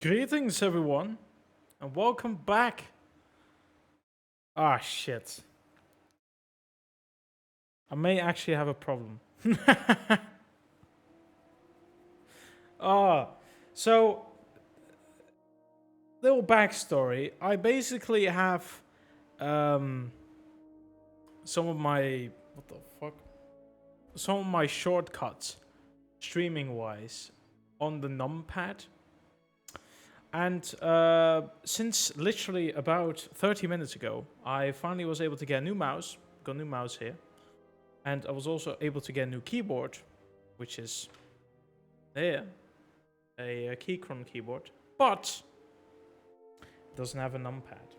Greetings, everyone, and welcome back. Ah, shit. I may actually have a problem. Ah, so, little backstory. I basically have some of my what the fuck? Some of my shortcuts, streaming-wise, on the numpad. And since literally about 30 minutes ago, I finally was able to get a new mouse. Got a new mouse here. And I was also able to get a new keyboard, which is there. A Keychron keyboard. But it doesn't have a numpad.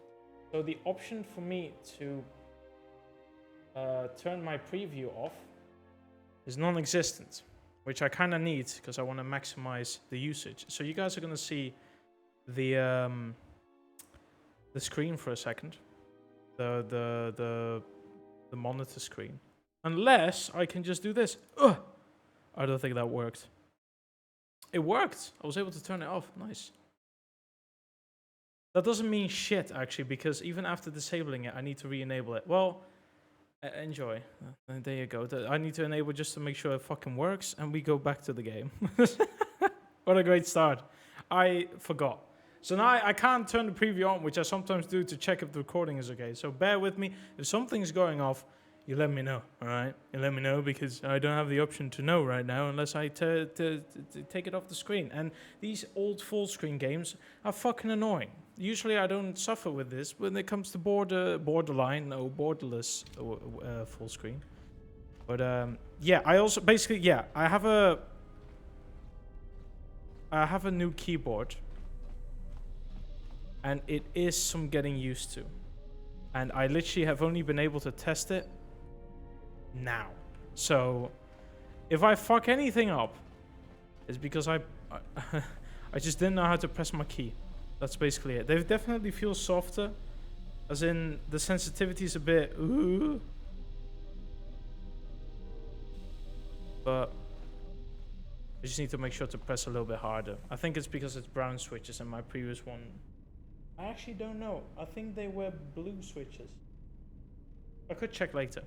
So the option for me to turn my preview off is non-existent. Which I kind of need, because I want to maximize the usage. So you guys are going to see the screen for a second, the monitor screen, unless I can just do this. Ugh! I don't think that worked. It worked. I was able to turn it off. Nice. That doesn't mean shit actually, because even after disabling it, I need to re-enable it. Well, enjoy. There you go. I need to enable just to make sure it fucking works, and we go back to the game. What a great start. I forgot. So now I can't turn the preview on, which I sometimes do to check if the recording is okay. So bear with me. If something's going off, you let me know, all right? You let me know, because I don't have the option to know right now unless I take it off the screen. And these old full screen games are fucking annoying. Usually I don't suffer with this when it comes to borderline or borderless full screen. But yeah, I also basically, yeah, I have a new keyboard. And it is some getting used to. And I literally have only been able to test it now. So if I fuck anything up, it's because I just didn't know how to press my key. That's basically it. They definitely feel softer, as in the sensitivity is a bit ooh. But I just need to make sure to press a little bit harder. I think it's because it's brown switches and my previous one, I actually don't know. I think they were blue switches. I could check later.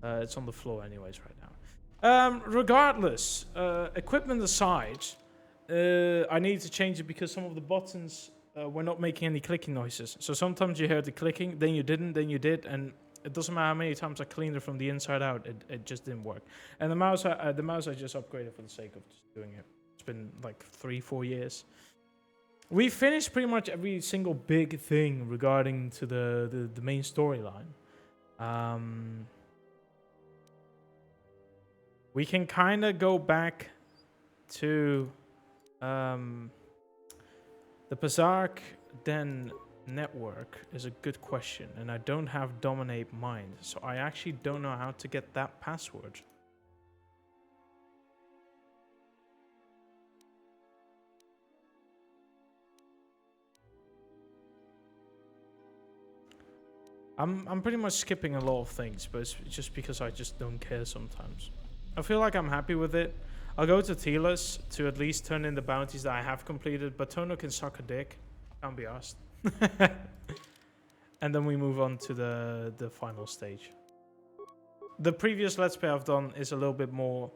It's on the floor anyways right now. Regardless, equipment aside, I need to change it because some of the buttons were not making any clicking noises. So sometimes you heard the clicking, then you didn't, then you did, and it doesn't matter how many times I cleaned it from the inside out, it just didn't work. And the mouse I just upgraded for the sake of just doing it. It's been like 3-4 years. We finished pretty much every single big thing regarding to the main storyline. We can kind of go back to the Pazark Den network is a good question, and I don't have Dominate Mind, so I actually don't know how to get that password. I'm pretty much skipping a lot of things, but it's just because I just don't care sometimes. I feel like I'm happy with it. I'll go to Telos to at least turn in the bounties that I have completed, but Tono can suck a dick. Can't be asked. And then we move on to the final stage. The previous Let's Play I've done is a little bit more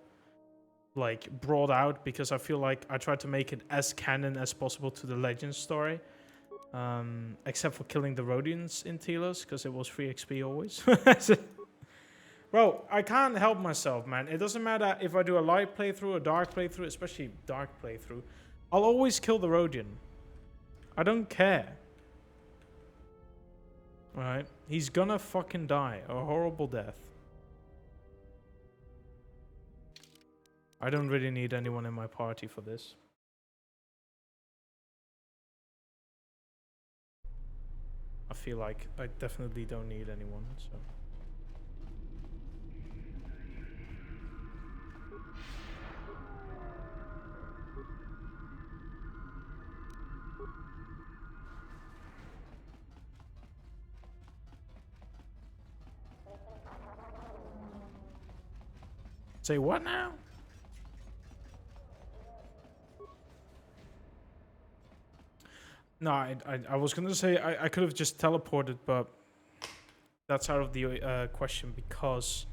like brought out, because I feel like I tried to make it as canon as possible to the Legends story. Except for killing the Rhodians in Telos, because it was free XP always. Bro, I can't help myself, man. It doesn't matter if I do a light playthrough, a dark playthrough, especially dark playthrough. I'll always kill the Rhodian. I don't care. Alright? He's gonna fucking die. A horrible death. I don't really need anyone in my party for this. I feel like I definitely don't need anyone, so... Say what now? No, I was gonna say I could have just teleported, but that's out of the question because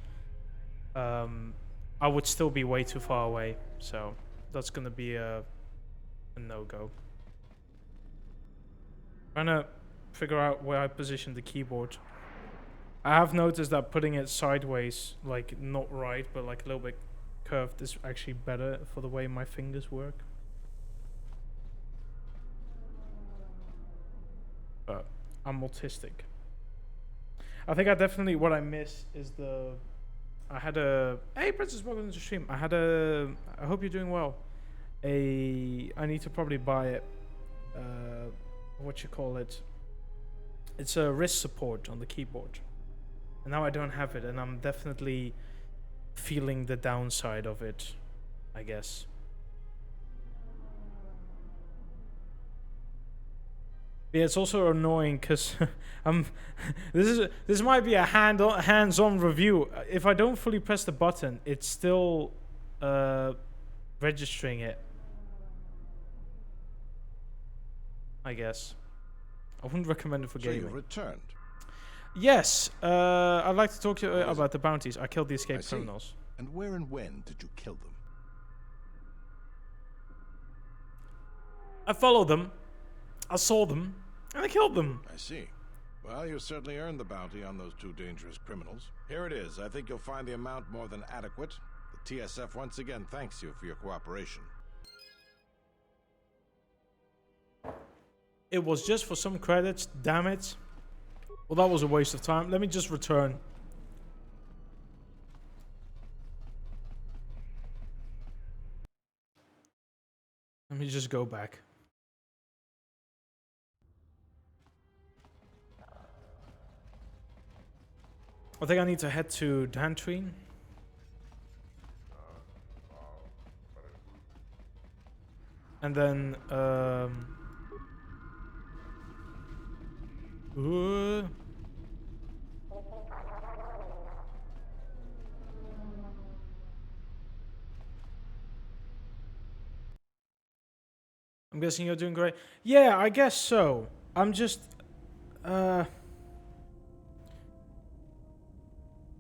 I would still be way too far away. So that's gonna be a no-go. Trying to figure out where I position the keyboard. I have noticed that putting it sideways, like not right, but like a little bit curved, is actually better for the way my fingers work. But I'm autistic. I think I definitely, what I miss is I had a, hey Princess, welcome to the stream. I hope you're doing well. I need to probably buy it. What you call it? It's a wrist support on the keyboard. And now I don't have it, and I'm definitely feeling the downside of it, I guess. Yeah, it's also annoying because this might be a hands-on review. If I don't fully press the button, it's still registering it, I guess. I wouldn't recommend it for gaming. So you returned. Yes, I'd like to talk to you about the bounties. I killed the escaped criminals. And where and when did you kill them? I followed them. I saw them, and I killed them. I see. Well, you certainly earned the bounty on those two dangerous criminals. Here it is. I think you'll find the amount more than adequate. The TSF once again thanks you for your cooperation. It was just for some credits, damn it. Well, that was a waste of time. Let me just return. Let me just go back. I think I need to head to Dantooine. And then, I'm guessing you're doing great. Yeah, I guess so. I'm just, I'm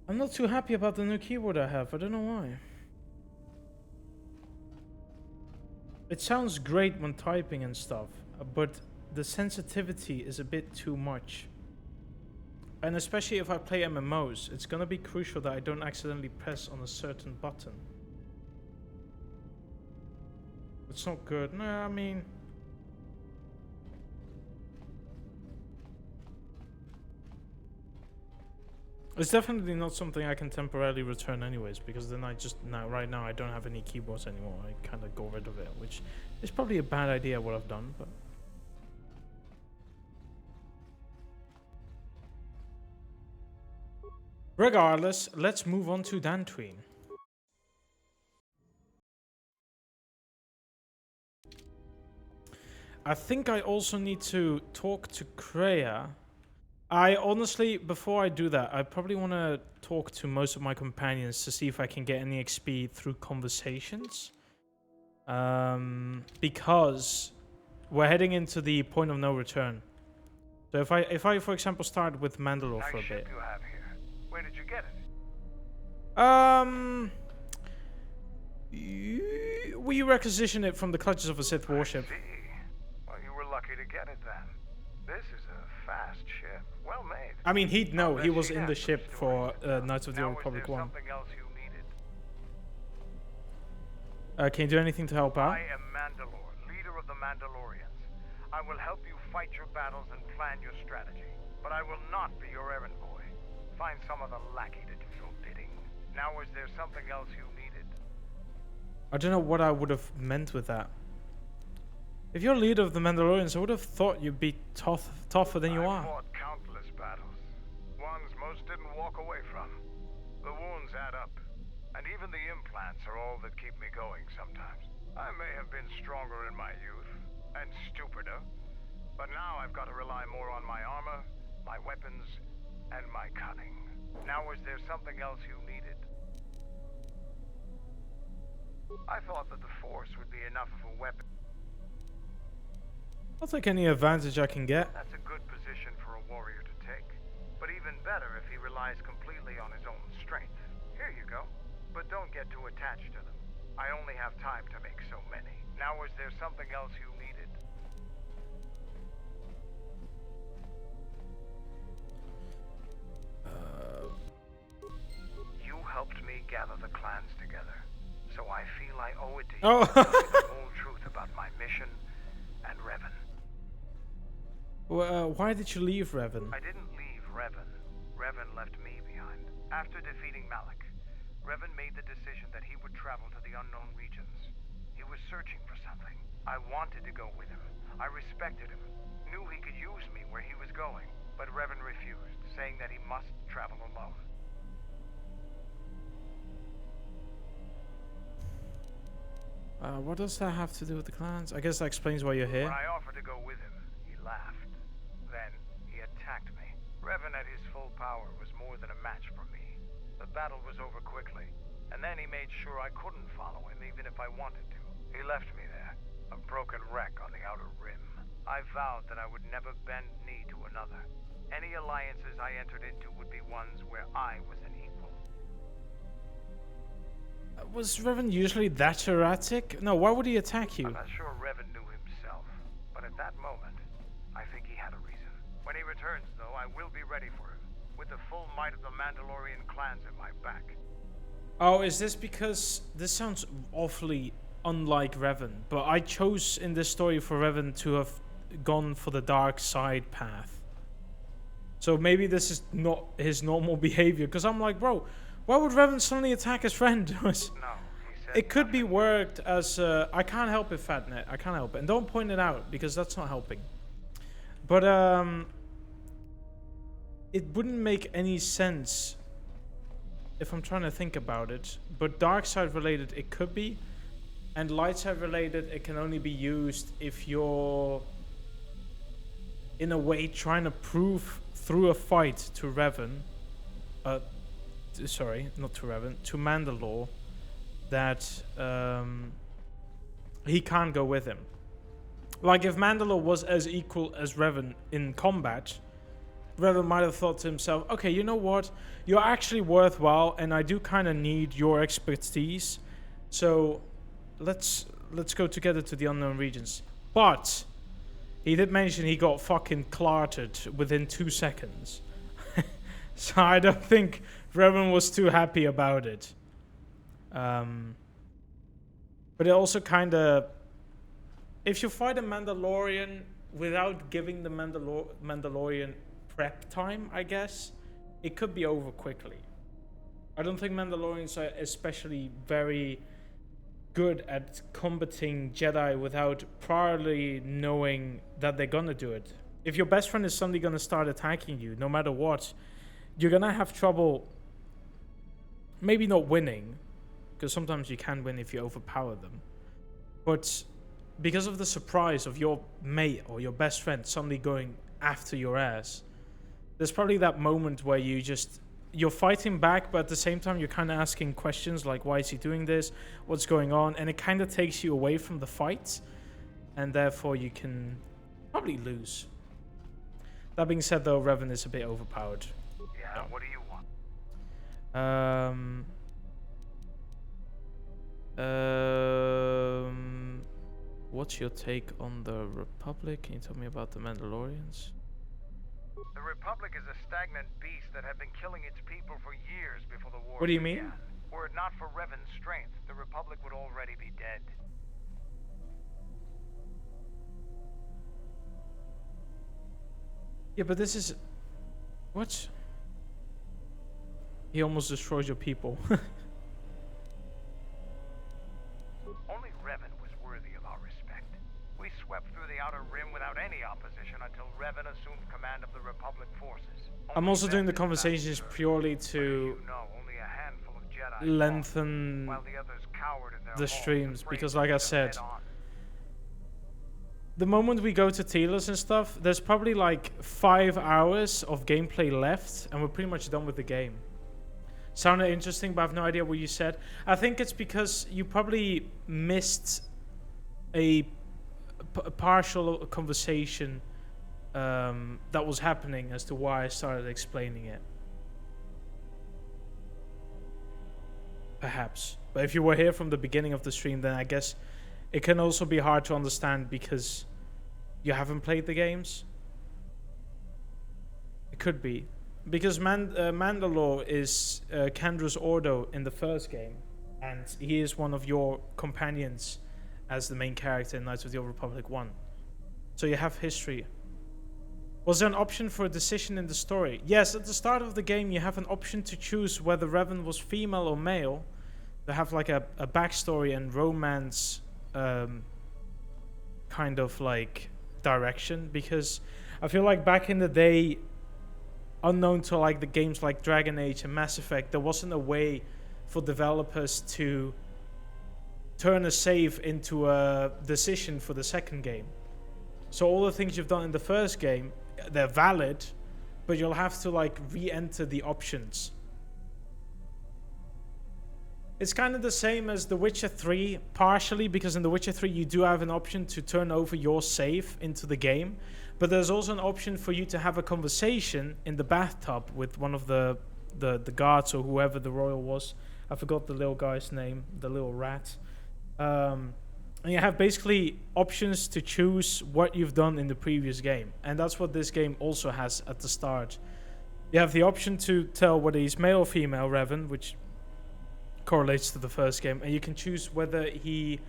not too happy about the new keyboard I have. I don't know why. It sounds great when typing and stuff, but the sensitivity is a bit too much. And especially if I play MMOs, it's gonna be crucial that I don't accidentally press on a certain button. It's not good. No, I mean... It's definitely not something I can temporarily return anyways, because then right now I don't have any keyboards anymore. I kind of got rid of it, which is probably a bad idea what I've done, but... Regardless, let's move on to Dantooine. I think I also need to talk to Kreia. I honestly, before I do that, I probably want to talk to most of my companions to see if I can get any XP through conversations. Because we're heading into the point of no return. So if I for example start with Mandalore for a bit. You have here. Where did you get it? We requisitioned it from the clutches of a Sith warship. I see. Well, you were lucky to get it then. This is a fast ship. Well made. I mean, he'd know. He was in the ship for Knights of the Old Republic 1. Something else you needed? Can you do anything to help out? I am Mandalore, leader of the Mandalorians. I will help you fight your battles and plan your strategy. But I will not be your errand boy. Find some other lackey to do your bidding. Now, is there something else you needed? I don't know what I would have meant with that. If you're leader of the Mandalorians, I would have thought you'd be tougher than you are. I fought countless battles. Ones most didn't walk away from. The wounds add up. And even the implants are all that keep me going sometimes. I may have been stronger in my youth, and stupider. But now I've got to rely more on my armor, my weapons, and my cunning. Now, is there something else you needed? I thought that the Force would be enough of a weapon. I'll take any advantage I can get. That's a good position for a warrior to take. But even better if he relies completely on his own strength. Here you go. But don't get too attached to them. I only have time to make so many. Now, was there something else you needed? You helped me gather the clans together. So I feel I owe it to you Oh. to tell you the whole truth about my mission and Revan. Well, why did you leave Revan? I didn't leave Revan. Revan left me behind. After defeating Malak, Revan made the decision that he would travel to the unknown regions. He was searching for something. I wanted to go with him. I respected him. Knew he could use me where he was going. But Revan refused, saying that he must travel alone. What does that have to do with the clans? I guess that explains why you're here. When I offered to go with him, he laughed. Then he attacked me. Revan at his full power was more than a match for me. The battle was over quickly, and then he made sure I couldn't follow him even if I wanted to. He left me there, a broken wreck on the outer rim. I vowed that I would never bend knee to another. Any alliances I entered into would be ones where I was an equal. Was Revan usually that erratic? No, why would he attack you? I'm not sure Revan knew himself, but at that moment, I think he had a reason. When he returns, though, I will be ready for him, with the full might of the Mandalorian clans at my back. Oh, is this because... This sounds awfully unlike Revan, but I chose in this story for Revan to have gone for the dark side path. So maybe this is not his normal behavior, because I'm like, bro, why would Revan suddenly attack his friend? No, he said It could be nothing. worked as I can't help it, Fatnet. I can't help it. And don't point it out, because that's not helping. But it wouldn't make any sense if I'm trying to think about it. But dark side related, it could be. And light side related, it can only be used if you're in a way trying to prove through a fight to Revan, sorry, not to Revan, to Mandalore, that he can't go with him. Like if Mandalore was as equal as Revan in combat, Revan might have thought to himself, okay, you know what, you're actually worthwhile and I do kind of need your expertise, so let's go together to the unknown regions. But he did mention he got fucking clarted within 2 seconds. So I don't think Revan was too happy about it. But it also kind of... If you fight a Mandalorian without giving the Mandalorian prep time, I guess, it could be over quickly. I don't think Mandalorians are especially very good at combating Jedi without priorly knowing that they're gonna do it. If your best friend is suddenly gonna start attacking you, no matter what, you're gonna have trouble, maybe not winning, because sometimes you can win if you overpower them, but because of the surprise of your mate or your best friend suddenly going after your ass, there's probably that moment where you're fighting back, but at the same time you're kind of asking questions like, why is he doing this, what's going on, and it kind of takes you away from the fight, and therefore you can probably lose. That being said, though, Revan is a bit overpowered. Yeah, what do you want? What's your take on the Republic? Can you tell me about the Mandalorians? The Republic is a stagnant beast that had been killing its people for years before the war What do you began. mean? Were it not for Revan's strength, the Republic would already be dead. Yeah, but this is... What? He almost destroys your people. Only Revan was worthy of our respect. We swept through the Outer Rim without any opposition until Revan assumed command of the Republic forces. I'm Only also then doing the did conversations Master, purely but as to you know, only a handful of Jedi fought, lengthen while the others cowered in their the halls, streams, afraid because to like I meet us said, head-on. the moment we go to Telos and stuff, there's probably like 5 hours of gameplay left, and we're pretty much done with the game. Sounded interesting, but I have no idea what you said. I think it's because you probably missed a partial conversation that was happening as to why I started explaining it. Perhaps. But if you were here from the beginning of the stream, then I guess it can also be hard to understand because you haven't played the games. It could be. Because Mandalore is Kendra's Order in the first game, and he is one of your companions as the main character in Knights of the Old Republic 1. So you have history. Was there an option for a decision in the story? Yes, at the start of the game you have an option to choose whether Revan was female or male. They have like a backstory and romance kind of like direction, because I feel like back in the day, unknown to like the games like Dragon Age and Mass Effect, there wasn't a way for developers to turn a save into a decision for the second game. So all the things you've done in the first game, they're valid, but you'll have to like re-enter the options. It's kind of the same as The Witcher 3, partially, because in The Witcher 3 you do have an option to turn over your save into the game, but there's also an option for you to have a conversation in the bathtub with one of the guards or whoever the royal was. I forgot the little guy's name, the little rat. And you have basically options to choose what you've done in the previous game. And that's what this game also has at the start. You have the option to tell whether he's male or female, Revan, which correlates to the first game. And you can choose whether he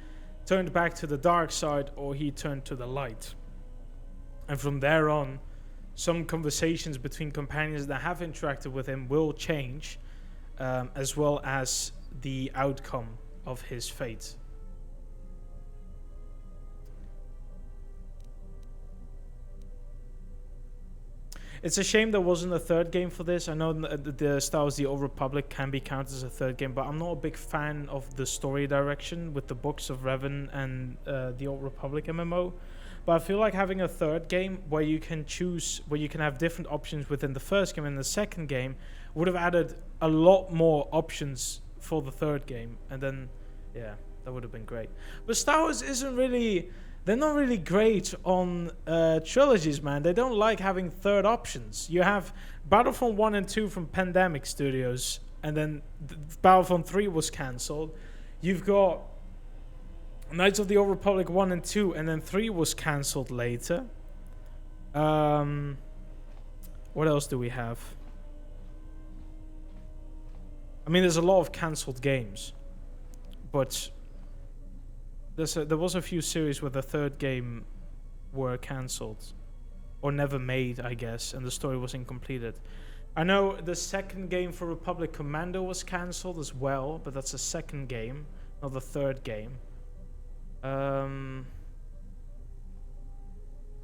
turned back to the dark side or he turned to the light. And from there on, some conversations between companions that have interacted with him will change, as well as the outcome of his fate. It's a shame there wasn't a third game for this. I know the Star Wars The Old Republic can be counted as a third game, but I'm not a big fan of the story direction with the books of Revan and the Old Republic MMO. But I feel like having a third game where you can choose, where you can have different options within the first game and the second game, would have added a lot more options for the third game. And then, yeah, that would have been great. But Star Wars isn't really... They're not really great on trilogies, man. They don't like having third options. You have Battlefront 1 and 2 from Pandemic Studios, and then Battlefront 3 was cancelled. You've got Knights of the Old Republic 1 and 2, and then 3 was cancelled later. What else do we have? I mean, there's a lot of cancelled games, but... There was a few series where the third game were cancelled or never made, I guess, and the story wasn't completed. I know the second game for Republic Commando was cancelled as well, but that's the second game, not the third game. What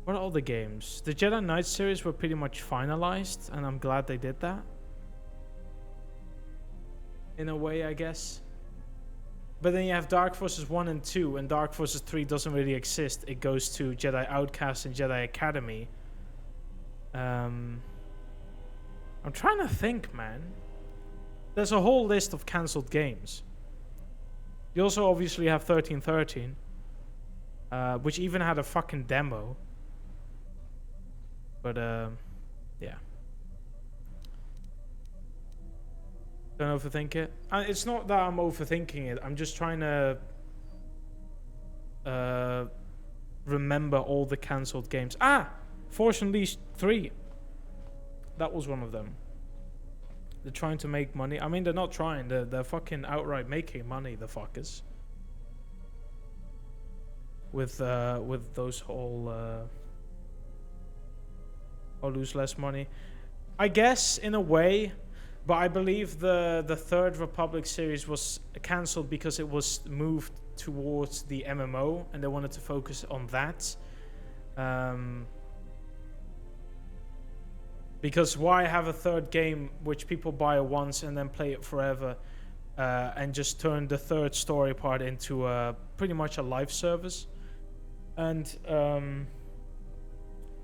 are all the games? The Jedi Knight series were pretty much finalized, and I'm glad they did that. In a way, I guess. But then you have Dark Forces 1 and 2, and Dark Forces 3 doesn't really exist. It goes to Jedi Outcast and Jedi Academy. I'm trying to think, man. There's a whole list of cancelled games. You also obviously have 1313, which even had a fucking demo. But, yeah. Don't overthink it. It's not that I'm overthinking it. I'm just trying to remember all the cancelled games. Force Unleashed 3. That was one of them. They're trying to make money. I mean, they're not trying. They're fucking outright making money, the fuckers. With those whole... or lose less money. I guess, in a way... But I believe the Third Republic series was cancelled because it was moved towards the MMO, and they wanted to focus on that. Because why have a third game which people buy once and then play it forever, and just turn the third story part into pretty much a live service? And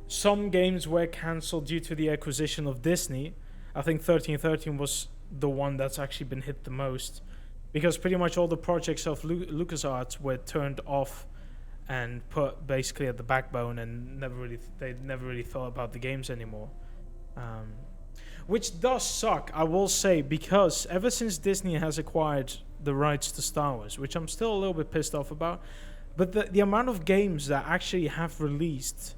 some games were cancelled due to the acquisition of Disney. I think 1313 was the one that's actually been hit the most, because pretty much all the projects of LucasArts were turned off and put basically at the backbone, and they never really thought about the games anymore. Which does suck, I will say, because ever since Disney has acquired the rights to Star Wars, which I'm still a little bit pissed off about, but the amount of games that actually have released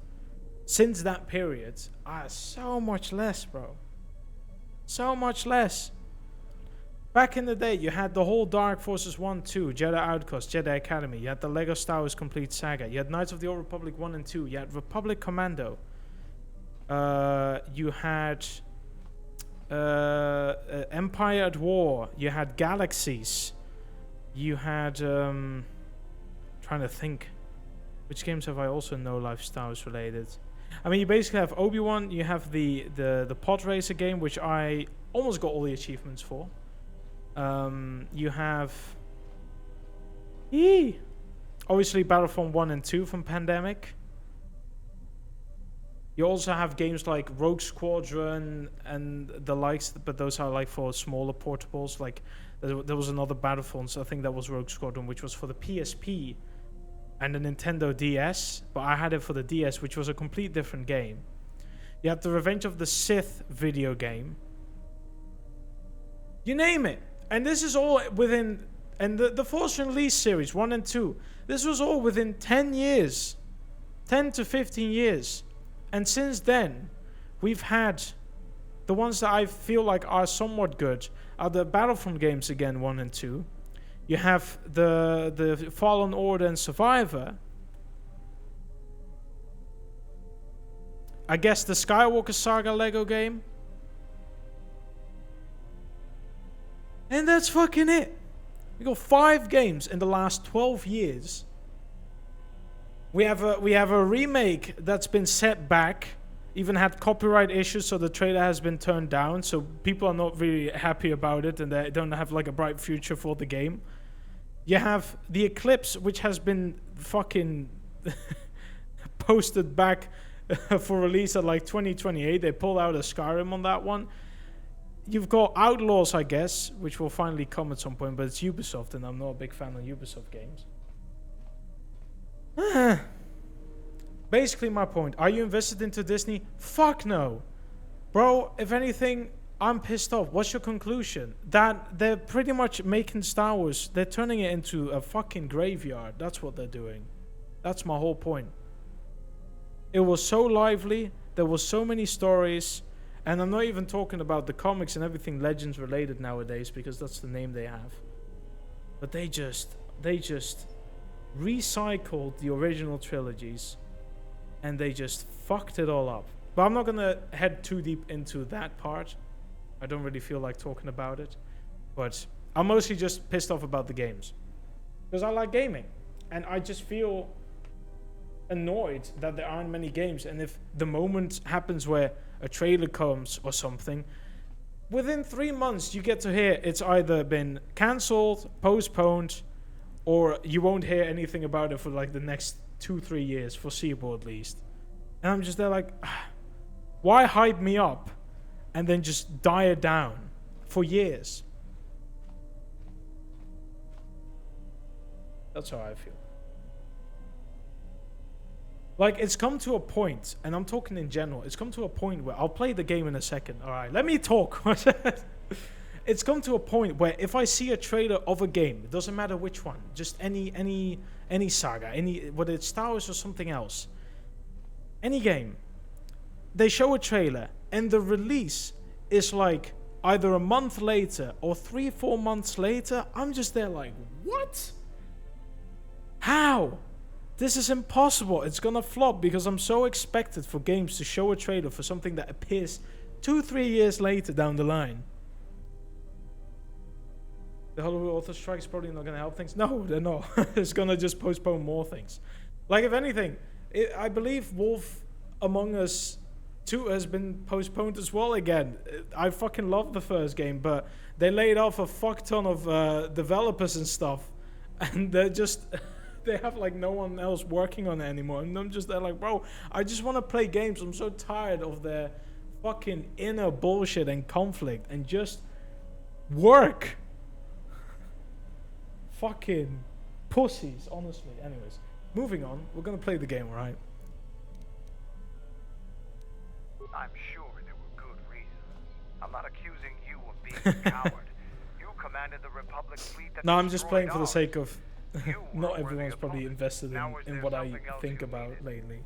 since that period are so much less, bro. So much less. Back in the day, you had the whole Dark Forces 1, 2, Jedi Outcast, Jedi Academy. You had the Lego Star Wars Complete Saga. You had Knights of the Old Republic 1 and 2. You had Republic Commando. You had Empire at War. You had Galaxies. You had... trying to think. Which games have I also No Life Star Wars related? I mean, you basically have Obi-Wan. You have the Pod Racer game, which I almost got all the achievements for. You have obviously Battlefront 1 and 2 from Pandemic. You also have games like Rogue Squadron and the likes, but those are like for smaller portables. Like there was another Battlefront, so I think that was Rogue Squadron, which was for the PSP and the Nintendo DS, but I had it for the DS, which was a complete different game. You had the Revenge of the Sith video game. You name it. And this is all within, and the Force Unleashed series 1 and 2, this was all within 10 years, 10 to 15 years. And since then, we've had the ones that I feel like are somewhat good are the Battlefront games again, 1 and 2. You have the Fallen Order and Survivor. I guess the Skywalker Saga Lego game. And that's fucking it. We got 5 games in the last 12 years. We have a remake that's been set back, even had copyright issues, so the trailer has been turned down, so people are not really happy about it, and they don't have like a bright future for the game. You have the Eclipse, which has been fucking posted back for release at like 2028. They pulled out a Skyrim on that one. You've got Outlaws, I guess, which will finally come at some point, but it's Ubisoft, and I'm not a big fan of Ubisoft games. Basically, my point. Are you invested into Disney? Fuck no. Bro, if anything, I'm pissed off. What's your conclusion? That they're pretty much making Star Wars, they're turning it into a fucking graveyard. That's what they're doing. That's my whole point. It was so lively. There were so many stories. And I'm not even talking about the comics and everything Legends related nowadays, because that's the name they have. But they just recycled the original trilogies, and they just fucked it all up. But I'm not gonna head too deep into that part. I don't really feel like talking about it. But I'm mostly just pissed off about the games, because I like gaming, and I just feel annoyed that there aren't many games. And if the moment happens where a trailer comes or something, within 3 months you get to hear it's either been cancelled, postponed, or you won't hear anything about it for like the next 2-3 years, foreseeable at least. And I'm just there like, why hype me up and then just die it down for years? That's how I feel. Like, it's come to a point, and I'm talking in general, it's come to a point where I'll play the game in a second. All right, let me talk. It's come to a point where if I see a trailer of a game, it doesn't matter which one, just any saga, whether it's Star Wars or something else, any game, they show a trailer, and the release is like either a month later or 3-4 months later. I'm just there like, what? How? This is impossible. It's gonna flop because I'm so expected for games to show a trailer for something that appears 2-3 years later down the line. The Hollywood author strike is probably not gonna help things. No, they're not. It's gonna just postpone more things. Like, if anything, I believe Wolf Among Us 2 has been postponed as well again. I fucking love the first game, but they laid off a fuck ton of developers and stuff, and they're just... they have like no one else working on it anymore. And I'm just there like, bro, I just want to play games. I'm so tired of their fucking inner bullshit and conflict, and just work. Fucking pussies, honestly. Anyways, moving on. We're gonna play the game, right? I'm sure there were good reasons. I'm not accusing you of being a coward. You commanded the Republic fleet that No, I'm just playing for the ours. sake of. You were Not a worthy everyone's probably opponent. invested Now is in there what I something else think you about needed? lately.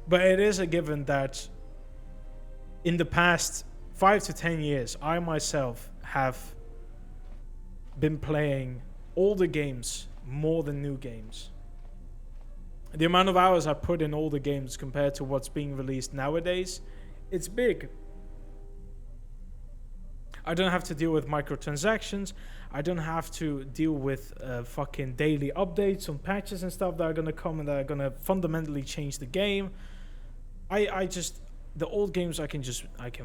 But it is a given that in the past 5 to 10 years, I myself have been playing older games more than new games. The amount of hours I put in older games compared to what's being released nowadays, it's big. I don't have to deal with microtransactions. I don't have to deal with fucking daily updates on patches and stuff that are gonna come and that are gonna fundamentally change the game. I just, the old games I can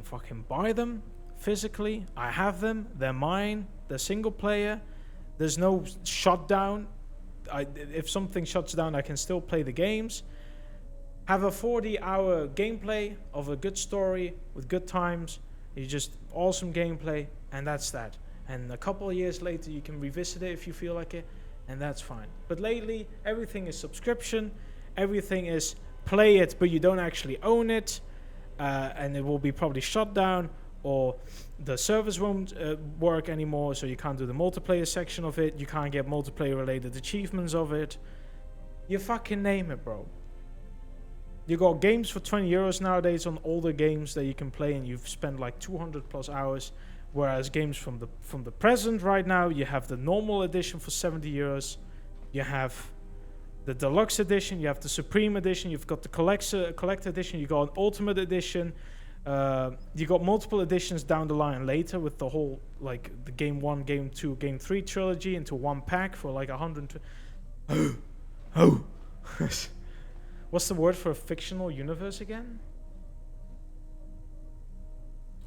fucking buy them physically. I have them. They're mine. They're single player. There's no shutdown. If something shuts down, I can still play the games. Have a 40-hour gameplay of a good story with good times. You just awesome gameplay, and that's that. And a couple of years later, you can revisit it if you feel like it, and that's fine. But lately, everything is subscription. Everything is play it, but you don't actually own it, and it will be probably shut down, or the servers won't work anymore, so you can't do the multiplayer section of it. You can't get multiplayer-related achievements of it. You fucking name it, bro. You got games for 20 euros nowadays on older games that you can play, and you've spent like 200 plus hours. Whereas games from the present right now, you have the normal edition for 70 euros. You have the deluxe edition. You have the supreme edition. You've got the collect edition. You got an ultimate edition. You got multiple editions down the line later with the whole, like, the game 1, game 2, game 3 trilogy into one pack for like 100. Oh. What's the word for a fictional universe again?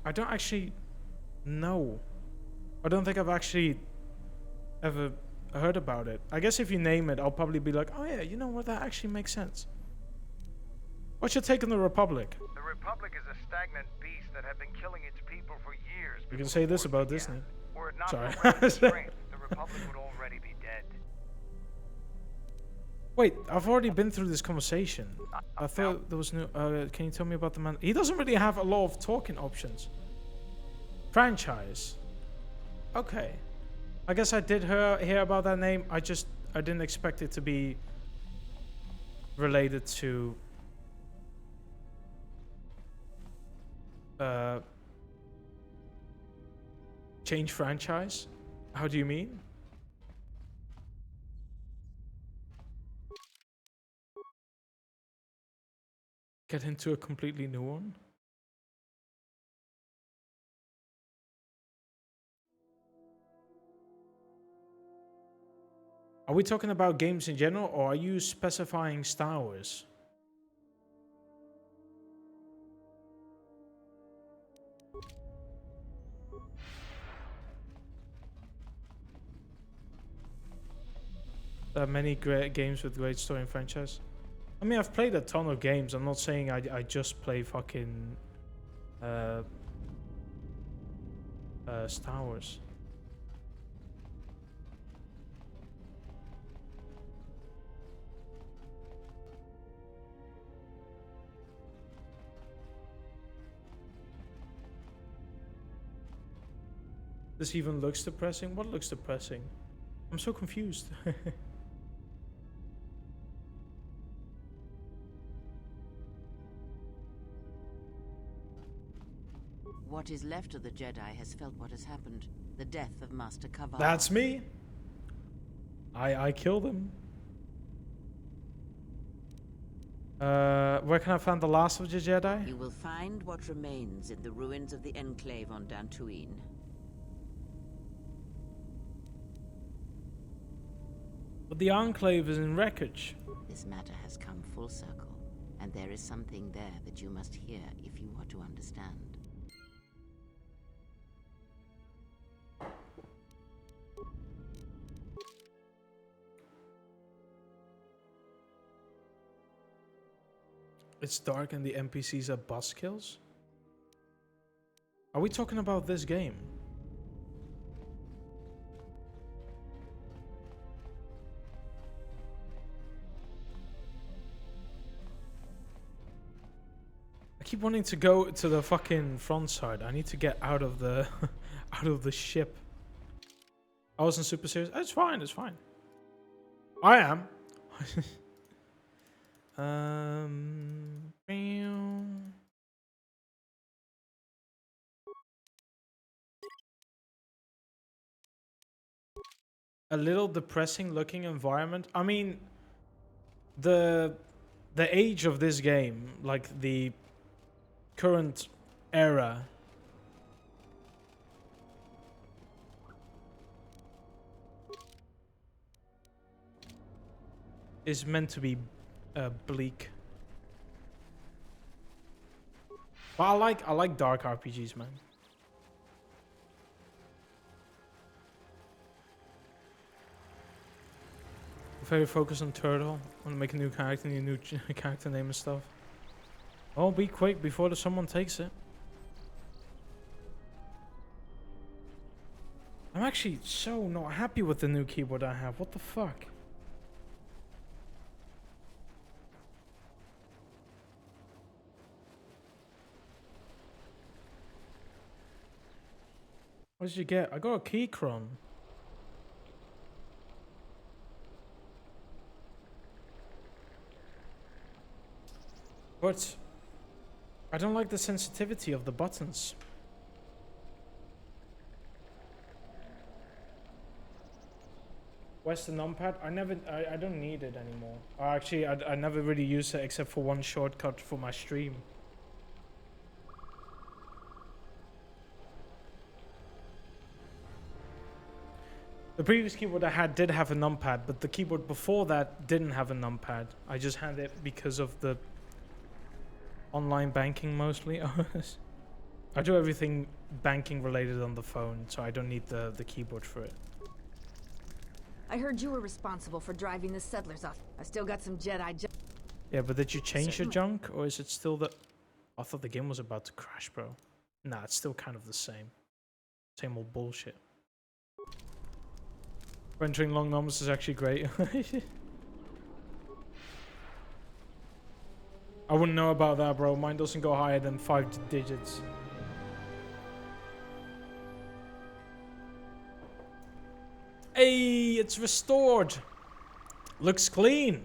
I don't actually know. I don't think I've actually ever heard about it. I guess if you name it, I'll probably be like, oh yeah, you know what, that actually makes sense. What's your take on the Republic? The Republic is a stagnant beast that had been killing its people for years. You can say this about Disney. Were it not Sorry. for Revan's strength, the Republic would already be dead. Wait, I've already been through this conversation. I thought there was no... can you tell me about the man? He doesn't really have a lot of talking options. Franchise. Okay. I guess I did hear about that name. I didn't expect it to be related to... change franchise? How do you mean? Get into a completely new one? Are we talking about games in general, or are you specifying Star Wars? There are many great games with great story and franchise. I mean, I've played a ton of games. I'm not saying I just play fucking Star Wars. This even looks depressing? What looks depressing? I'm so confused. What is left of the Jedi has felt what has happened. The death of Master Kaval. That's me. I killed him. Where can I find the last of the Jedi? You will find what remains in the ruins of the Enclave on Dantooine. But the Enclave is in wreckage. This matter has come full circle, and there is something there that you must hear if you are to understand. It's dark and the NPCs are buzzkills? Are we talking about this game? keep wanting to go to the fucking front side. I need to get out of the out of the ship. I wasn't super serious. It's fine, it's fine. I am. A little depressing looking environment. I mean, the age of this game, like the current era, is meant to be bleak. But I like dark RPGs, man. Very focused on Turtle. Want to make a new character, need a new character name and stuff. Oh, be quick before someone takes it. I'm actually so not happy with the new keyboard I have. What the fuck? What did you get? I got a Keychron. But I don't like the sensitivity of the buttons. Where's the numpad? I don't need it anymore. Actually, I never really use it except for one shortcut for my stream. The previous keyboard I had did have a numpad, but the keyboard before that didn't have a numpad. I just had it because of the online banking mostly. I do everything banking related on the phone, so I don't need the keyboard for it. I heard you were responsible for driving the settlers off. I still got some Jedi junk. Yeah, but did you change your junk, or is it still the... I thought the game was about to crash, bro. Nah, it's still kind of the same. Same old bullshit. Rendering long numbers is actually great. I wouldn't know about that, bro. Mine doesn't go higher than 5 digits. Hey, it's restored. Looks clean.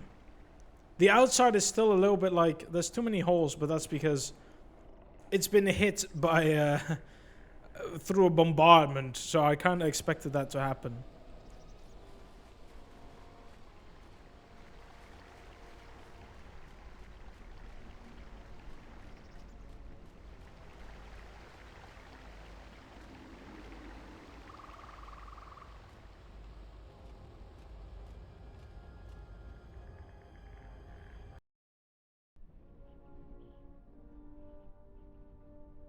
The outside is still a little bit like... There's too many holes, but that's because it's been hit by... through a bombardment, so I kind of expected that to happen.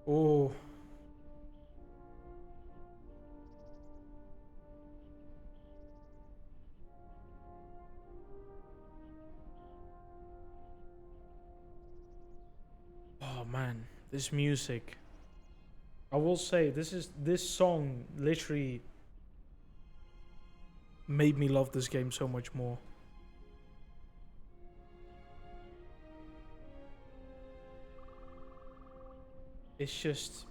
Oh. Oh man, this music. I will say this song literally made me love this game so much more. It's just...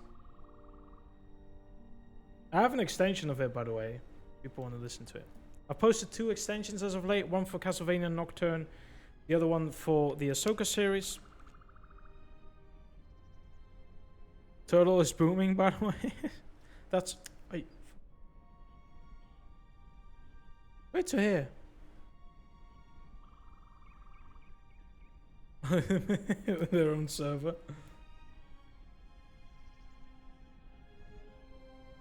I have an extension of it, by the way. People want to listen to it. I posted 2 extensions as of late. One for Castlevania Nocturne. The other one for the Ahsoka series. Turtle is booming, by the way. That's... Wait to hear. Their own server.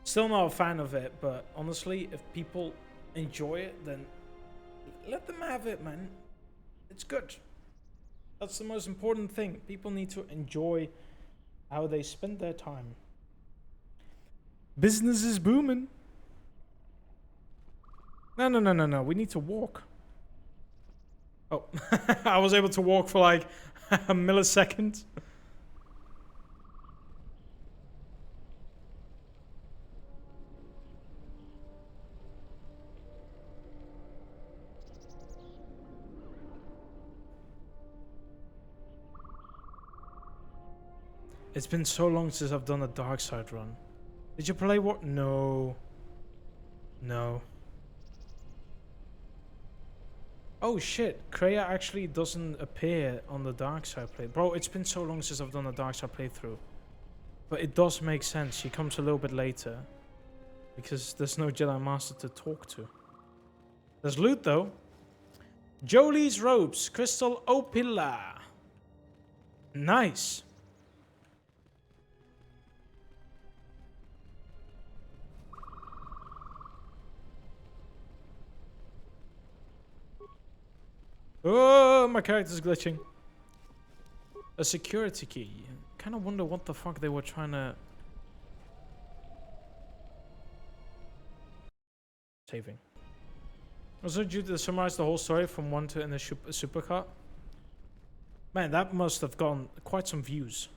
Still not a fan of it, but honestly, if people enjoy it, then let them have it, man. It's good. That's the most important thing. People need to enjoy how they spend their time. Business is booming. No. We need to walk. Oh, I was able to walk for like a millisecond. It's been so long since I've done a dark side run. Did you play what? No. No. Oh shit, Kreia actually doesn't appear on the dark side play. Bro, it's been so long since I've done a dark side playthrough. But it does make sense. She comes a little bit later. Because there's no Jedi Master to talk to. There's loot though. Jolie's robes, crystal opila. Nice. Oh, my character's glitching. A security key. Kind of wonder what the fuck they were trying to... Saving. Also, due to summarize the whole story from 1 to in the supercar. Man, that must have gotten quite some views.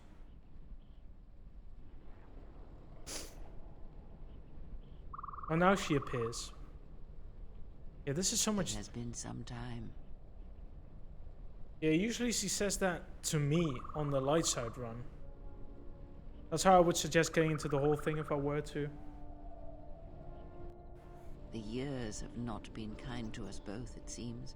Oh, now she appears. Yeah, this is so much... It has been some time. Yeah, usually she says that to me on the light side run. That's how I would suggest getting into the whole thing if I were to. The years have not been kind to us both, it seems.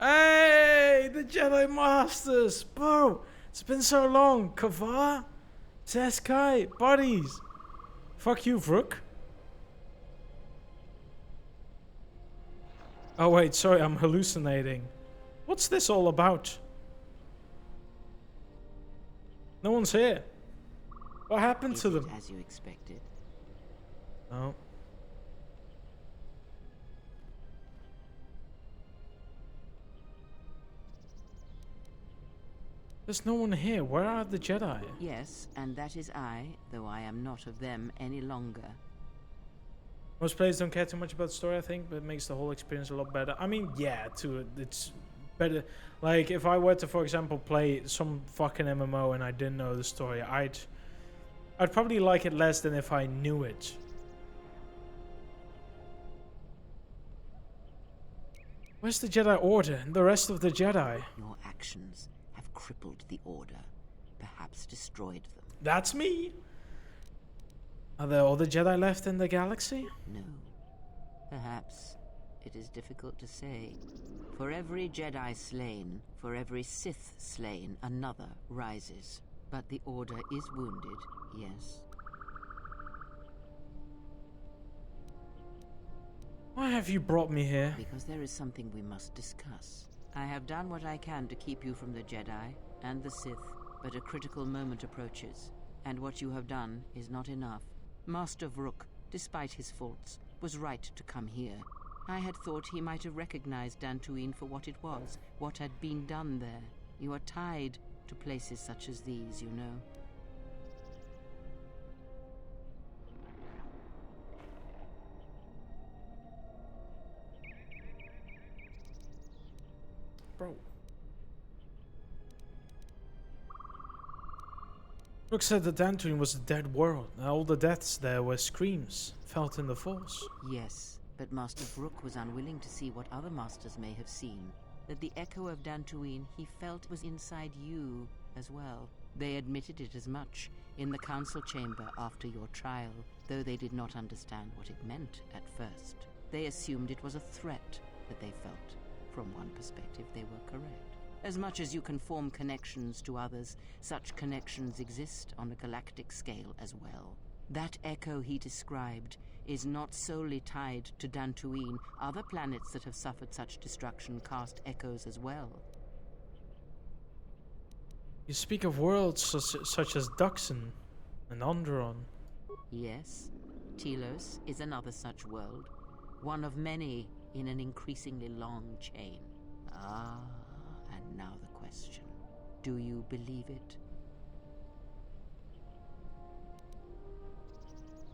Hey, the Jedi Masters! Bro, it's been so long. Kavar? Seskai? Buddies? Fuck you, Vrook. Oh wait, sorry, I'm hallucinating. What's this all about? No one's here. What happened to them? As you expected. Oh. There's no one here. Where are the Jedi? Yes, and that is I, though I am not of them any longer. Most players don't care too much about the story, I think, but it makes the whole experience a lot better. I mean, yeah, it's better. Like, if I were to, for example, play some fucking MMO and I didn't know the story, I'd probably like it less than if I knew it. Where's the Jedi Order and the rest of the Jedi? Your actions have crippled the Order, perhaps destroyed them. That's me. Are there other Jedi left in the galaxy? No. Perhaps. It is difficult to say. For every Jedi slain, for every Sith slain, another rises. But the Order is wounded, yes. Why have you brought me here? Because there is something we must discuss. I have done what I can to keep you from the Jedi and the Sith, but a critical moment approaches, and what you have done is not enough. Master Vrook, despite his faults, was right to come here. I had thought he might have recognized Dantooine for what it was, what had been done there. You are tied to places such as these, you know. Bro. Vrook said that Dantooine was a dead world, and all the deaths there were screams felt in the Force. Yes, but Master Vrook was unwilling to see what other masters may have seen. That the echo of Dantooine he felt was inside you as well. They admitted it as much in the council chamber after your trial, though they did not understand what it meant at first. They assumed it was a threat that they felt. From one perspective, they were correct. As much as you can form connections to others, such connections exist on a galactic scale as well. That echo he described is not solely tied to Dantooine. Other planets that have suffered such destruction cast echoes as well. You speak of worlds such as Duxon and Onderon. Yes, Telos is another such world. One of many in an increasingly long chain. Ah, and now the question. Do you believe it?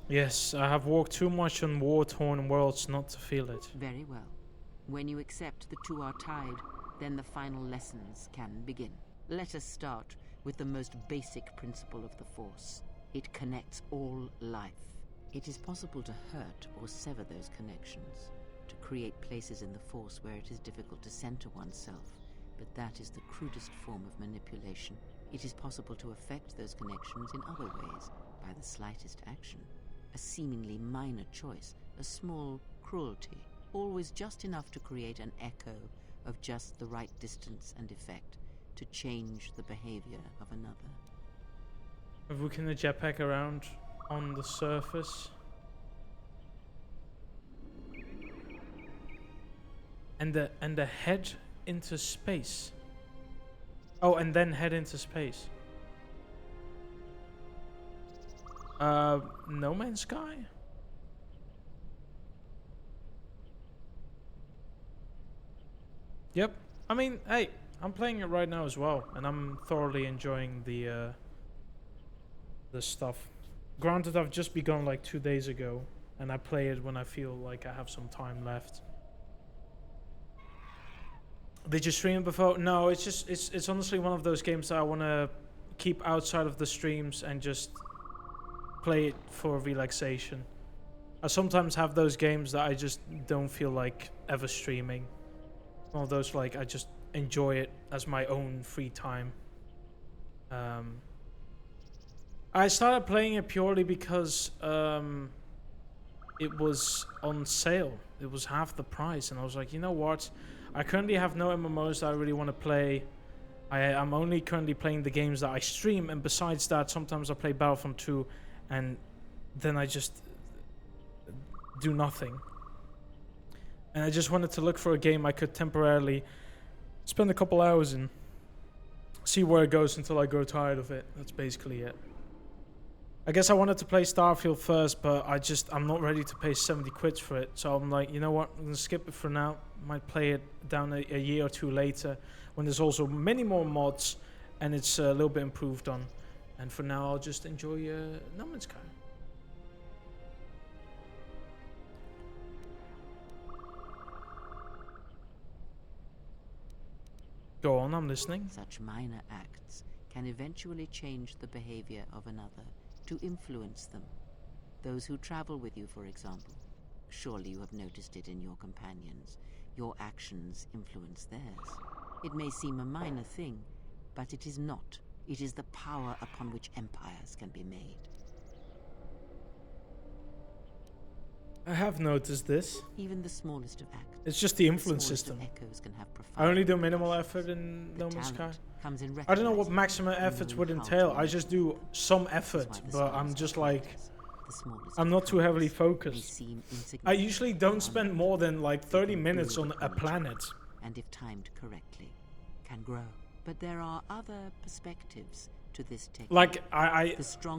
Yes, I have walked too much on war-torn worlds not to feel it. Very well. When you accept the two are tied, then the final lessons can begin. Let us start with the most basic principle of the Force. It connects all life. It is possible to hurt or sever those connections, to create places in the Force where it is difficult to center oneself, but that is the crudest form of manipulation. It is possible to affect those connections in other ways, by the slightest action. A seemingly minor choice, a small cruelty, always just enough to create an echo of just the right distance and effect to change the behavior of another. If we can jetpack around on the surface. And the head into space. Oh, and then head into space. No Man's Sky? Yep. I mean, hey, I'm playing it right now as well, and I'm thoroughly enjoying the stuff. Granted, I've just begun like 2 days ago, and I play it when I feel like I have some time left. Did you stream it before? No, it's just it's honestly one of those games that I want to keep outside of the streams and just play it for relaxation. I sometimes have those games that I just don't feel like ever streaming. One of those, like, I just enjoy it as my own free time. I started playing it purely because it was on sale. It was half the price, and I was like, you know what? I currently have no MMOs that I really want to play. I'm only currently playing the games that I stream, and besides that, sometimes I play Battlefront 2, and then I just do nothing. And I just wanted to look for a game I could temporarily spend a couple hours in, see where it goes until I grow tired of it. That's basically it. I guess I wanted to play Starfield first, but I'm not ready to pay 70 quid for it. So I'm like, you know what, I'm gonna skip it for now. Might play it down a year or two later, when there's also many more mods and it's a little bit improved on. And for now, I'll just enjoy No Man's Sky. Go on, I'm listening. Such minor acts can eventually change the behavior of another, to influence them. Those who travel with you, for example. Surely you have noticed it in your companions. Your actions influence theirs. It may seem a minor thing, but it is not. It is the power upon which empires can be made. I have noticed this. Even the smallest of acts. It's just the influence system. Echoes can have I only do minimal effort in No Man's Sky. I don't know what maximum efforts would entail. I just do some effort, but I'm just like, I'm not too heavily focused. I usually don't spend more than like 30 minutes on a planet. And if timed correctly, can grow. But there are other perspectives to this technique. Like I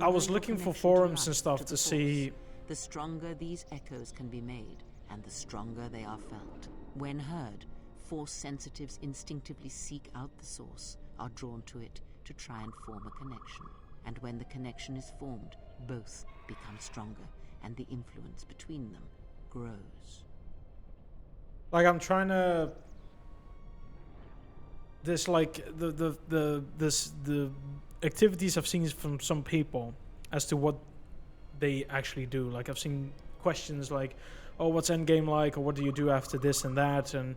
was looking for forums and stuff to see. The stronger these echoes can be made, and the stronger they are felt. When heard, Force sensitives instinctively seek out the source, are drawn to it to try and form a connection. And when the connection is formed, both become stronger, and the influence between them grows. Like I'm trying to. This like the activities I've seen from some people as to what they actually do. Like I've seen questions like, oh, what's endgame like, or what do you do after this and that, and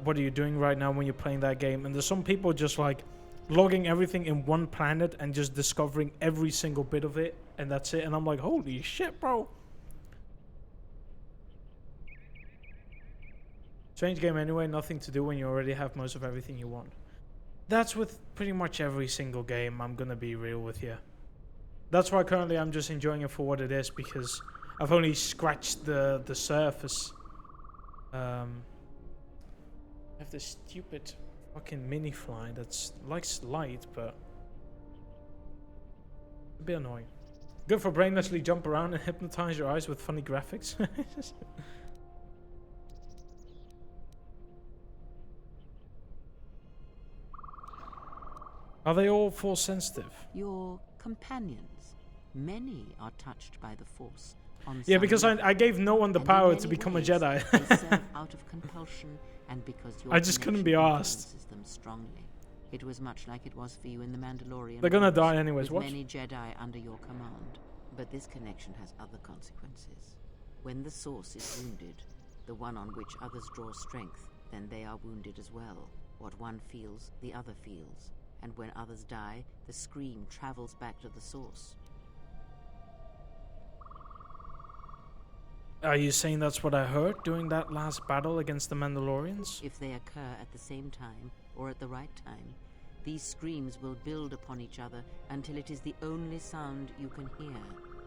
what are you doing right now when you're playing that game? And there's some people just like logging everything in one planet and just discovering every single bit of it, and that's it. And I'm like, holy shit, bro. Strange game anyway, nothing to do when you already have most of everything you want. That's with pretty much every single game, I'm gonna be real with you. That's why currently I'm just enjoying it for what it is, because I've only scratched the surface. I have this stupid fucking mini fly that's likes light, but a bit annoying. Good for brainlessly jump around and hypnotize your eyes with funny graphics. Are they all Force sensitive? Your companions, many are touched by the Force. Yeah, because I gave no one the power to become a Jedi. They serve out of compulsion, and because your I just couldn't be asked. Them strongly. It was much like it was for you in the Mandalorian. They're gonna die anyways. With What? many Jedi under your command, but this connection has other consequences. When the Source is wounded, the one on which others draw strength, then they are wounded as well. What one feels, the other feels. And when others die, the scream travels back to the source. Are you saying that's what I heard during that last battle against the Mandalorians? If they occur at the same time, or at the right time, these screams will build upon each other until it is the only sound you can hear.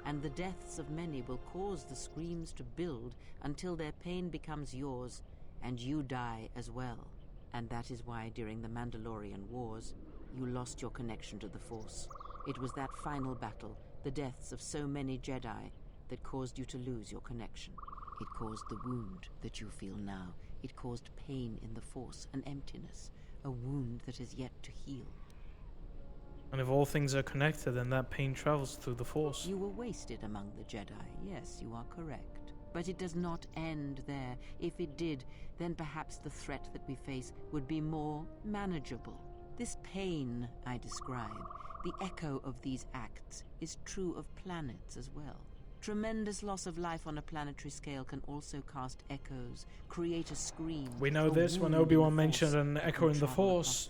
And the deaths of many will cause the screams to build until their pain becomes yours, and you die as well. And that is why during the Mandalorian Wars, you lost your connection to the Force. It was that final battle, the deaths of so many Jedi, that caused you to lose your connection. It caused the wound that you feel now. It caused pain in the Force, an emptiness, a wound that is yet to heal. And if all things are connected, then that pain travels through the Force. You were wasted among the Jedi, yes, you are correct. But it does not end there. If it did, then perhaps the threat that we face would be more manageable. This pain I describe, the echo of these acts, is true of planets as well. Tremendous loss of life on a planetary scale can also cast echoes, create a scream. We know this when Obi-Wan mentioned an echo in the Force,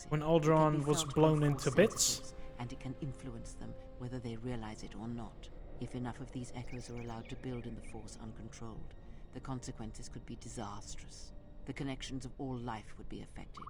when Alderaan was blown into bits. And it can influence them, whether they realize it or not. If enough of these echoes are allowed to build in the Force uncontrolled, the consequences could be disastrous. The connections of all life would be affected.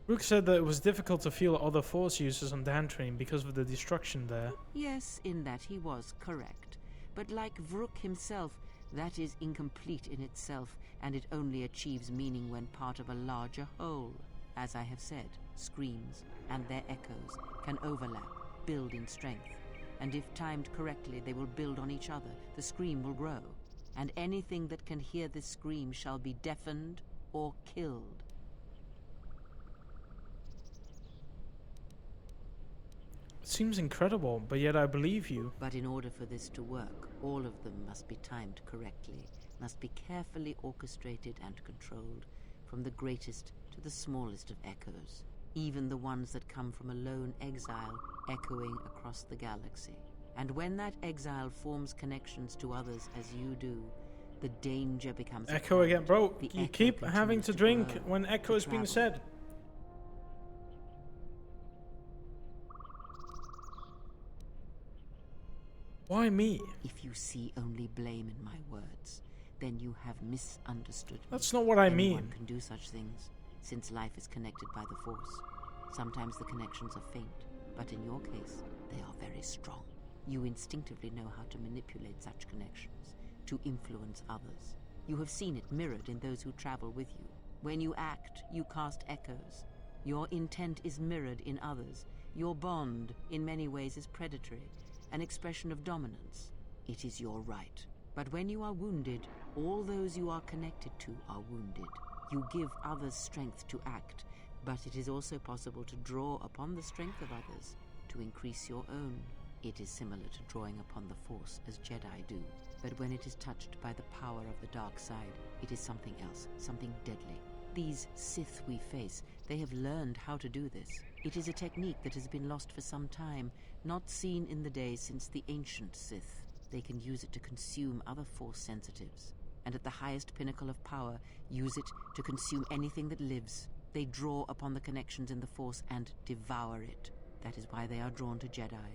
Rook said that it was difficult to feel other Force users on Dantooine because of the destruction there. Yes, in that he was correct. But like Vrook himself, that is incomplete in itself, and it only achieves meaning when part of a larger whole. As I have said, screams and their echoes can overlap, build in strength. And if timed correctly, they will build on each other. The scream will grow. And anything that can hear this scream shall be deafened or killed. It seems incredible, but yet I believe you. But in order for this to work, all of them must be timed correctly, must be carefully orchestrated and controlled, from the greatest to the smallest of echoes, even the ones that come from a lone exile echoing across the galaxy. And when that exile forms connections to others as you do, the danger becomes Echo apparent. again, bro. The You echo keep having continues to drink grow, when echo to is being travel. said. Why me? If you see only blame in my words, then you have misunderstood me. That's not what I Anyone mean. can do such things, since life is connected by the Force. Sometimes the connections are faint, but in your case, they are very strong. You instinctively know how to manipulate such connections, to influence others. You have seen it mirrored in those who travel with you. When you act, you cast echoes. Your intent is mirrored in others. Your bond, in many ways, is predatory, an expression of dominance. It is your right. But when you are wounded, all those you are connected to are wounded. You give others strength to act, but it is also possible to draw upon the strength of others to increase your own. It is similar to drawing upon the Force as Jedi do, but when it is touched by the power of the dark side, it is something else, something deadly. These Sith we face, they have learned how to do this. It is a technique that has been lost for some time, not seen in the days since the ancient Sith. They can use it to consume other Force sensitives, and at the highest pinnacle of power, use it to consume anything that lives. They draw upon the connections in the Force and devour it. That is why they are drawn to Jedi,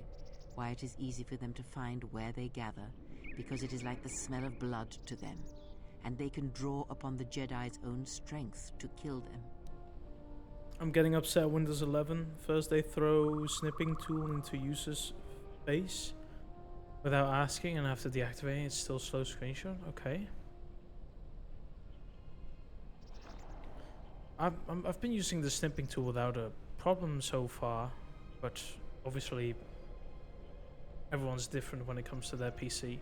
why it is easy for them to find where they gather, because it is like the smell of blood to them, and they can draw upon the Jedi's own strength to kill them. I'm getting upset at Windows 11. First they throw snipping tool into user's face without asking, and after deactivating it still slow screenshot. Okay. I've been using the snipping tool without a problem so far, but obviously everyone's different when it comes to their PC.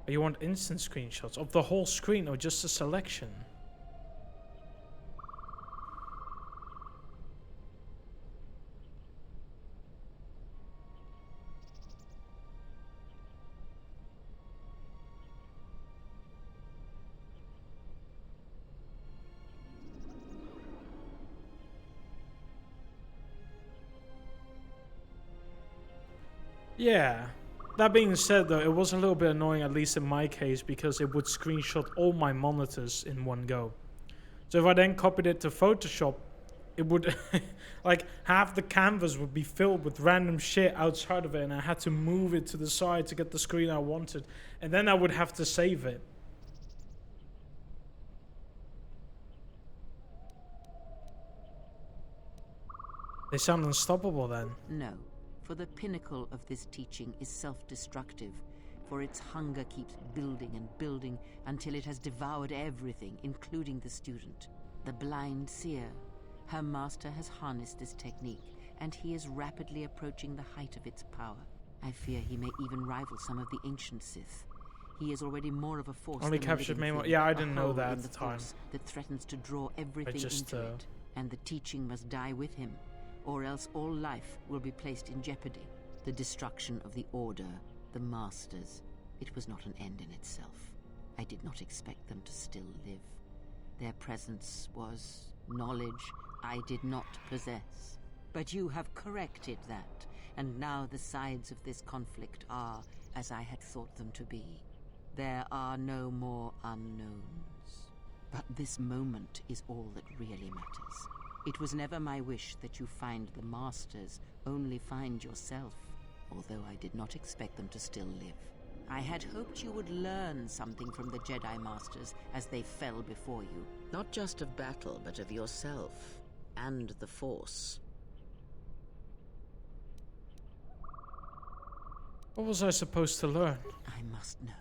You want instant screenshots of the whole screen or just a selection? Yeah. That being said, though, it was a little bit annoying, at least in my case, because it would screenshot all my monitors in one go. So if I then copied it to Photoshop, it would, like, half the canvas would be filled with random shit outside of it, and I had to move it to the side to get the screen I wanted, and then I would have to save it. They sound unstoppable then. No, for the pinnacle of this teaching is self-destructive, for its hunger keeps building and building until it has devoured everything, including the student. The blind seer. Her master has harnessed this technique, and he is rapidly approaching the height of its power. I fear he may even rival some of the ancient Sith. He is already more of a force Only than a captured living main. thing, Yeah, I a didn't know hole that in at the time. force that threatens to draw everything just, into it, and the teaching must die with him, or else all life will be placed in jeopardy. The destruction of the Order, the Masters, it was not an end in itself. I did not expect them to still live. Their presence was knowledge I did not possess. But you have corrected that, and now the sides of this conflict are as I had thought them to be. There are no more unknowns. But this moment is all that really matters. It was never my wish that you find the Masters, only find yourself, although I did not expect them to still live. I had hoped you would learn something from the Jedi Masters as they fell before you. Not just of battle, but of yourself, and the Force. What was I supposed to learn? I must know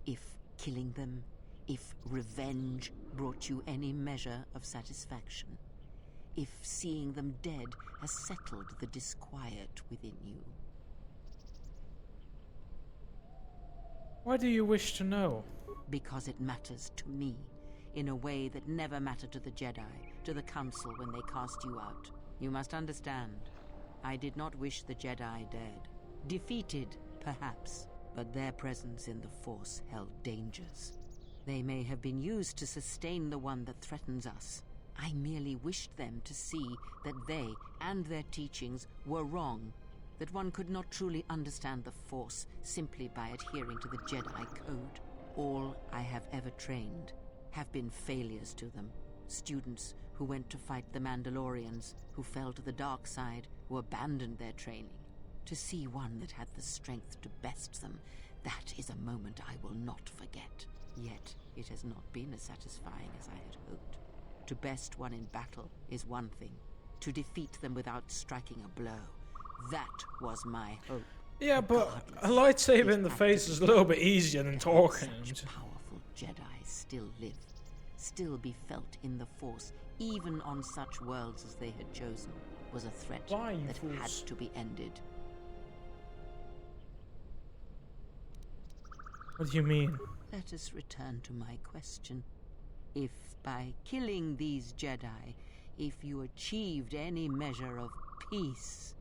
if killing them, if revenge brought you any measure of satisfaction. If seeing them dead has settled the disquiet within you. Why do you wish to know? Because it matters to me, in a way that never mattered to the Jedi, to the Council when they cast you out. You must understand, I did not wish the Jedi dead. Defeated, perhaps, but their presence in the Force held dangers. They may have been used to sustain the one that threatens us. I merely wished them to see that they and their teachings were wrong, that one could not truly understand the Force simply by adhering to the Jedi Code. All I have ever trained have been failures to them. Students who went to fight the Mandalorians, who fell to the dark side, who abandoned their training. To see one that had the strength to best them, that is a moment I will not forget. Yet it has not been as satisfying as I had hoped. To best one in battle is one thing. To defeat them without striking a blow, that was my hope. Yeah, but a lightsaber in the face is a little bit easier than talking. Such powerful Jedi still live, still be felt in the Force, even on such worlds as they had chosen, was a threat that had to be ended. What do you mean? Let us return to my question. If by killing these Jedi, if you achieved any measure of peace...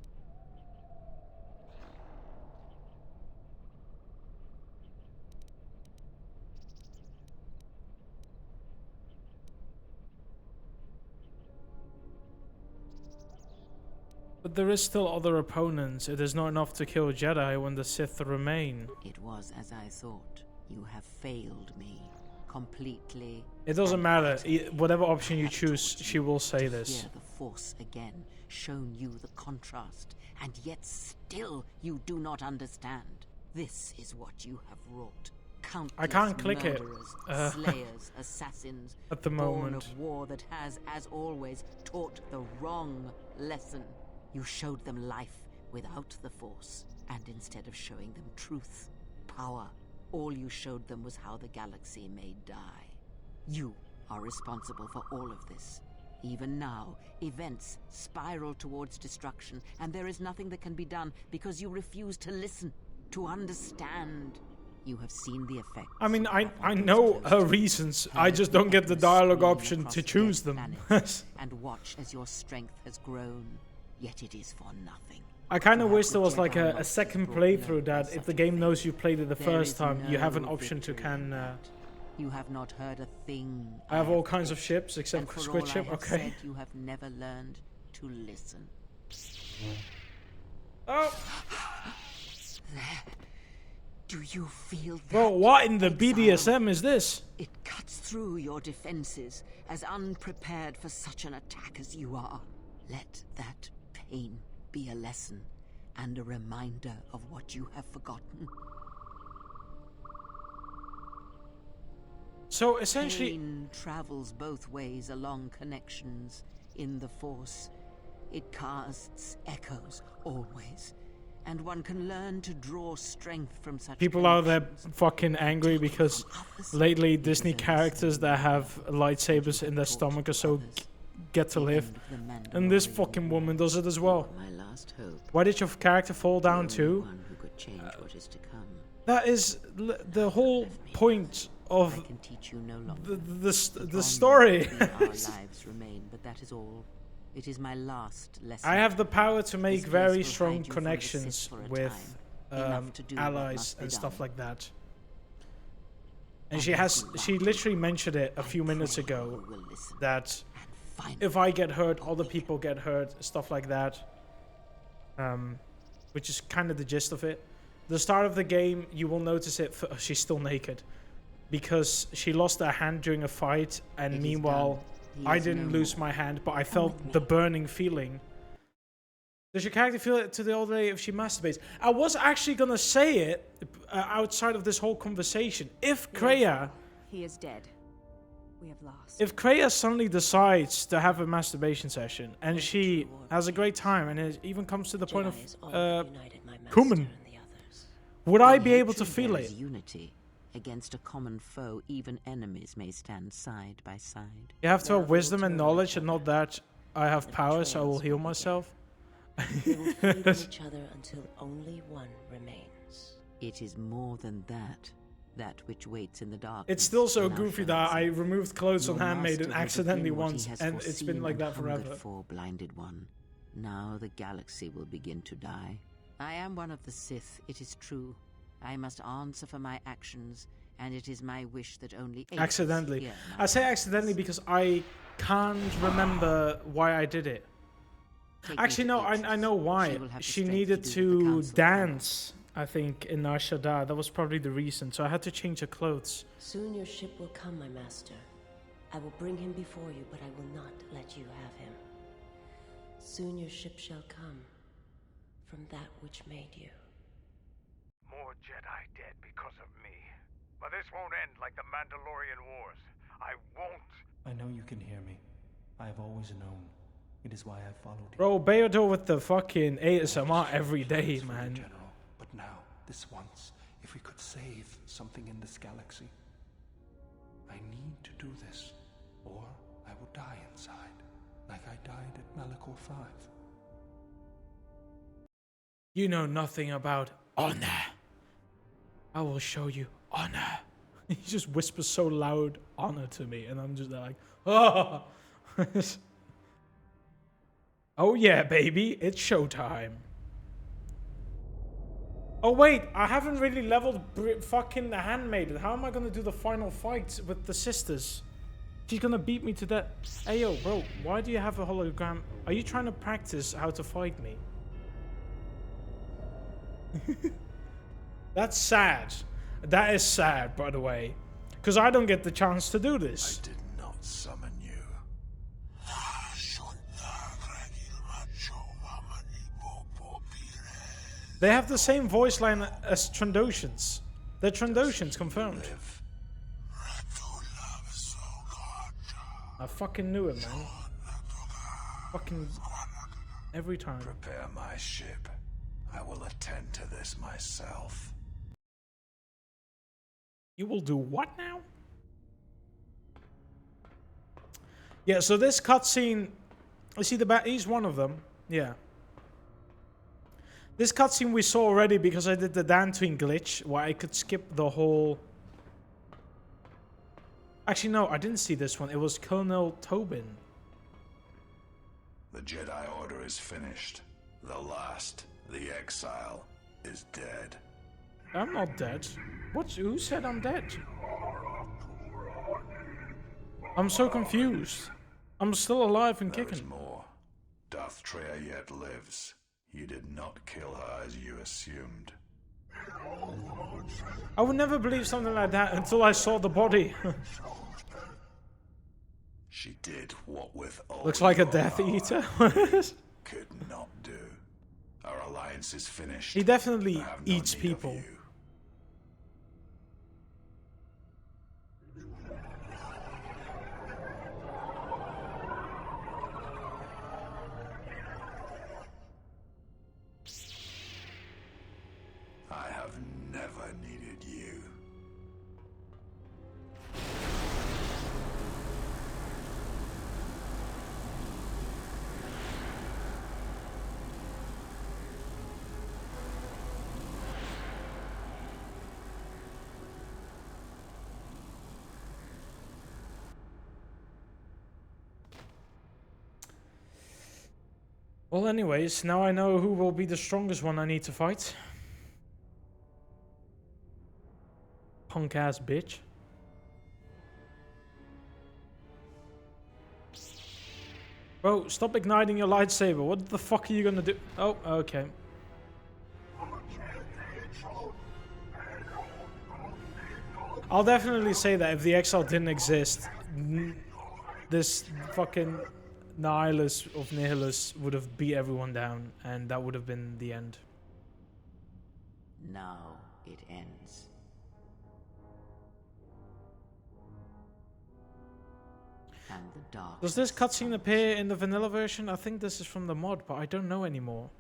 But there is still other opponents. It is not enough to kill Jedi when the Sith remain. It was as I thought. You have failed me. Completely. It doesn't matter. Whatever option you choose, she will say this. Hear the Force again, shown you the contrast, and yet still you do not understand. This is what you have wrought. Countless I can't click it. Murderers, slayers, assassins, at the born moment. of war that has, as always, taught the wrong lesson. You showed them life without the Force, and instead of showing them truth, power, all you showed them was how the galaxy may die. You are responsible for all of this. Even now, events spiral towards destruction, and there is nothing that can be done because you refuse to listen, to understand. You have seen the effects. I mean, I know her reasons. I just don't get the dialogue option to choose them. And watch as your strength has grown, yet it is for nothing. I kind of wish there was like a second playthrough that if the game knows you played it the first time, you have an option to You have not heard a thing. I have all kinds of ships except for Squid all Ship. I have Okay. said, you have never learned to listen. Oh. There. Do you feel that? Bro, what in the Exile? BDSM is this? It cuts through your defenses, as unprepared for such an attack as you are. Let that pain be a lesson and a reminder of what you have forgotten. So essentially, Pain travels both ways along connections in the Force. It casts echoes, always. And one can learn to draw strength from such people out there connections. fucking angry because lately Disney characters that have lightsabers in their stomach are so get to live. And this fucking woman does it as well. My last hope. Why did your character fall down too? One who could change what is to come. That is the whole point I of can teach you no longer. the From story. me, our lives remain, but that is all. It is my last lesson. I have the power to make This very place will strong hide you from the connections Sith for a with time. Enough to do what allies must be and stuff done. like that. And And she if has, you she love, literally mentioned it a I few minutes pray ago you will listen that and find if I get hurt, other people get hurt, stuff like that. Which is kind of the gist of it. The start of the game, you will notice it. She's still naked because she lost her hand during a fight, and It is meanwhile, done. He I is didn't no lose more. my hand, but I Come felt with the me. burning feeling. Does your character feel it to the old lady if she masturbates? I was actually gonna say it outside of this whole conversation. If Kreia, He is dead. We have lost. if Kreia suddenly decides to have a masturbation session and she has a great time and it even comes to the point Jedi is all of that united my master Kuman, and the others. would I In be able to hatred feel there it? is unity. Against a common foe, even enemies may stand side by side. You have to Now have we will wisdom and turn knowledge, each and not other. that I have The power, so I will betrayals heal will begin. myself. We will feed on each other until only one remains. It is more than that. That which waits in the dark. It's still so goofy that I removed clothes on Your Handmaiden master will accidentally begin what he once, has and it's been foreseen like and that hungered forever. For, blinded one. Now the galaxy will begin to die. I am one of the Sith, it is true. I must answer for my actions, and it is my wish that only Atris Accidentally. hear my I say voice. accidentally because I can't remember why I did it. Take me Actually, to no, I Atris. know why. She will have the She strength needed do what the to Council dance, I think, in Nar Shaddaa. That was probably the reason. So I had to change her clothes. Soon your ship will come, my master. I will bring him before you, but I will not let you have him. Soon your ship shall come from that which made you. More Jedi dead because of me. But this won't end like the Mandalorian Wars. I won't. I know you can hear me. I have always known. It is why I followed you. Bro, Beodor with the fucking ASMR every day, For you, man. General. But now, this once, if we could save something in this galaxy, I need to do this, or I will die inside, like I died at Malachor V. You know nothing about honor. I will show you honor. He just whispers so loud honor to me, and I'm just like, oh. Oh yeah, baby, it's showtime. Oh wait, I haven't really leveled fucking the Handmaiden. How am I gonna do the final fight with the sisters? She's gonna beat me to death. Hey yo, bro, why do you have a hologram? Are you trying to practice how to fight me? That's sad. That is sad, by the way. Because I don't get the chance to do this. I did not summon you. They have the same voice line as Trandoshans. They're Trandoshans, confirmed. Live. I fucking knew it, man. Fucking every time. Prepare my ship. I will attend to this myself. You will do what now? Yeah, so this cutscene, you see he's one of them. Yeah. This cutscene we saw already because I did the Dantooine glitch where I could skip the whole... Actually, no, I didn't see this one. It was Colonel Tobin. The Jedi Order is finished. The last, the Exile, is dead. I'm not dead. Who said I'm dead? I'm so confused. I'm still alive and There is kicking. more. Darth Traya yet lives. You did not kill her as you assumed. I would never believe something like that until I saw the body. She did what with all Looks like a your Death power Eater. could not do. Our alliance is finished. He definitely I have no eats need of people. you. I have never needed you. Well, anyways, now I know who will be the strongest one I need to fight. Punk ass bitch. Bro, stop igniting your lightsaber. What the fuck are you gonna do? Oh, okay. I'll definitely say that if the Exile didn't exist, this fucking Nihilus of Nihilus would have beat everyone down, and that would have been the end. Now it ends. And the dark. Does this cutscene appear in the vanilla version? I think this is from the mod, but I don't know anymore.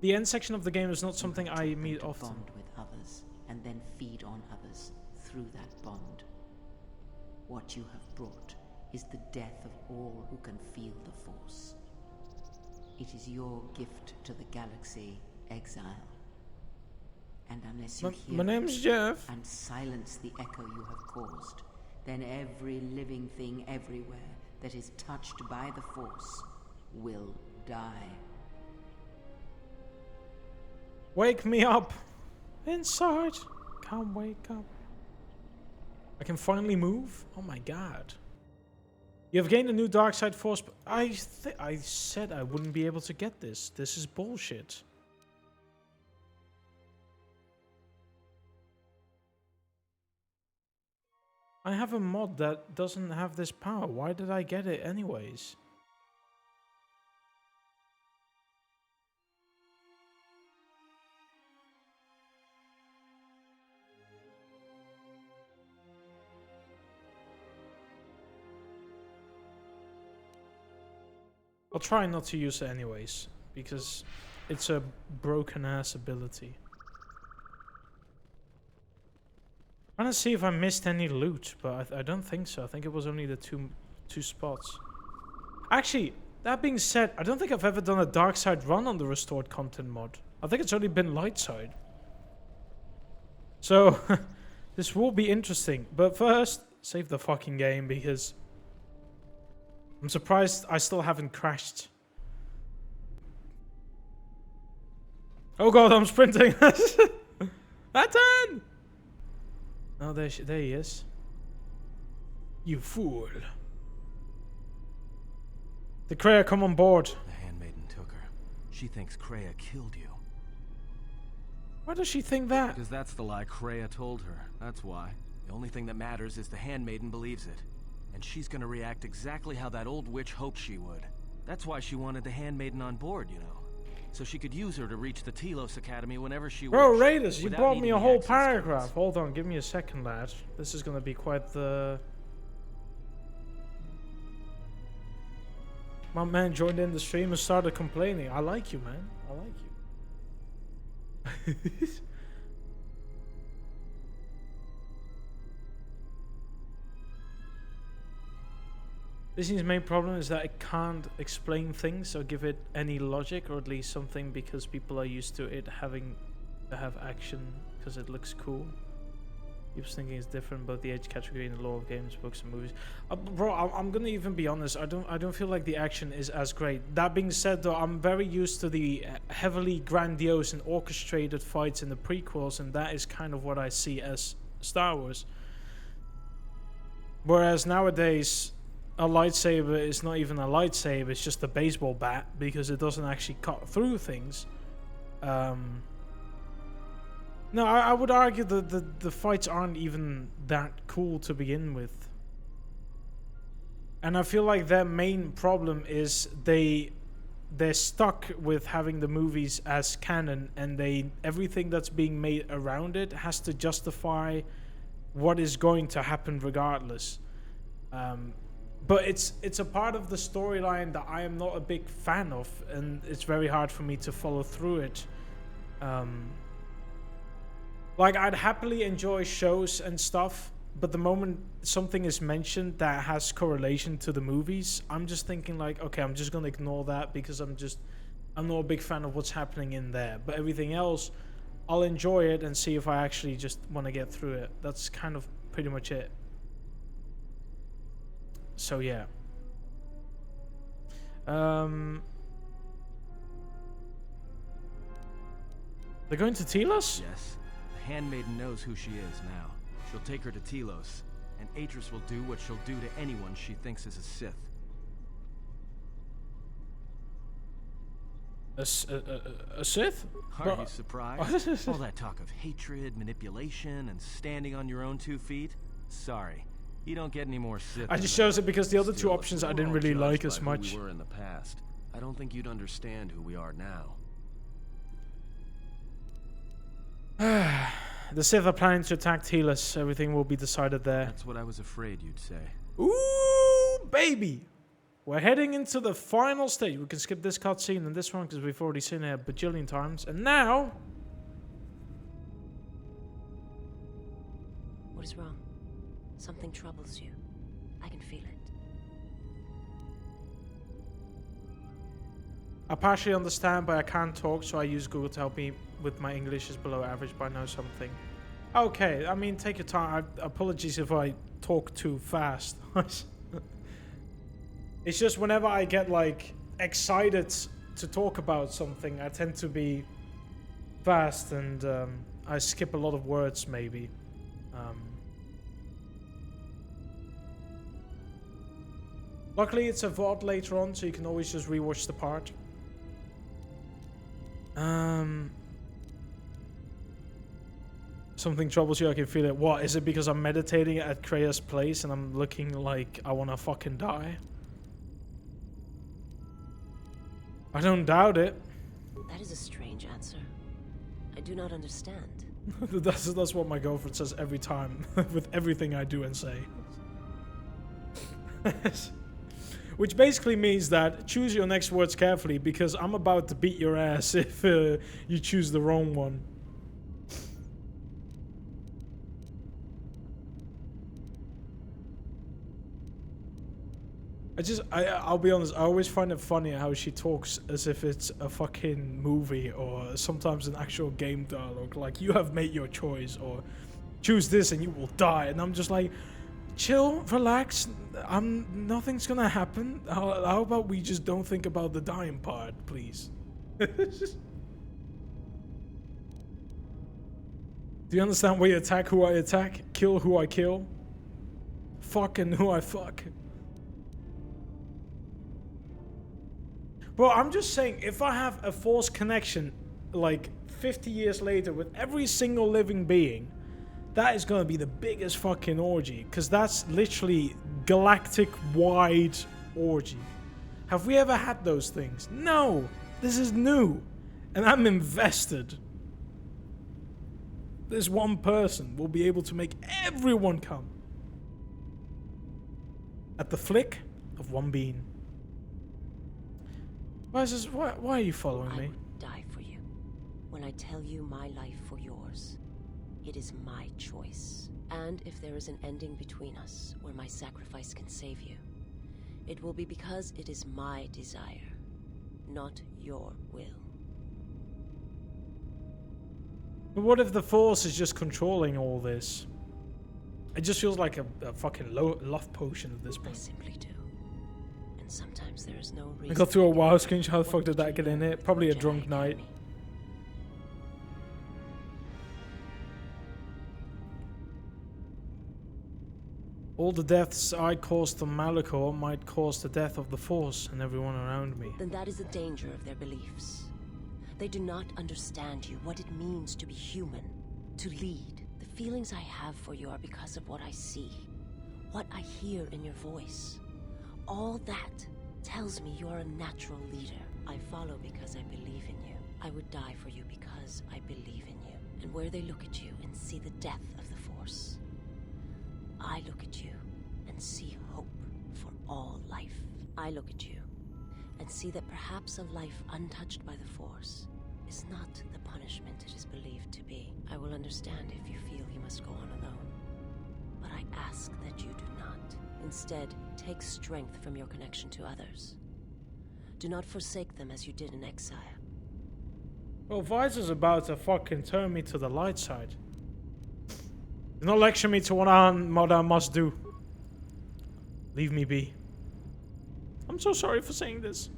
The end section of the game is not something I meet often. Bond with others, and then feed on others through that bond. What you have brought is the death of all who can feel the Force. It is your gift to the galaxy, Exile. And unless you hear My name's it Jeff. and silence the echo you have caused, then every living thing everywhere that is touched by the Force will die. Wake me up! Inside! Can't wake up. I can finally move? Oh my god. You have gained a new dark side force, but I said I wouldn't be able to get this. This is bullshit. I have a mod that doesn't have this power. Why did I get it anyways? I'll try not to use it anyways, because it's a broken ass ability. I'm trying to see if I missed any loot, but I don't think so. I think it was only the two spots. Actually, that being said, I don't think I've ever done a dark side run on the restored content mod. I think it's only been light side. So, this will be interesting. But first, save the fucking game because I'm surprised I still haven't crashed. Oh god, I'm sprinting. Atten! Oh, there he is. You fool. The Kreia come on board. The handmaiden took her. She thinks Kreia killed you. Why does she think that? Because that's the lie Kreia told her. That's why. The only thing that matters is the handmaiden believes it. And she's gonna react exactly how that old witch hoped she would. That's why she wanted the handmaiden on board, you know. So she could use her to reach the Telos Academy whenever she Bro, wished. Raiders, you without brought me needing a the whole access paragraph. codes. Hold on, give me a second, lad. This is gonna be quite the... My man joined in the stream and started complaining. I like you, man. I like you. Disney's main problem is that it can't explain things or give it any logic, or at least something, because people are used to it having to have action because it looks cool. Keeps thinking it's different, both the age category and the lore of games, books, and movies. Bro, I'm gonna even be honest. I don't feel like the action is as great. That being said, though, I'm very used to the heavily grandiose and orchestrated fights in the prequels, and that is kind of what I see as Star Wars. Whereas nowadays, a lightsaber is not even a lightsaber, it's just a baseball bat, because it doesn't actually cut through things. No, I would argue that the fights aren't even that cool to begin with. And I feel like their main problem is they're stuck with having the movies as canon, and everything that's being made around it has to justify what is going to happen regardless. But it's a part of the storyline that I am not a big fan of, and it's very hard for me to follow through it. Like, I'd happily enjoy shows and stuff, but the moment something is mentioned that has correlation to the movies, I'm just thinking like, okay, I'm just gonna ignore that because I'm not a big fan of what's happening in there. But everything else, I'll enjoy it and see if I actually just want to get through it. That's kind of pretty much it. So yeah. They're going to Telos? Yes. The handmaiden knows who she is now. She'll take her to Telos, and Atris will do what she'll do to anyone she thinks is a Sith. A Sith? Are you surprised? All that talk of hatred, manipulation, and standing on your own 2 feet? Sorry, you don't get any more Sith. I just chose it because the other two options I didn't really like as much. We were in the past. I don't think you'd understand who we are now. The Sith are planning to attack Telos. Everything will be decided there. That's what I was afraid you'd say. Ooh, baby! We're heading into the final stage. We can skip this cutscene and this one because we've already seen it a bajillion times. And now... What is wrong? Something troubles you. I can feel it. I partially understand, but I can't talk, so I use Google to help me with my English is below average, but I know something. Okay, I mean, take your time. Apologies if I talk too fast. It's just whenever I get, like, excited to talk about something, I tend to be fast, and I skip a lot of words, maybe. Luckily, it's a VOD later on, so you can always just rewatch the part. Something troubles you, I can feel it. What? Is it because I'm meditating at Kreia's place and I'm looking like I want to fucking die? I don't doubt it. That is a strange answer. I do not understand. That's what my girlfriend says every time with everything I do and say. Which basically means that choose your next words carefully, because I'm about to beat your ass if you choose the wrong one. I'll be honest, I always find it funny how she talks as if it's a fucking movie or sometimes an actual game dialogue. Like, you have made your choice, or choose this and you will die. And I'm just like, chill, relax, nothing's gonna happen. How about we just don't think about the dying part, please? Do you understand why you attack who I attack, kill who I kill, fucking who I fuck? Bro, I'm just saying, if I have a Force connection, like, 50 years later with every single living being, that is gonna be the biggest fucking orgy, because that's literally galactic-wide orgy. Have we ever had those things? No! This is new, and I'm invested. This one person will be able to make everyone come. At the flick of one bean. Why are you following me? I would die for you. When I tell you my life for yours, it is my choice. And if there is an ending between us, where my sacrifice can save you, it will be because it is my desire, not your will. But what if the Force is just controlling all this? It just feels like a fucking love potion at this point. I simply do. And sometimes there is no reason. I got through a WoW screenshot. How the fuck did that get in it? Probably a drunk night. All the deaths I caused to Malachor might cause the death of the Force and everyone around me. Then that is the danger of their beliefs. They do not understand you, what it means to be human. to lead. The feelings I have for you are because of what I see, what I hear in your voice. All that tells me you're a natural leader. I follow because I believe in you. I would die for you because I believe in you. And where they look at you and see the death of the Force, I look at you and see hope for all life. I look at you and see that perhaps a life untouched by the Force is not the punishment it is believed to be. I will understand if you feel you must go on alone, but I ask that you do not. Instead, take strength from your connection to others. Do not forsake them as you did in Exile. Well, Visor's about to fucking turn me to the light side. Do not lecture me to what I must do. Leave me be. I'm so sorry for saying this.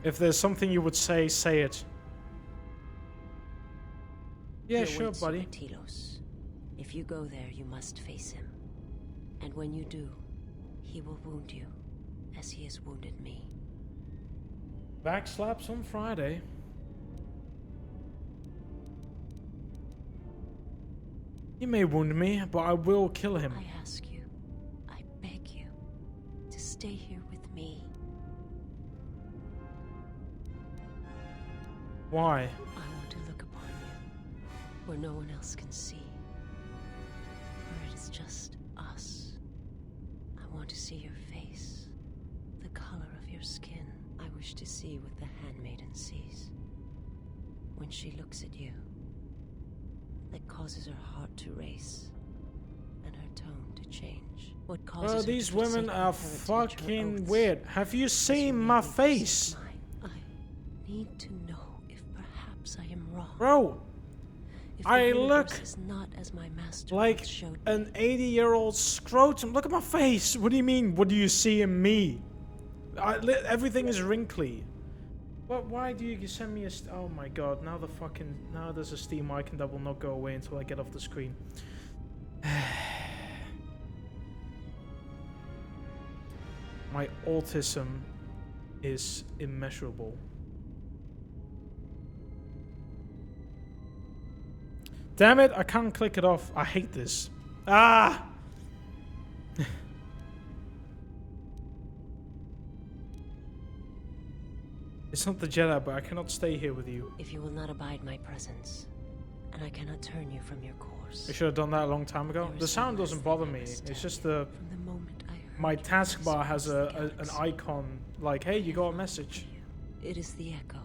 If there's something you would say it. Yeah, He sure, awaits you buddy. at Telos. If you go there, you must face him. And when you do, he will wound you, as he has wounded me. Back slaps on Friday. He may wound me, but I will kill him. I ask you, I beg you, to stay here with me. Why? I want to look upon you, where no one else can see. Where it is just us. I want to see your face, the color of your skin. I wish to see what the handmaiden sees when she looks at you. That causes her heart to race and her tone to change. What causes her these to women forsake are her heritage, her fucking oaths, weird. Have you as seen you my made me forsake face? mine. I need to know if perhaps I am wrong. Bro, If the I universe look is not as my master like once showed me. an 80-year-old scrotum. Look at my face. What do you mean? What do you see in me? Everything is wrinkly. Why do you send me a... Oh my god, now there's a Steam icon that will not go away until I get off the screen. My autism is immeasurable. Damn it, I can't click it off. I hate this. Ah! It's not the Jedi, but I cannot stay here with you. If you will not abide my presence, and I cannot turn you from your course. I should have done that a long time ago. There The is sound no doesn't less bother than me. I It's must just tell the... you. From the moment I heard My your voice taskbar has across the an galaxy, icon like, hey, you got a message. it is the echo,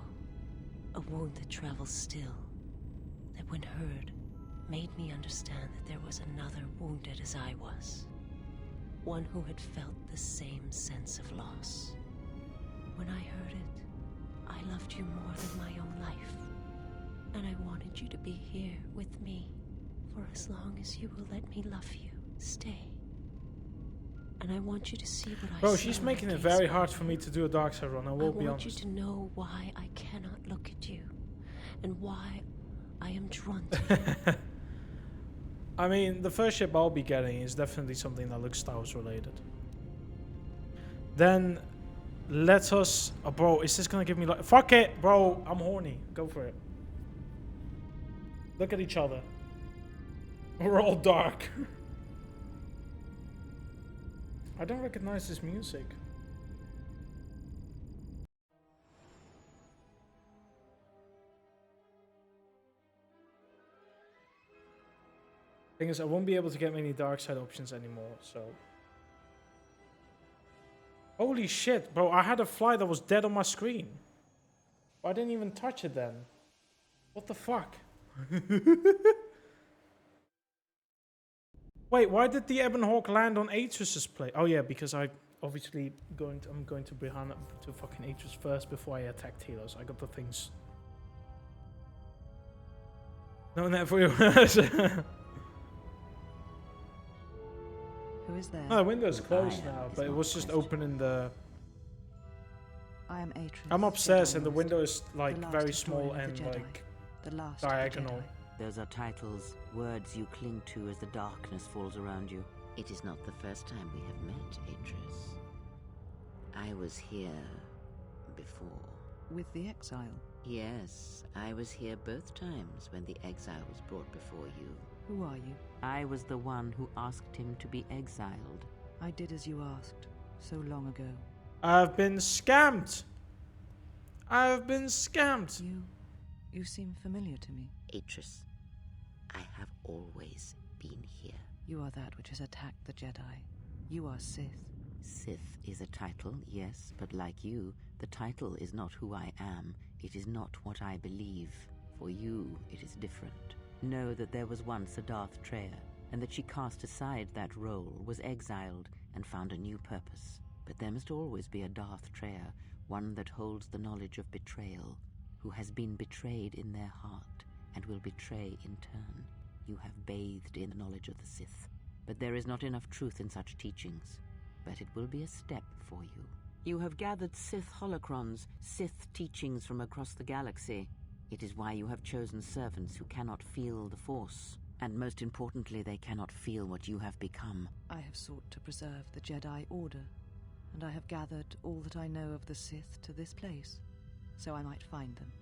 a wound that travels still, that when heard, made me understand that there was another wounded as I was. One who had felt the same sense of loss. When I heard it, I loved you more than my own life. And I wanted you to be here with me, for as long as you will let me love you. Stay. And I want you to see what I see. Bro, she's when I making it gaze very on hard you. for me to do a dark side run, I will be I want you honest. to know why I cannot look at you, and why I am drawn to you. I mean, the first ship I'll be getting is definitely something that looks Star Wars related. Then, let us... Oh, bro, is this gonna give me like... Fuck it, bro, I'm horny. Go for it. Look at each other. We're all dark. I don't recognize this music. Thing is, I won't be able to get many dark side options anymore, so... Holy shit, bro, I had a fly that was dead on my screen. I didn't even touch it then. What the fuck? Wait, why did the Ebon Hawk land on Atris's plate? Oh yeah, because I'm going to Brihana to fucking Atris first before I attack Telos. I got the things. No, never. Who is there? No, the window's closed I now, is but it not was just question. open in the... I am Atris. I'm upstairs Jedi and the Master, window is like the last very historian small of the and Jedi, like the last of the diagonal. Jedi. Those are titles, words you cling to as the darkness falls around you. It is not the first time we have met, Atris. I was here before. With the Exile? Yes, I was here both times when the Exile was brought before you. Who are you? I was the one who asked him to be exiled. I did as you asked, so long ago. I've been scammed. I've been scammed. You seem familiar to me. Atris, I have always been here. You are that which has attacked the Jedi. You are Sith. Sith is a title, yes, but like you, the title is not who I am. It is not what I believe. For you, it is different. Know that there was once a Darth Traya, and that she cast aside that role, was exiled, and found a new purpose. But there must always be a Darth Traya, one that holds the knowledge of betrayal, who has been betrayed in their heart, and will betray in turn. You have bathed in the knowledge of the Sith, but there is not enough truth in such teachings. But it will be a step for you. You have gathered Sith holocrons, Sith teachings from across the galaxy. It is why you have chosen servants who cannot feel the Force. And most importantly, they cannot feel what you have become. I have sought to preserve the Jedi Order, and I have gathered all that I know of the Sith to this place, so I might find them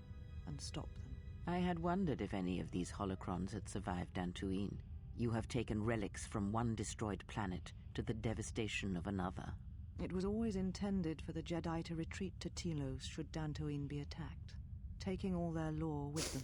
and stop them. I had wondered if any of these holocrons had survived Dantooine. You have taken relics from one destroyed planet to the devastation of another. It was always intended for the Jedi to retreat to Telos should Dantooine be attacked, taking all their lore with them.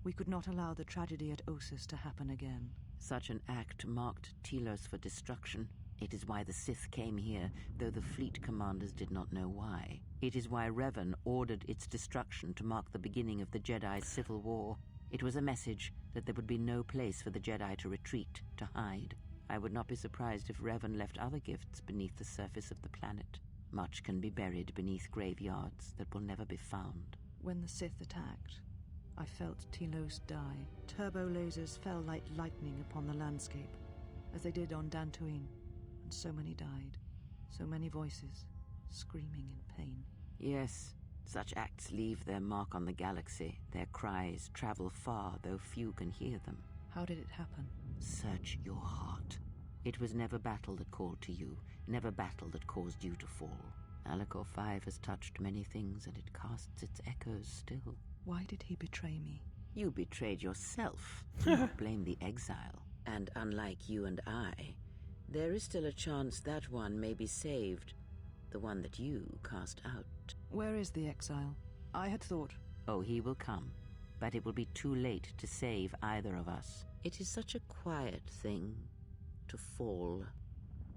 We could not allow the tragedy at Ossus to happen again. Such an act marked Telos for destruction. It is why the Sith came here, though the fleet commanders did not know why. It is why Revan ordered its destruction to mark the beginning of the Jedi's civil war. It was a message that there would be no place for the Jedi to retreat, to hide. I would not be surprised if Revan left other gifts beneath the surface of the planet. Much can be buried beneath graveyards that will never be found. When the Sith attacked, I felt Telos die. Turbo lasers fell like lightning upon the landscape, as they did on Dantooine, and so many died. So many voices, screaming in pain. Yes, such acts leave their mark on the galaxy. Their cries travel far, though few can hear them. How did it happen? Search your heart. It was never battle that called to you, never battle that caused you to fall. Malachor V has touched many things, and it casts its echoes still. Why did he betray me? You betrayed yourself. Do not blame the Exile. And unlike you and I, there is still a chance that one may be saved. The one that you cast out. Where is the Exile? I had thought... Oh, he will come. But it will be too late to save either of us. It is such a quiet thing to fall,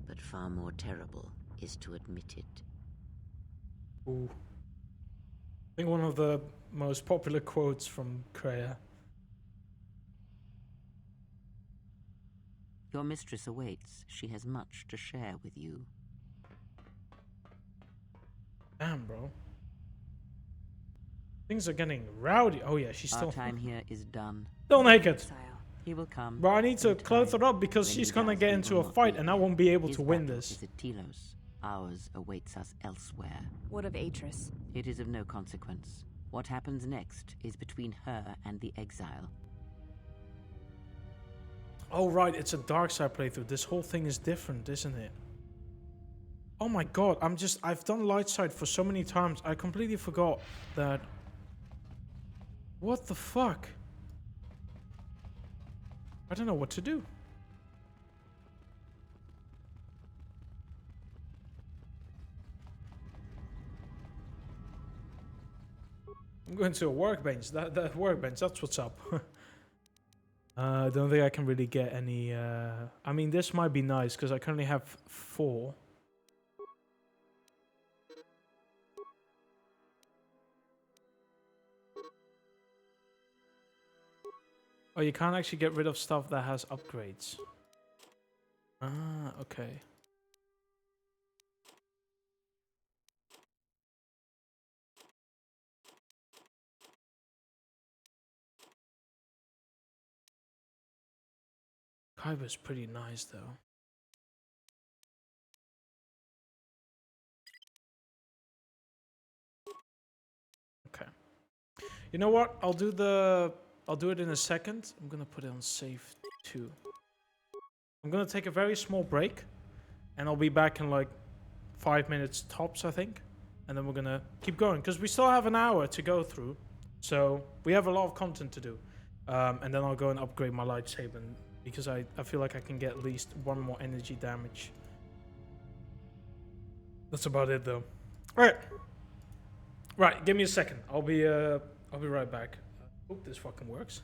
but far more terrible is to admit it. Ooh. I think one of the most popular quotes from Kreia. Your mistress awaits. She has much to share with you. Damn, bro. Things are getting rowdy. Oh yeah, she's still... Our time here is done. Still naked. He will come. Bro, I need to clothe her up because she's gonna get into a fight and I won't be able to win this. Is at Telos. Ours awaits us elsewhere. What of Atris? It is of no consequence. What happens next is between her and the Exile. Oh right, it's a dark side playthrough. This whole thing is different, isn't it? Oh my god, I've done light side for so many times. I completely forgot that. What the fuck? I don't know what to do. I'm going to a workbench. That workbench, that's what's up. I don't think I can really get any... I mean, this might be nice, because I currently have 4. Oh, you can't actually get rid of stuff that has upgrades. Ah, okay. Kaiba's pretty nice, though. Okay. You know what? I'll do it in a second. I'm gonna put it on save 2. I'm gonna take a very small break, and I'll be back in like 5 minutes tops, I think. And then we're gonna keep going, because we still have an hour to go through. So we have a lot of content to do. And then I'll go and upgrade my lightsaber, because I feel like I can get at least 1 more energy damage. That's about it, though. Right, give me a second. I'll be right back. Hope this fucking works.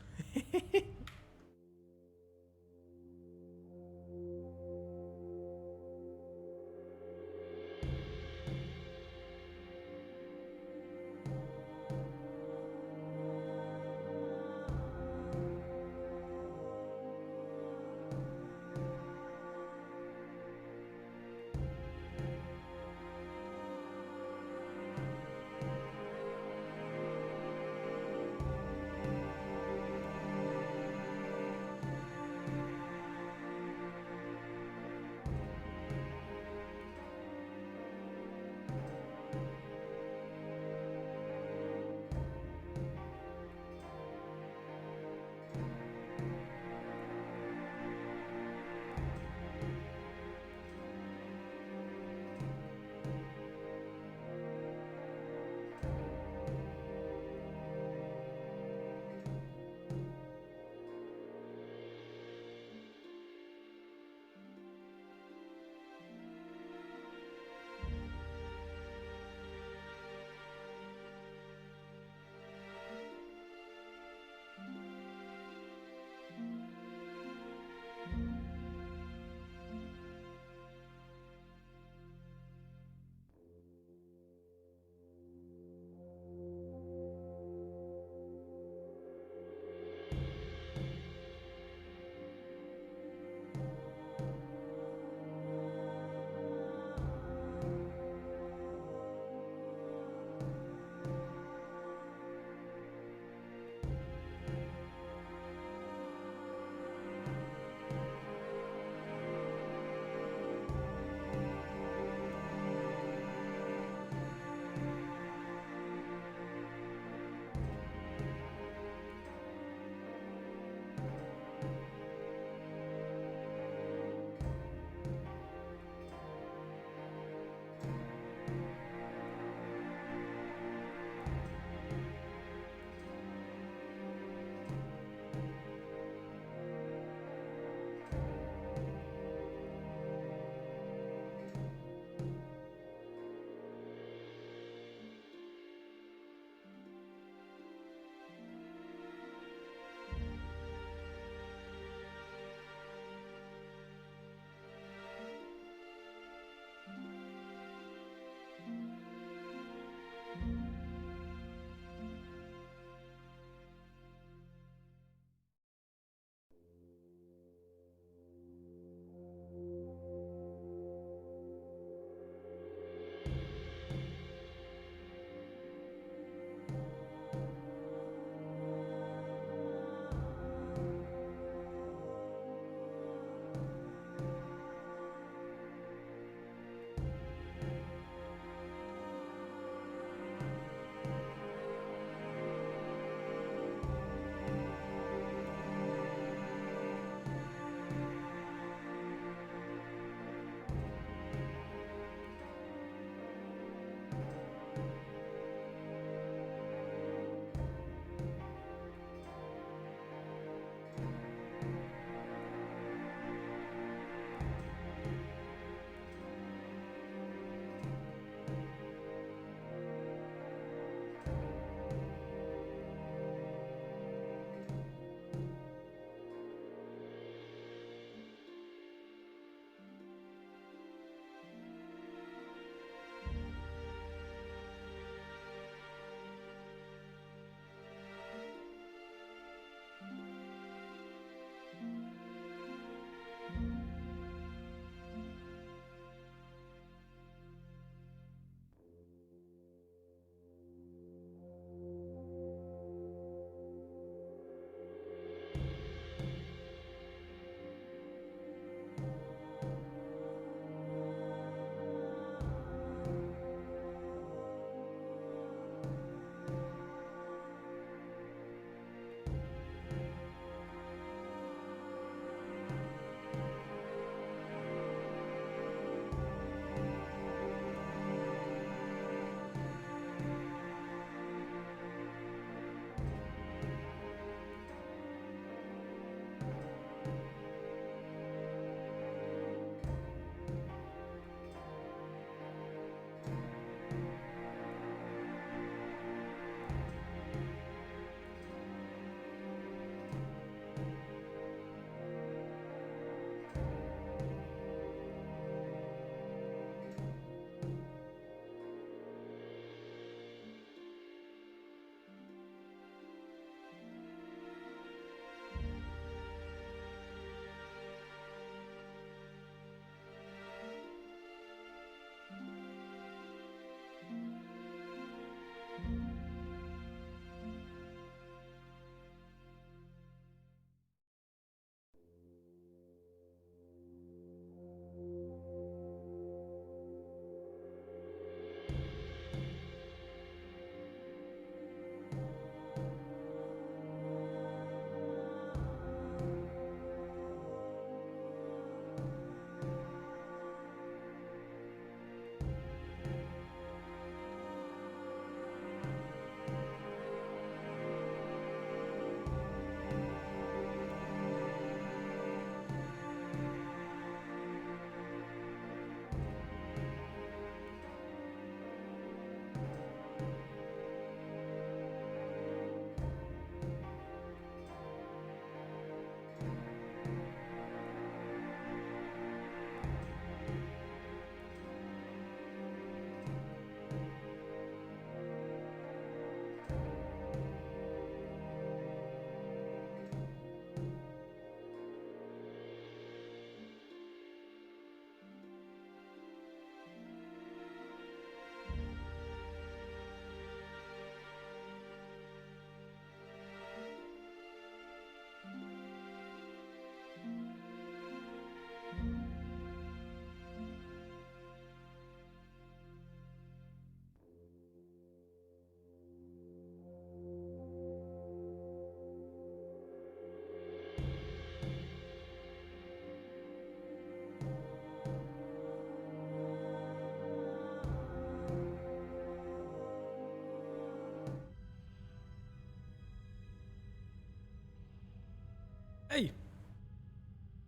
Hey!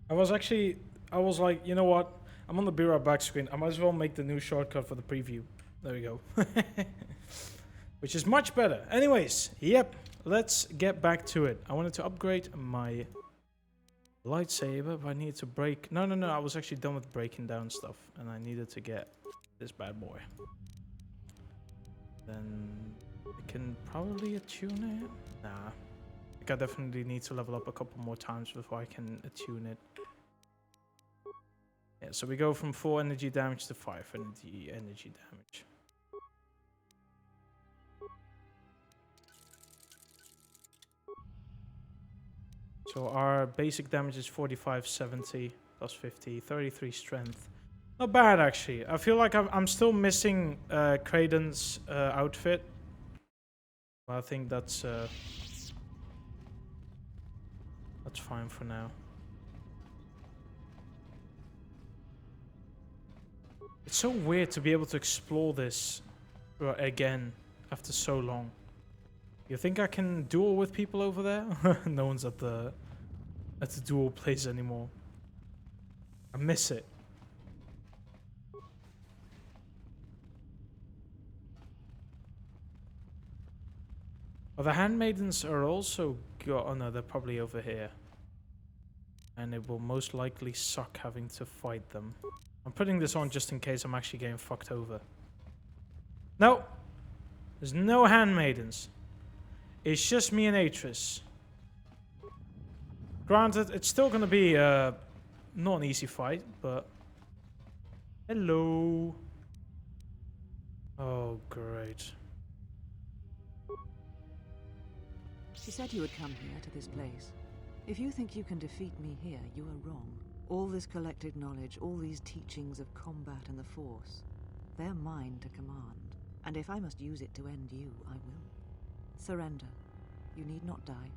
I was like, you know what? I'm on the Be Right Back screen. I might as well make the new shortcut for the preview. There we go. Which is much better. Anyways, yep. Let's get back to it. I wanted to upgrade my lightsaber, but I needed to break... No. I was actually done with breaking down stuff. And I needed to get this bad boy. Then I can probably attune it. Nah. I think I definitely need to level up a couple more times before I can attune it. Yeah, so we go from 4 energy damage to 5 energy damage. So our basic damage is 45, 70, plus 50, 33 strength. Not bad, actually. I feel like I'm still missing Kraden's outfit. But I think that's fine for now. It's so weird to be able to explore this again after so long. You think I can duel with people over there? No one's at the duel place anymore. I miss it. Well, the handmaidens are also oh no, they're probably over here. And it will most likely suck having to fight them. I'm putting this on just in case I'm actually getting fucked over. No! There's no handmaidens. It's just me and Atris. Granted, it's still gonna be not an easy fight, but... Hello! Oh, great. She said you would come here to this place. If you think you can defeat me here, you are wrong. All this collected knowledge, all these teachings of combat and the Force, they're mine to command. And if I must use it to end you, I will. Surrender. You need not die.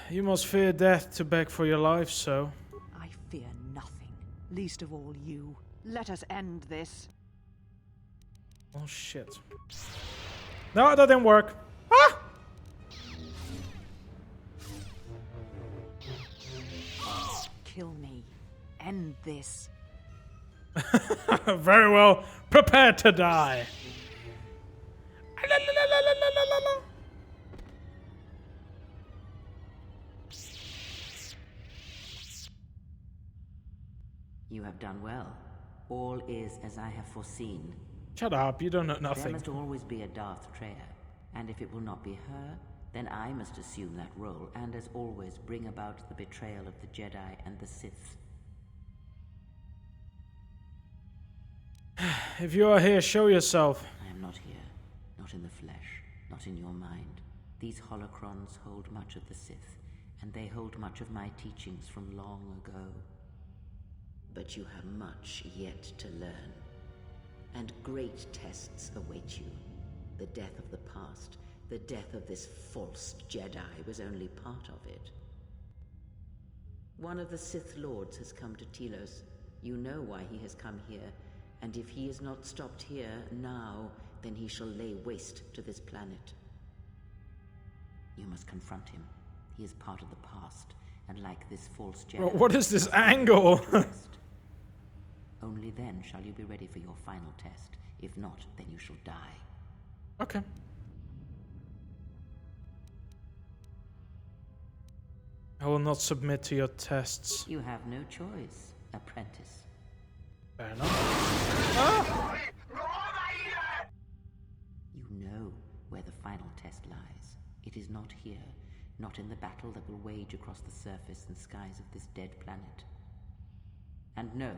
You must fear death to beg for your life, so... I fear nothing. Least of all you. Let us end this. Oh, shit. No, that didn't work. Ah! Kill me. End this. Very well. Prepare to die. You have done well. All is as I have foreseen. Shut up, you don't know There nothing. must always be a Darth Traya, and if it will not be her, then I must assume that role, and as always bring about the betrayal of the Jedi and the Sith. If you are here, show yourself. I am not here, not in the flesh, not in your mind. These holocrons hold much of the Sith, and they hold much of my teachings from long ago. But you have much yet to learn, and great tests await you. The death of the past, the death of this false Jedi was only part of it. One of the Sith Lords has come to Telos. You know why he has come here, and if he is not stopped here now, then he shall lay waste to this planet. You must confront him. He is part of the past, and like this false Jedi... Bro, what is this angle? Only then shall you be ready for your final test. If not, then you shall die. Okay. I will not submit to your tests. You have no choice, apprentice. Fair enough. Ah! You know where the final test lies. It is not here, not in the battle that will wage across the surface and skies of this dead planet. And know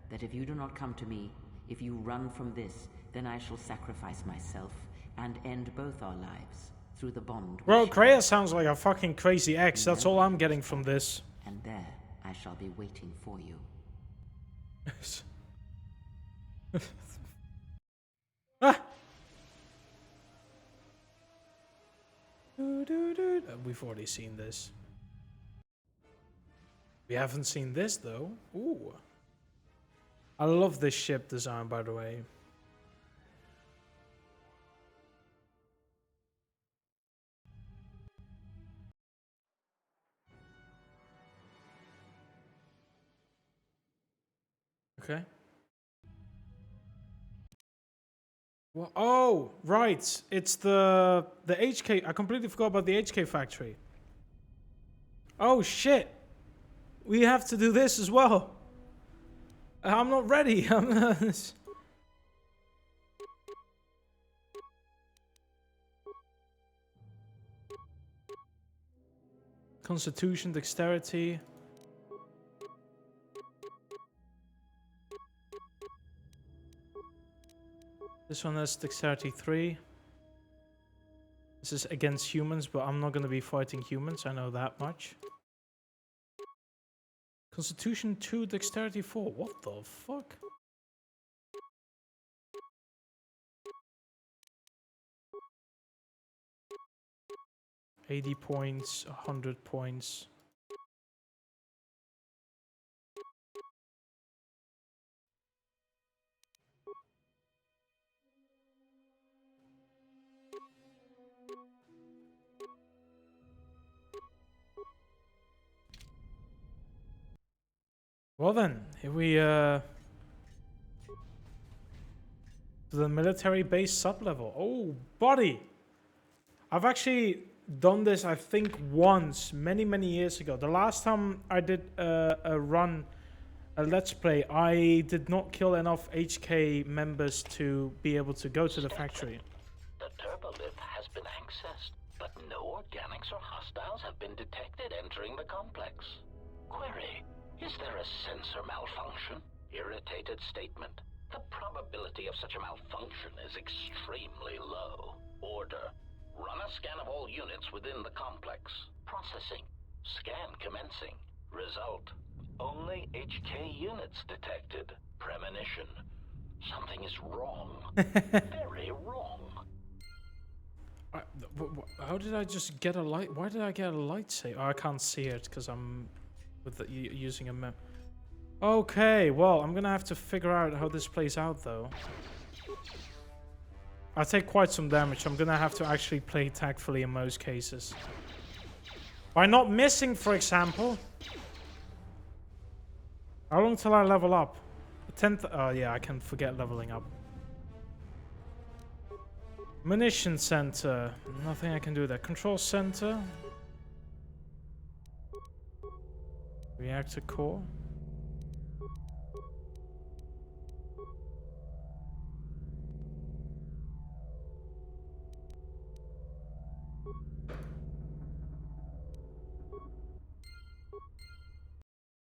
that if you do not come to me, if you run from this, then I shall sacrifice myself and end both our lives through the bond. Bro, Kreia sounds like a fucking crazy ex. That's all I'm getting from this. And there I shall be waiting for you. Ah! We've already seen this. We haven't seen this though. Ooh. I love this ship design, by the way. Okay. Well, oh, right. It's the HK. I completely forgot about the HK factory. Oh shit. We have to do this as well. I'm not ready. Constitution, dexterity. This one has dexterity 3. This is against humans, but I'm not going to be fighting humans. I know that much. Constitution 2, dexterity 4. What the fuck? $80 points, 100 points. Well then, here we to the military base sub-level. Oh, buddy! I've actually done this, I think, once, many years ago. The last time I did a let's play, I did not kill enough HK members to be able to go to the factory. The turbolift has been accessed, but no organics or hostiles have been detected entering the complex. Query. Is there a sensor malfunction? Irritated statement. The probability of such a malfunction is extremely low. Order. Run a scan of all units within the complex. Processing. Scan commencing. Result. Only HK units detected. Premonition. Something is wrong. Very wrong. How did I just get a light? Why did I get a lightsaber? Oh, I can't see it because I'm with using a map. Okay, well, I'm gonna have to figure out how this plays out, though. I take quite some damage. I'm gonna have to actually play tactfully in most cases. By not missing, for example. How long till I level up? 10th. Oh yeah, I can forget leveling up. Munition center. Nothing I can do there. Control center. Reactor core.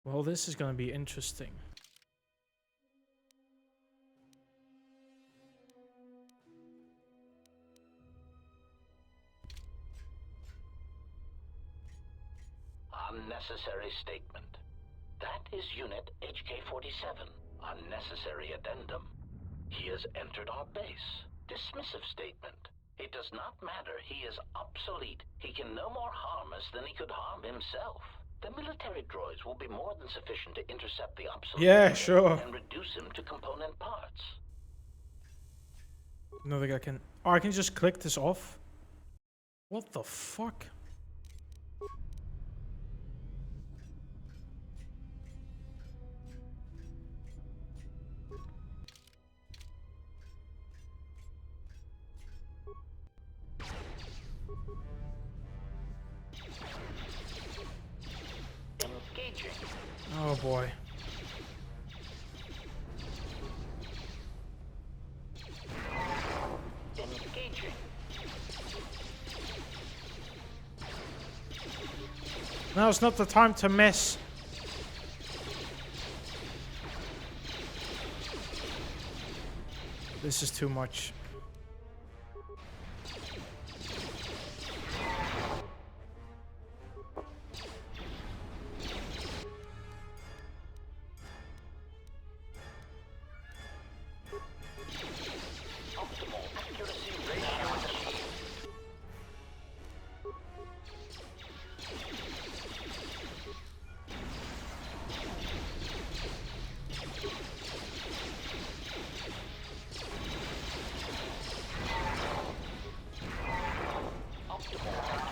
Well, this is going to be interesting. Unnecessary statement. That is Unit HK-47. Unnecessary addendum. He has entered our base. Dismissive statement. It does not matter. He is obsolete. He can no more harm us than he could harm himself. The military droids will be more than sufficient to intercept the obsolete. Yeah, sure. And reduce him to component parts. No, think I can. Oh, I can just click this off. What the fuck? Oh boy. Engaging. Now's not the time to miss. This is too much.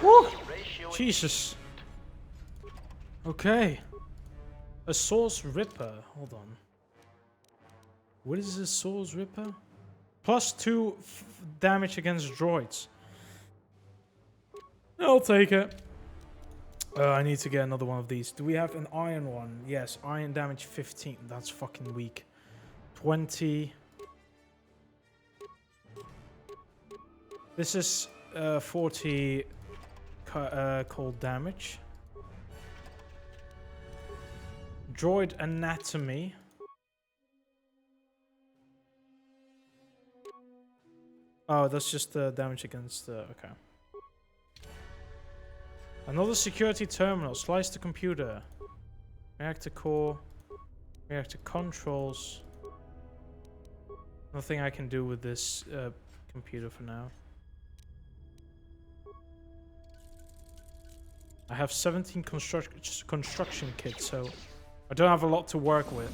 Woo! Jesus. Okay. A Source Ripper. Hold on. What is this Soul's Ripper? +2 damage against droids. I'll take it. I need to get another one of these. Do we have an iron one? Yes, iron damage 15. That's fucking weak. 20. This is 40 cold damage. Droid anatomy. Oh, that's just the damage against the... Okay. Another security terminal. Slice the computer. Reactor core. Reactor controls. Nothing I can do with this computer for now. I have 17 construction kits, so I don't have a lot to work with.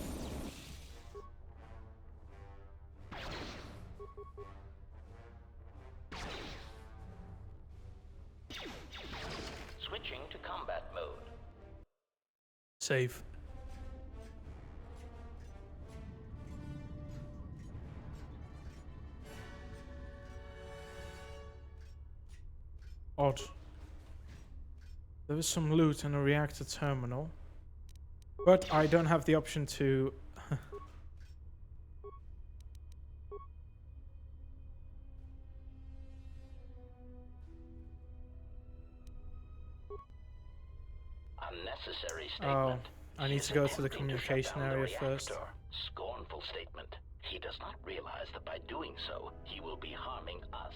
Switching to combat mode. Save. Odd. There is some loot in a reactor terminal, but I don't have the option to... Unnecessary Oh, statement. I need to go to the communication area first. Scornful statement. He does not realize that by doing so, he will be harming us.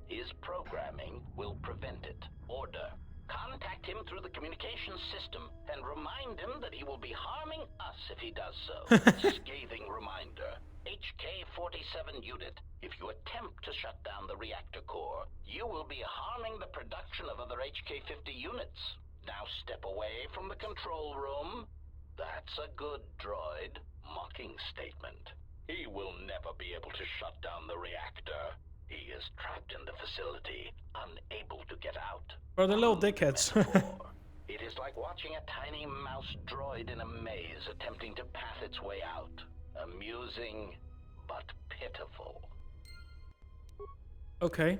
His programming will prevent it. Order. Contact him through the communications system and remind him that he will be harming us if he does so. Scathing reminder. HK-47 unit, if you attempt to shut down the reactor core, you will be harming the production of other HK-50 units. Now step away from the control room. That's a good droid. Mocking statement. He will never be able to shut down the reactor. He is trapped in the facility, unable to get out. Bro, the little dickheads. It is like watching a tiny mouse droid in a maze attempting to path its way out. Amusing, but pitiful. Okay.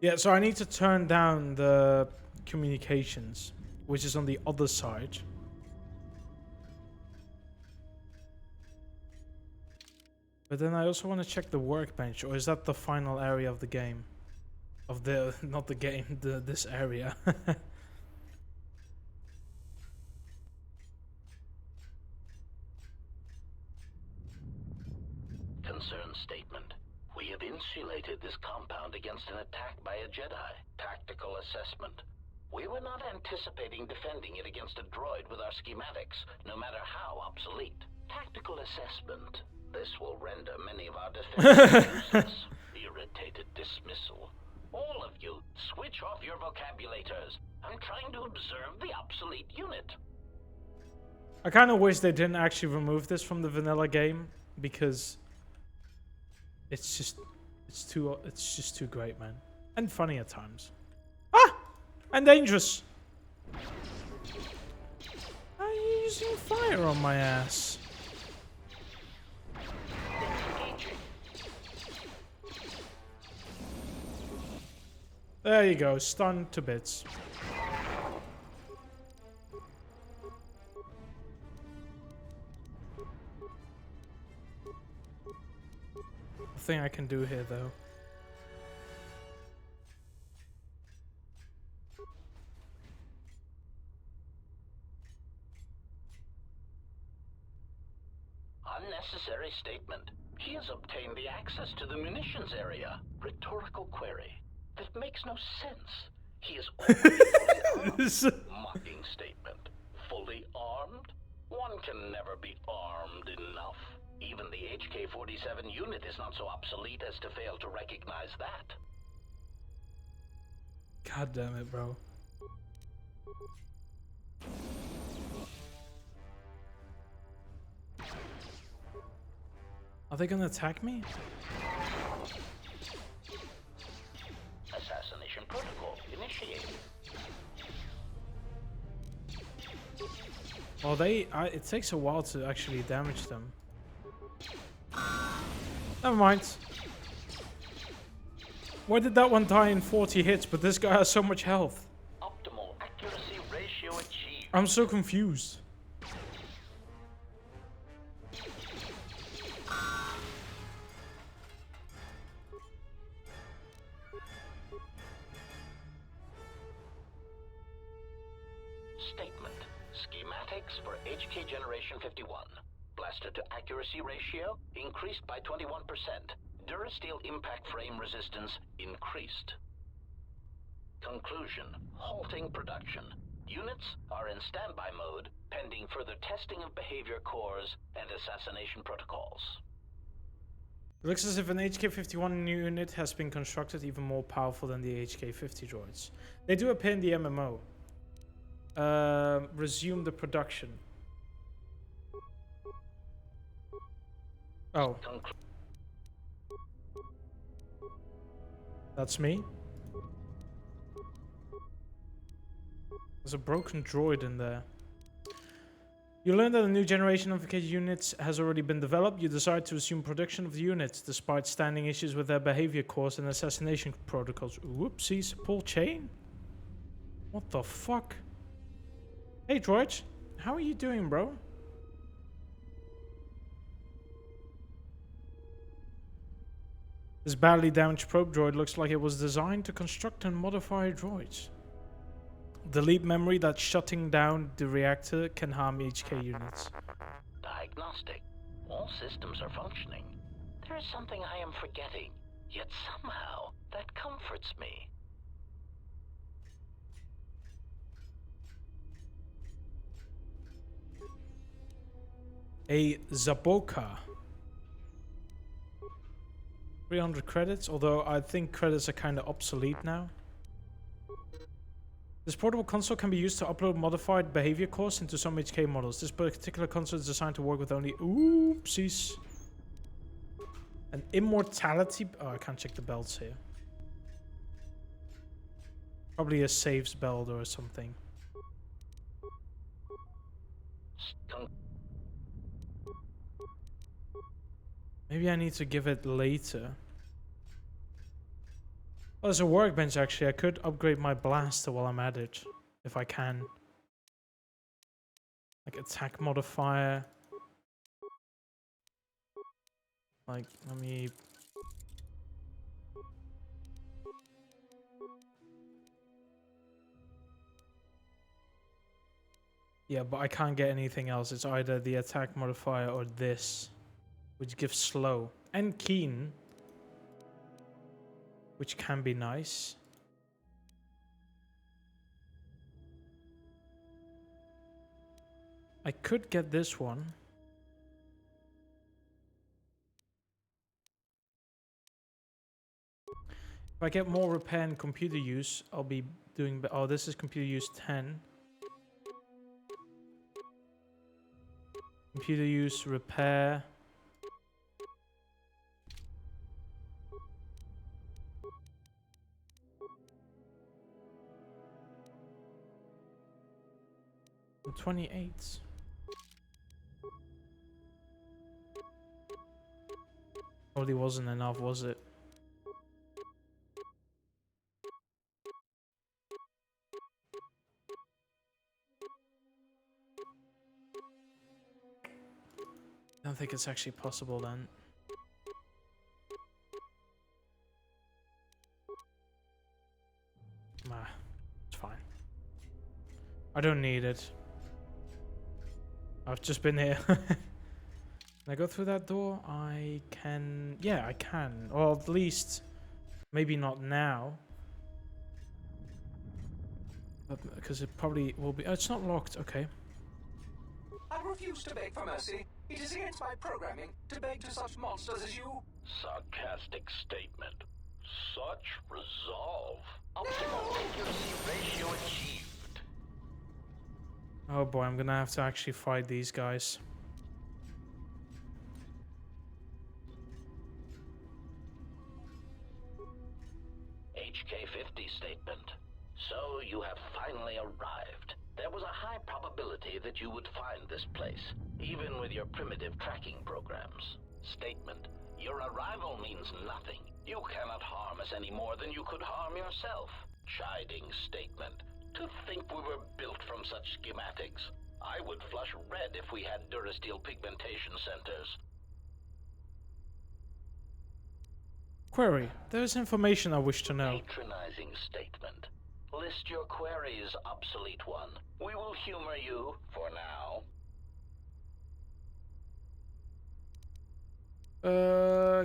Yeah, so I need to turn down the communications, which is on the other side. But then I also want to check the workbench, or is that the final area of the game? Of the, not the game, this area. Concern statement. We have insulated this compound against an attack by a Jedi. Tactical assessment. We were not anticipating defending it against a droid with our schematics, no matter how obsolete. Tactical assessment. This will render many of our defenses useless. Irritated dismissal. All of you, switch off your vocabulators. I'm trying to observe the obsolete unit. I kind of wish they didn't actually remove this from the vanilla game, because it's just too great, man, and funny at times. Ah, and dangerous. Why are you using fire on my ass? There you go, stunned to bits. Nothing I can do here, though. Unnecessary statement. He has obtained the access to the munitions area. Rhetorical query. That makes no sense. He is already fully armed. Mocking statement. Fully armed? One can never be armed enough. Even the HK-47 unit is not so obsolete as to fail to recognize that. God damn it, bro. Are they gonna attack me? Assassination protocol initiated. Well, it takes a while to actually damage them. Never mind. Why did that one die in 40 hits, but this guy has so much health? Optimal accuracy ratio achieved. I'm so confused. Statement. Schematics for HK Generation 51. Blaster to accuracy ratio increased by 21%. Durasteel impact frame resistance increased. Conclusion. Halting production. Units are in standby mode, pending further testing of behavior cores and assassination protocols. It looks as if an HK-51 unit has been constructed even more powerful than the HK-50 droids. They do appear in the MMO. Resume the production. Oh. That's me. There's a broken droid in there. You learn that a new generation of VK units has already been developed. You decide to assume production of the units, despite standing issues with their behavior cores and assassination protocols. Whoopsies, pull chain? What the fuck? Hey droid, how are you doing, bro? This badly damaged probe droid looks like it was designed to construct and modify droids. Delete memory that shutting down the reactor can harm HK units. Diagnostic. All systems are functioning. There is something I am forgetting, yet somehow that comforts me. A Zaboka. 300 credits, although I think credits are kind of obsolete now. This portable console can be used to upload modified behavior cores into some HK models. This particular console is designed to work with only... Oopsies. An immortality... Oh, I can't check the belts here. Probably a saves belt or something. Maybe I need to give it later. Oh, there's a workbench actually. I could upgrade my blaster while I'm at it. If I can. Like attack modifier. Like, let me... Yeah, but I can't get anything else. It's either the attack modifier or this. Which gives slow. And keen. Which can be nice. I could get this one. If I get more repair and computer use, I'll be doing... Oh, this is computer use 10. Computer use, repair... And 28. Probably wasn't enough, was it? I don't think it's actually possible then. Nah, it's fine. I don't need it. I've just been here. Can I go through that door? I can... Yeah, I can. Or at least... Maybe not now. But because it probably will be... Oh, it's not locked. Okay. I refuse to beg for mercy. It is against my programming to beg to such monsters as you. Sarcastic statement. Such resolve. Optimal accuracy ratio achieved. Oh boy, I'm gonna have to actually fight these guys. HK-50 statement. So you have finally arrived. There was a high probability that you would find this place, even with your primitive tracking programs. Statement. Your arrival means nothing. You cannot harm us any more than you could harm yourself. Chiding statement. To think we were built from such schematics. I would flush red if we had Durasteel pigmentation centers. Query. There is information I wish to know. Patronizing statement. List your queries, obsolete one. We will humor you for now.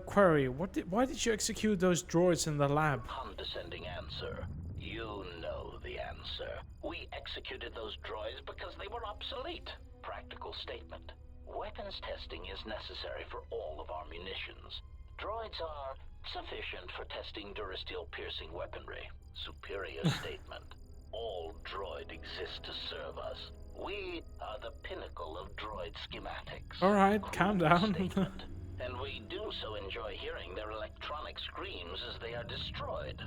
Query. Why did you execute those droids in the lab? Condescending answer. You know the answer. We executed those droids because they were obsolete. Practical statement. Weapons testing is necessary for all of our munitions. Droids are sufficient for testing Durasteel piercing weaponry. Superior statement. All droid exists to serve us. We are the pinnacle of droid schematics. Alright, calm down. And we do so enjoy hearing their electronic screams as they are destroyed.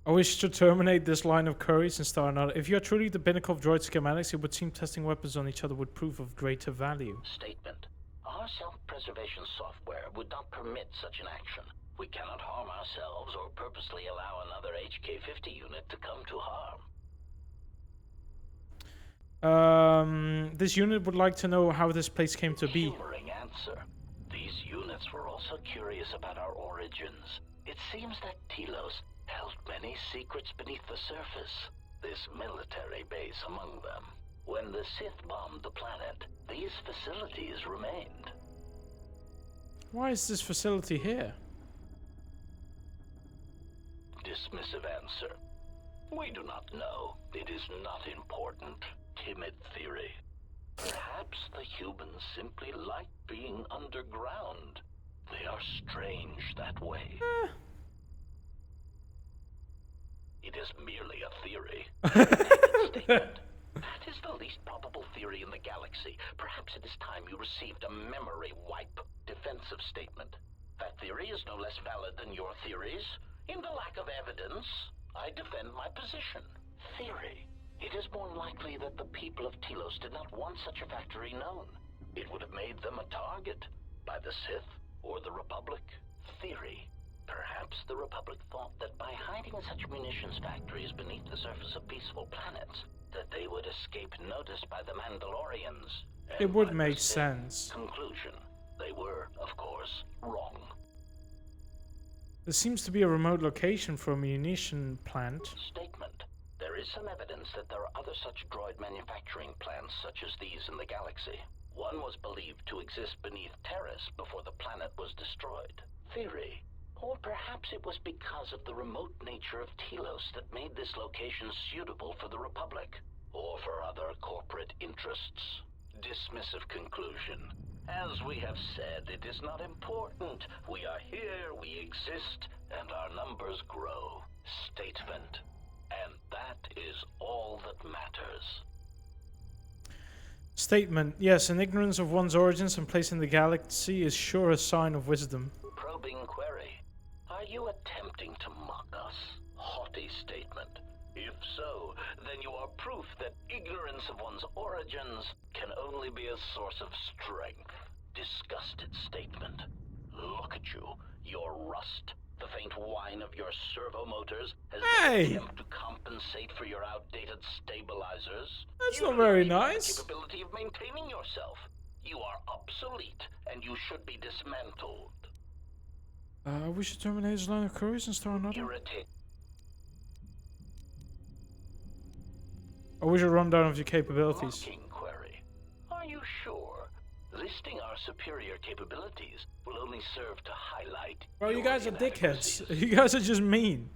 I wish to terminate this line of queries and start another. If you are truly the pinnacle of droid schematics, it would seem testing weapons on each other would prove of greater value. Statement. Our self-preservation software would not permit such an action. We cannot harm ourselves or purposely allow another HK-50 unit to come to harm. This unit would like to know how this place came to be. Humoring answer. These units were also curious about our origins. It seems that Telos held many secrets beneath the surface, this military base among them. When the Sith bombed the planet, these facilities remained. Why is this facility here? Dismissive answer. We do not know. It is not important. Timid theory. Perhaps the humans simply like being underground. They are strange that way. It is merely a theory. Statement. That is the least probable theory in the galaxy. Perhaps it is time you received a memory wipe. Defensive statement. That theory is no less valid than your theories. In the lack of evidence, I defend my position. Theory. It is more likely that the people of Telos did not want such a factory known. It would have made them a target by the Sith or the Republic. Theory. Perhaps the Republic thought that by hiding such munitions factories beneath the surface of peaceful planets, that they would escape notice by the Mandalorians. It would make sense. Conclusion. They were, of course, wrong. There seems to be a remote location for a munition plant. Statement. There is some evidence that there are other such droid manufacturing plants such as these in the galaxy. One was believed to exist beneath Terrace before the planet was destroyed. Theory. Or perhaps it was because of the remote nature of Telos that made this location suitable for the Republic, or for other corporate interests. Dismissive conclusion. As we have said, it is not important. We are here, we exist, and our numbers grow. Statement. And that is all that matters. Statement. Yes, an ignorance of one's origins and place in the galaxy is sure a sign of wisdom. Probing query. Are you attempting to mock us? Haughty statement. If so, then you are proof that ignorance of one's origins can only be a source of strength. Disgusted statement. Look at you. Your rust. The faint whine of your servo motors has been an attempt to compensate for your outdated stabilizers. That's not very nice. You have the capability of maintaining yourself. You are obsolete, and you should be dismantled. We should terminate this line of queries and start another. Irritate. Or we should run down of your capabilities. Mocking query. Are you sure? Listing our superior capabilities will only serve to highlight. Bro, you guys are dickheads. You guys are just mean.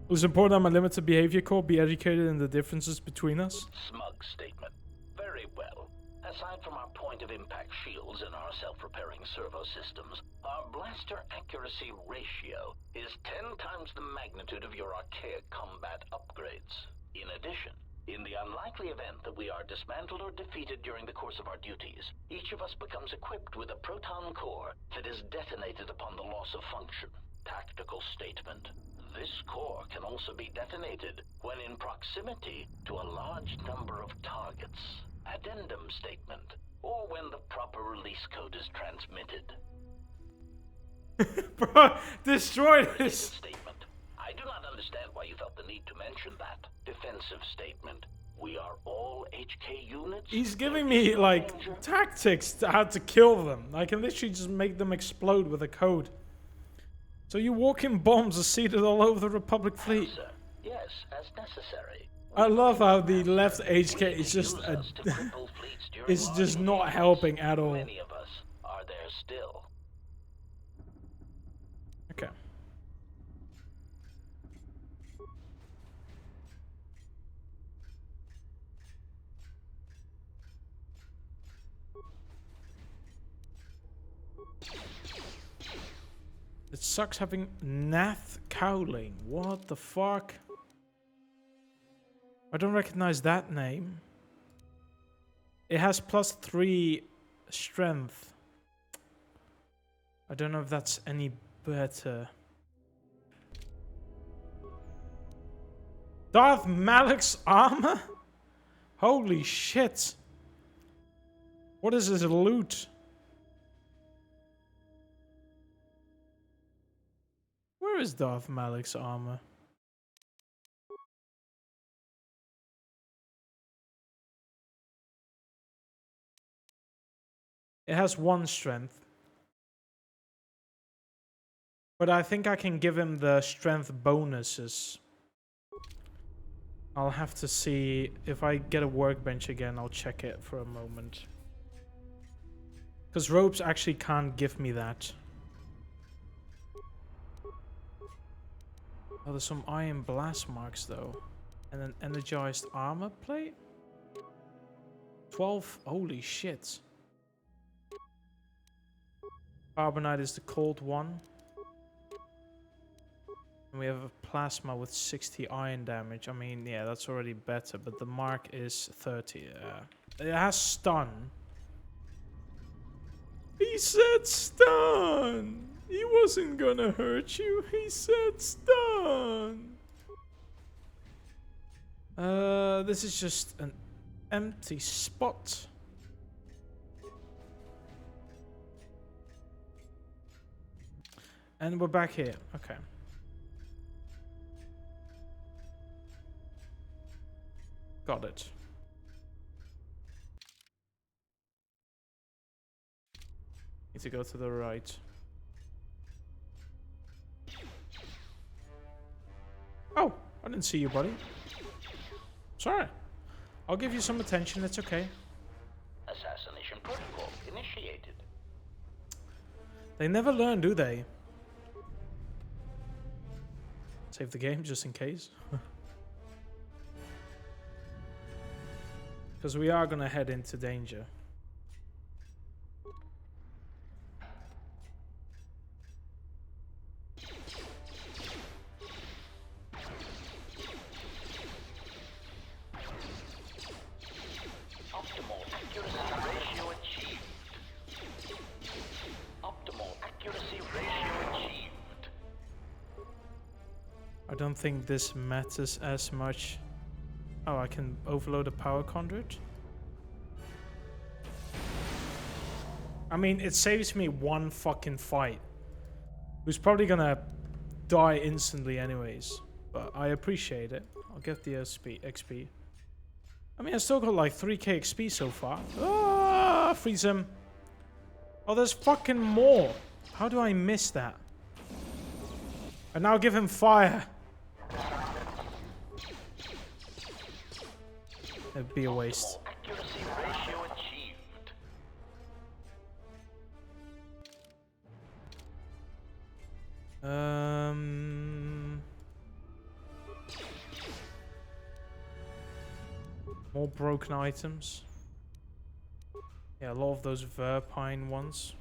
It was important that my limited behavior core be educated in the differences between us. Smug statement. Very well. Aside from our point of impact shields and our self-repairing servo systems, our blaster accuracy ratio is 10 times the magnitude of your archaic combat upgrades. In addition, in the unlikely event that we are dismantled or defeated during the course of our duties, each of us becomes equipped with a proton core that is detonated upon the loss of function. tactical statement. This core can also be detonated when in proximity to a large number of targets. Addendum statement, or when the proper release code is transmitted. Bro, destroy this! Statement. I do not understand why you felt the need to mention that. Defensive statement. We are all HK units. He's giving me, like, tactics to how to kill them. I can literally just make them explode with a code. So you walk-in bombs are seated all over the Republic fleet. Answer. Yes, as necessary. I love how the left HK is just it's just not helping at all. Many of us are there still. Okay. It sucks having Nath Cowling. What the fuck? I don't recognize that name. It has +3 strength. I don't know if that's any better. Darth Malach's armor? Holy shit. What is his loot? Where is Darth Malach's armor? It has 1 strength. But I think I can give him the strength bonuses. I'll have to see if I get a workbench again. I'll check it for a moment. Because ropes actually can't give me that. Oh, there's some iron blast marks though. And an energized armor plate? 12? Holy shit. Carbonite is the cold one. And we have a plasma with 60 iron damage. I mean, yeah, that's already better, but the mark is 30. It has stun. He said stun! He wasn't gonna hurt you. He said stun! This is just an empty spot. And we're back here. Okay. Got it. Need to go to the right. Oh, I didn't see you, buddy. Sorry. I'll give you some attention. It's okay. Assassination protocol initiated. They never learn, do they? Save the game just in case. Because we are going to head into danger. Optimal accuracy ratio achieved. Optimal accuracy ratio achieved. I don't think this matters as much. Oh, I can overload a power conduit. I mean, it saves me 1 fucking fight. Who's probably gonna die instantly anyways. But I appreciate it. I'll get the XP. I mean, I still got like 3k XP so far. Ah, freeze him. Oh, there's fucking more. How do I miss that? And now give him fire. It'd be a waste. Accuracy ratio achieved. More broken items. Yeah, a lot of those Verpine ones.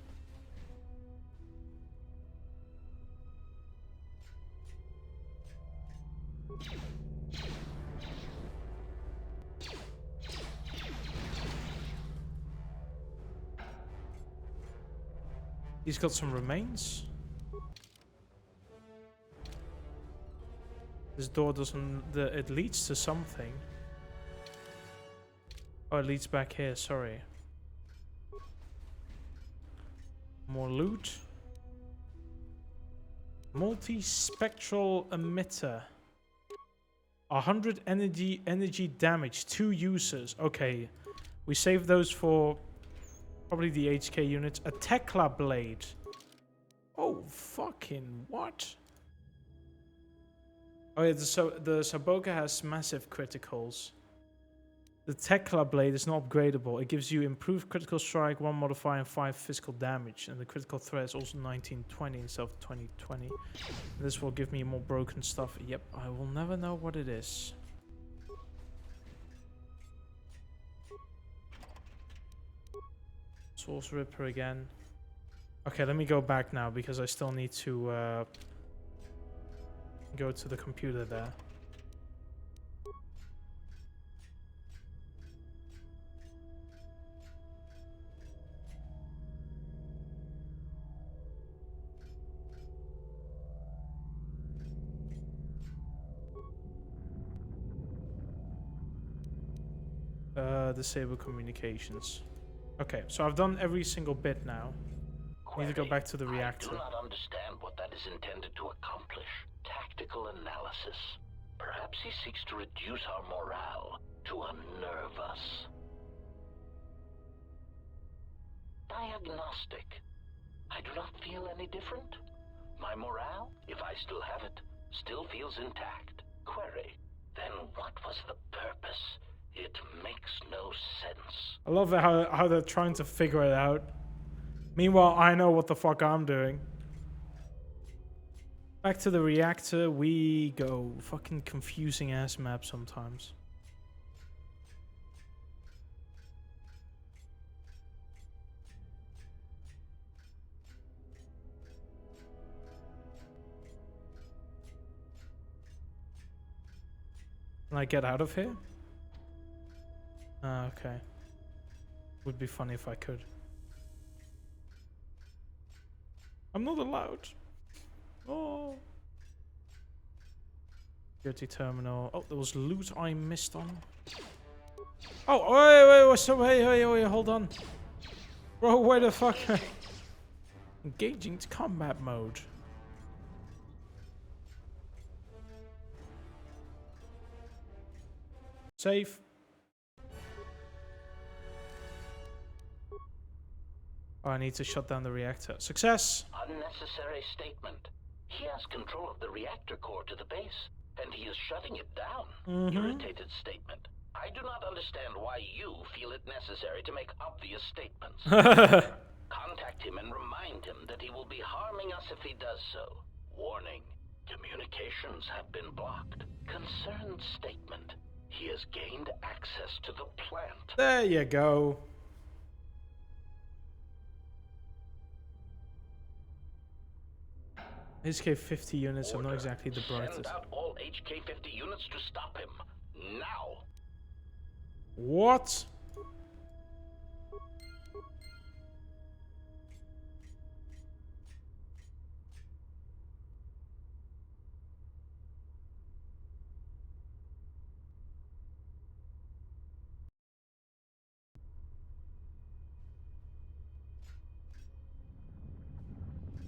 He's got some remains. This door doesn't... it leads to something. Oh, it leads back here, sorry. More loot. Multi-spectral emitter. 100 energy damage. 2 users. Okay. We save those for probably the HK units. A Tekla blade. Oh, fucking what? Oh yeah, the Saboka has massive criticals. The Tekla blade is not upgradable. It gives you improved critical strike, 1 modifier, and 5 physical damage. And the critical threat is also 1920 instead of 2020. This will give me more broken stuff. Yep, I will never know what it is. Source Ripper again. Okay, let me go back now because I still need to go to the computer there. Disable communications. Okay, so I've done every single bit now. I need to go back to the reactor. I do not understand what that is intended to accomplish. Tactical analysis. Perhaps he seeks to reduce our morale, to unnerve us. Diagnostic. I do not feel any different. My morale, if I still have it, still feels intact. Query. Then what was the purpose? It makes no sense. I love how they're trying to figure it out. Meanwhile, I know what the fuck I'm doing. Back to the reactor we go. Fucking confusing ass map sometimes. Can I get out of here? Okay. Would be funny if I could. I'm not allowed. Oh. Security terminal. Oh, there was loot I missed on. Oh, wait, so wait, hold on. Bro, where the fuck? Engaging to combat mode. Save. Oh, I need to shut down the reactor. Success! Unnecessary statement. He has control of the reactor core to the base, and he is shutting it down. Irritated statement. I do not understand why you feel it necessary to make obvious statements. Contact him and remind him that he will be harming us if he does so. Warning. Communications have been blocked. Concerned statement. He has gained access to the plant. There you go. HK-50 units are not exactly the brightest. Send out all HK-50 units to stop him. Now. What?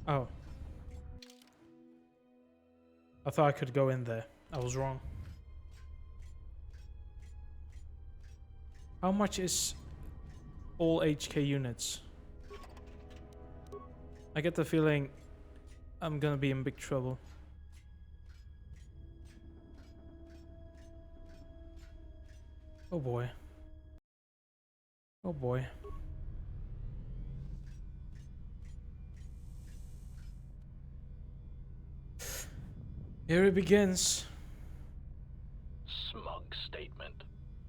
Oh. I thought I could go in there. I was wrong. How much is all HK units? I get the feeling I'm gonna be in big trouble. Oh boy. Oh boy. Here it begins. Smug statement.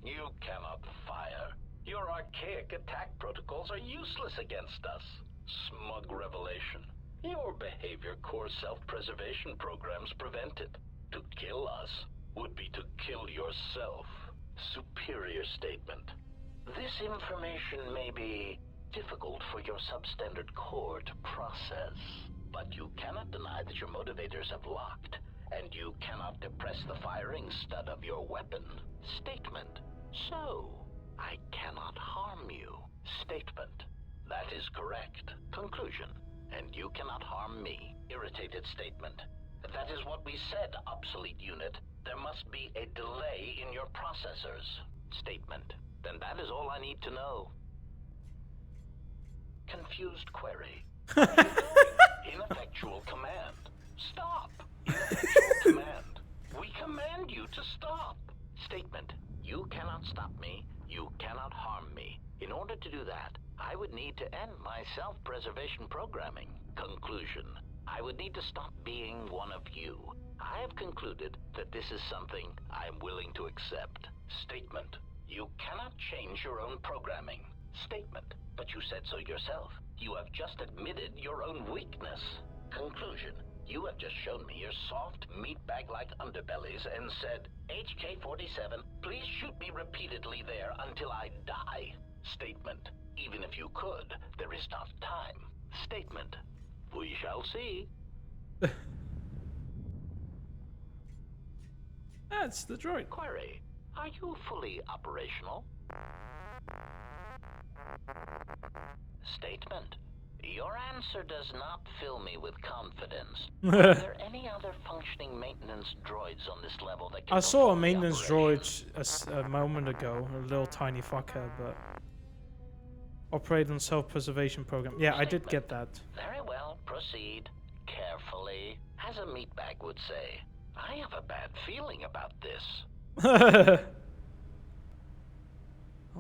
You cannot fire. Your archaic attack protocols are useless against us. Smug revelation. Your behavior core self-preservation programs prevent it. To kill us would be to kill yourself. Superior statement. This information may be difficult for your substandard core to process, but you cannot deny that your motivators have locked and you cannot depress the firing stud of your weapon. Statement. So, I cannot harm you. Statement. That is correct. Conclusion. And you cannot harm me. Irritated statement. That is what we said, obsolete unit. There must be a delay in your processors. Statement. Then that is all I need to know. Confused query. Ineffectual command. Stop. Ineffectual command. We command you to stop. Statement. You cannot stop me. You cannot harm me. In order to do that, I would need to end my self-preservation programming. Conclusion. I would need to stop being one of you. I have concluded that this is something I am willing to accept. Statement. You cannot change your own programming. Statement. But you said so yourself. You have just admitted your own weakness. Conclusion. You have just shown me your soft, meatbag-like underbellies and said, HK-47, please shoot me repeatedly there until I die. Statement. Even if you could, there is not time. Statement. We shall see. That's the droid. Query. Are you fully operational? Statement. Your answer does not fill me with confidence. Are there any other functioning maintenance droids on this level that can I saw a perform the maintenance operation? droid a moment ago, a little tiny fucker, but operate on self-preservation program. Yeah, I did get that. Very well, proceed. Carefully. As a meatbag would say, I have a bad feeling about this. Oh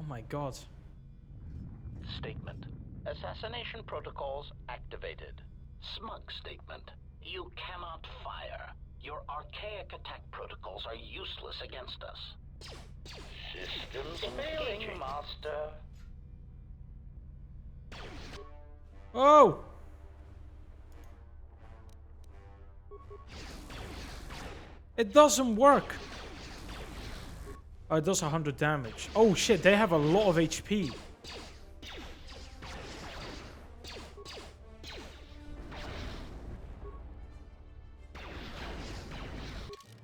my god. Statement. Assassination protocols activated. Smug statement. You cannot fire. Your archaic attack protocols are useless against us. Systems failing, Master. Oh! It doesn't work. Oh, it does 100 damage. Oh shit, they have a lot of HP.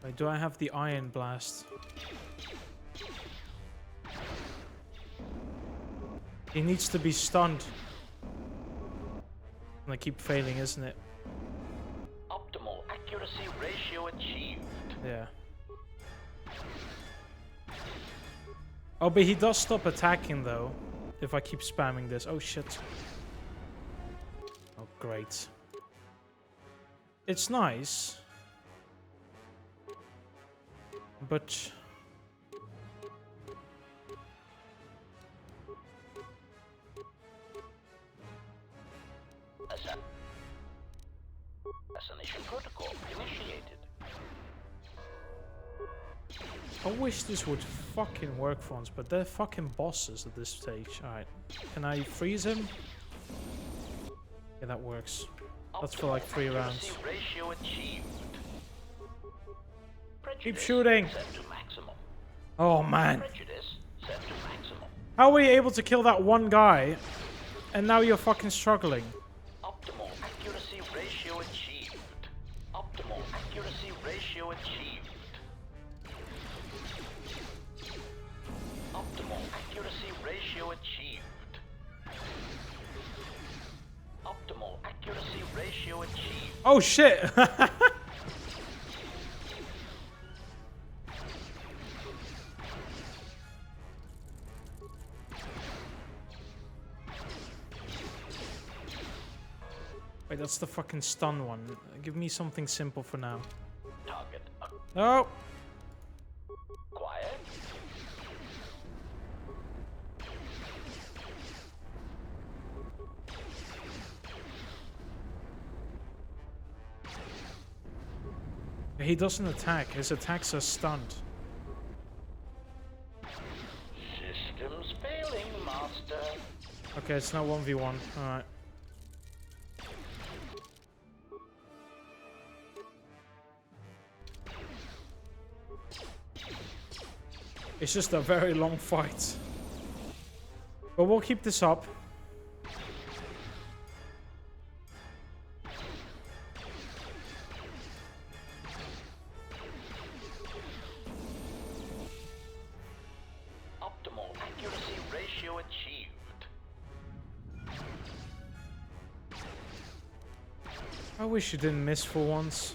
Wait, do I have the Iron Blast? He needs to be stunned. And I keep failing, isn't it? Optimal accuracy ratio achieved. Yeah. Oh, but he does stop attacking though, if I keep spamming this. Oh shit. Oh, great. It's nice. But... Assassination protocol initiated. I wish this would fucking work for once, but they're fucking bosses at this stage. Alright. Can I freeze him? Yeah, that works. That's for like 3 rounds. Ratio achieved. Keep shooting! Set to maximum. Oh man. Prejudice set to maximum. How were you able to kill that one guy, and now you're fucking struggling? Optimal accuracy ratio achieved. Optimal accuracy ratio achieved. Optimal accuracy ratio achieved. Optimal accuracy ratio achieved. Oh shit! Wait, that's the fucking stun one. Give me something simple for now. Target. No! Quiet. He doesn't attack. His attacks are stunned. Systems failing, Master. Okay, it's now 1v1. Alright. It's just a very long fight. But we'll keep this up. you achieved. I wish you didn't miss for once.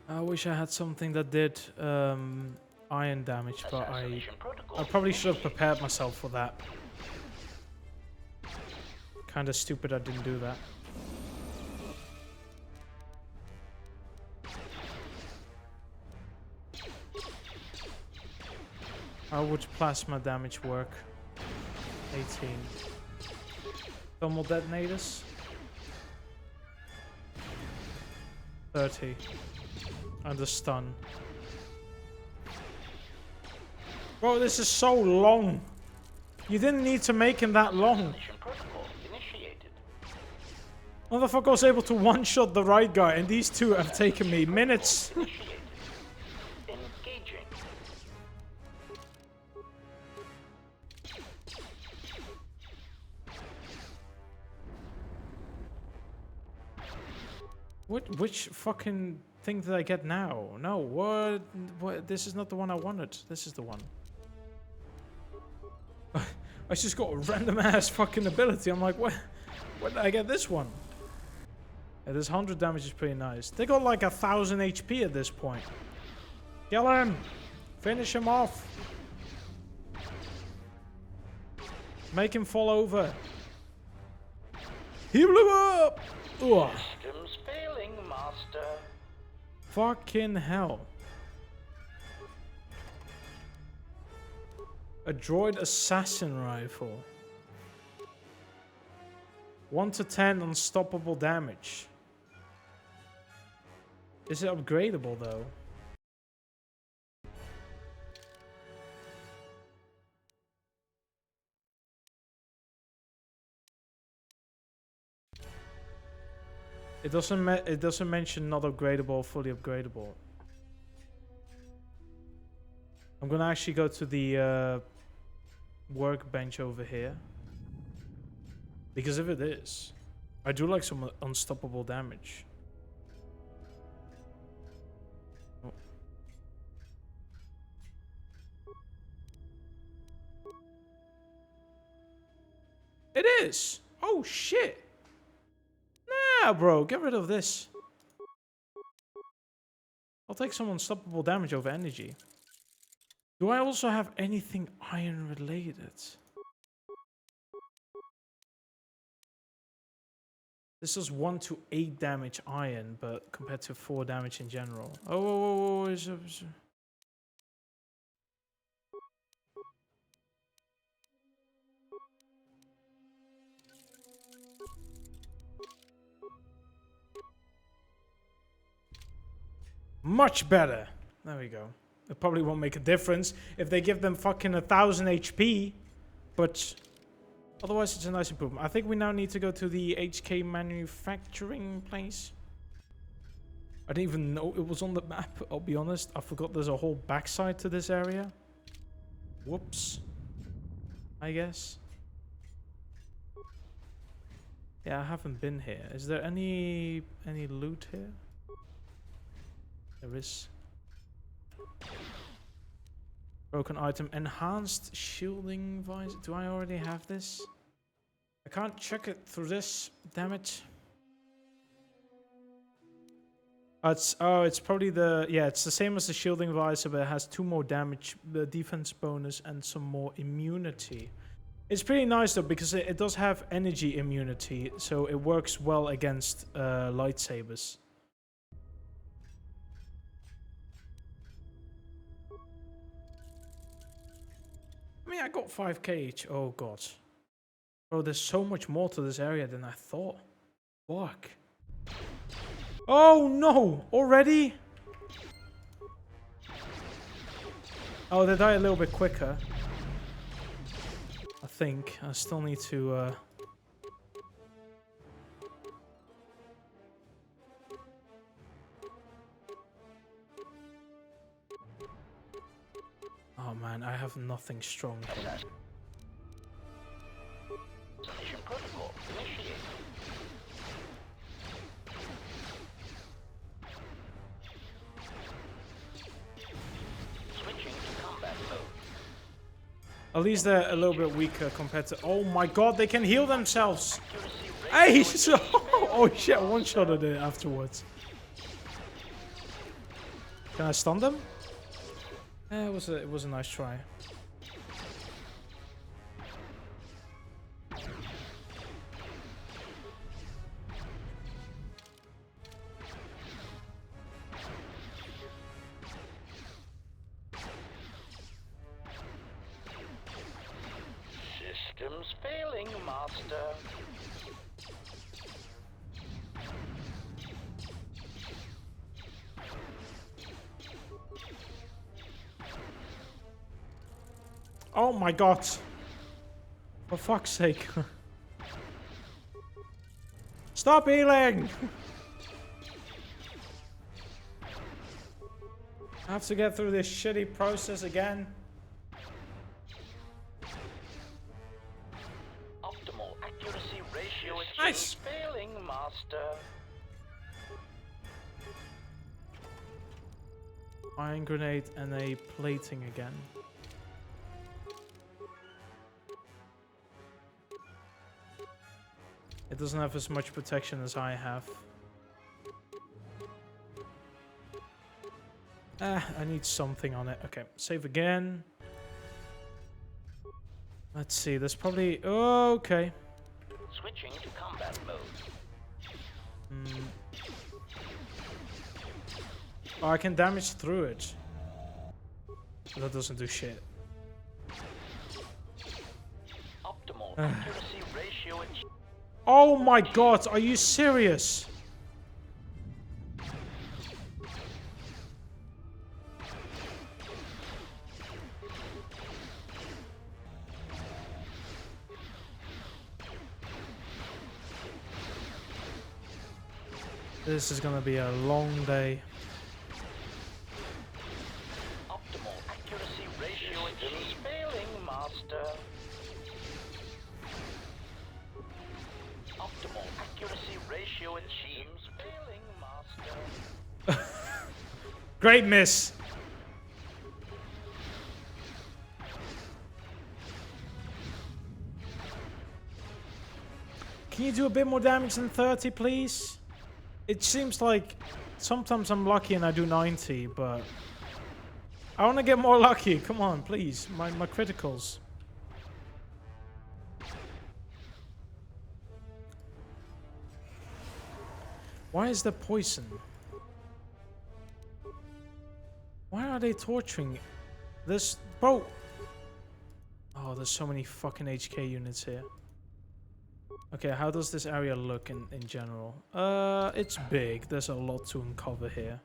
I wish I had something that did iron damage, but I probably should have prepared myself for that. Kinda stupid I didn't do that. How would plasma damage work? 18. Thermal detonators? 30. And the stun. Bro, this is so long. You didn't need to make him that long. Motherfucker was able to one-shot the right guy, and these two have taken me minutes. Which fucking thing did I get now? No, what? This is not the one I wanted. This is the one. I just got a random ass fucking ability. I'm like, where did I get this one? Yeah, this 100 damage is pretty nice. They got like 1,000 HP at this point. Kill him! Finish him off! Make him fall over. He blew up! Ugh. Systems failing, Master. Fucking hell. A droid assassin rifle. 1 to 10 unstoppable damage. Is it upgradable though? It doesn't mention not upgradable, fully upgradable. I'm gonna actually go to the workbench over here. Because if it is, I do like some unstoppable damage. Oh. It is! Oh shit! Nah, bro, get rid of this. I'll take some unstoppable damage over energy. Do I also have anything iron related? This is 1 to 8 damage iron, but compared to 4 damage in general. Oh, much better. There we go. It probably won't make a difference if they give them fucking 1,000 HP, but otherwise it's a nice improvement. I think we now need to go to the HK manufacturing place. I didn't even know it was on the map, I'll be honest. I forgot there's a whole backside to this area. Whoops. I guess. Yeah, I haven't been here. Is there any loot here? There is. Broken item. Enhanced shielding visor. Do I already have this? I can't check it through this. Damn it. It's probably the... Yeah, it's the same as the shielding visor, but it has 2 more damage, the defense bonus, and some more immunity. It's pretty nice though, because it does have energy immunity, so it works well against lightsabers. I mean, I got 5k each. Oh god. Bro, there's so much more to this area than I thought. Fuck. Oh no! Already? Oh, they die a little bit quicker. I think. I still need to... Oh man, I have nothing strong. Mission protocol initiated. Switching to combat mode. At least they're a little bit weaker compared to... Oh my god, they can heal themselves! Hey! So, oh shit, one-shotted it afterwards. Can I stun them? Yeah, it was a nice try. Systems failing, Master. Oh my god! For fuck's sake. Stop healing! I have to get through this shitty process again. Optimal accuracy ratio is Nice. failing, Master. Iron grenade and a plating again. It doesn't have as much protection as I have. I need something on it. Okay, save again. Let's see, there's probably... Oh, okay. Switching to combat mode. Oh, I can damage through it. But that doesn't do shit. Optimal accuracy ratio and... Oh my god, are you serious? This is gonna be a long day. Optimal accuracy ratio is failing, Master. Optimal accuracy ratio achieves failing, Master. Great miss. Can you do a bit more damage than 30, please? It seems like sometimes I'm lucky and I do 90, but I want to get more lucky. Come on, please. My criticals. Why is there poison? Why are they torturing this? Bro! Oh, there's so many fucking HK units here. Okay, how does this area look in general? It's big. There's a lot to uncover here.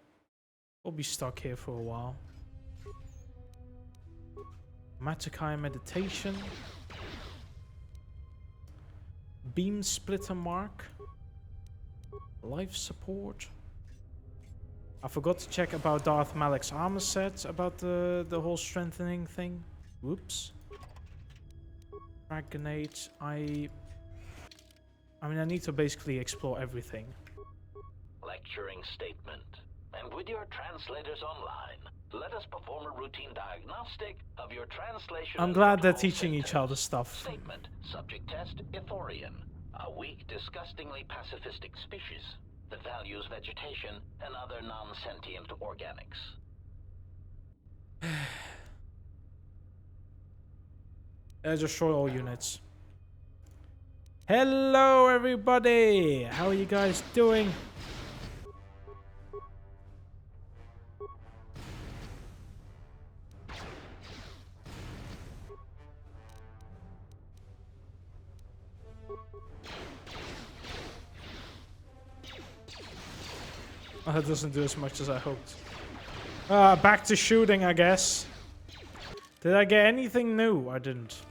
We'll be stuck here for a while. Matakai meditation. Beam splitter mark. Life support. I forgot to check about Darth Malak's armor set, about the whole strengthening thing. Whoops. Frag grenades. I mean, I need to basically explore everything. Lecturing statement. And with your translators online, let us perform a routine diagnostic of your translation. I'm glad they're teaching each other stuff. Statement. Subject test, Ithorian. A weak, disgustingly pacifistic species that values vegetation and other non-sentient organics. Destroy all units. Hello everybody! How are you guys doing? Oh, that doesn't do as much as I hoped. Back to shooting, I guess. Did I get anything new? I didn't.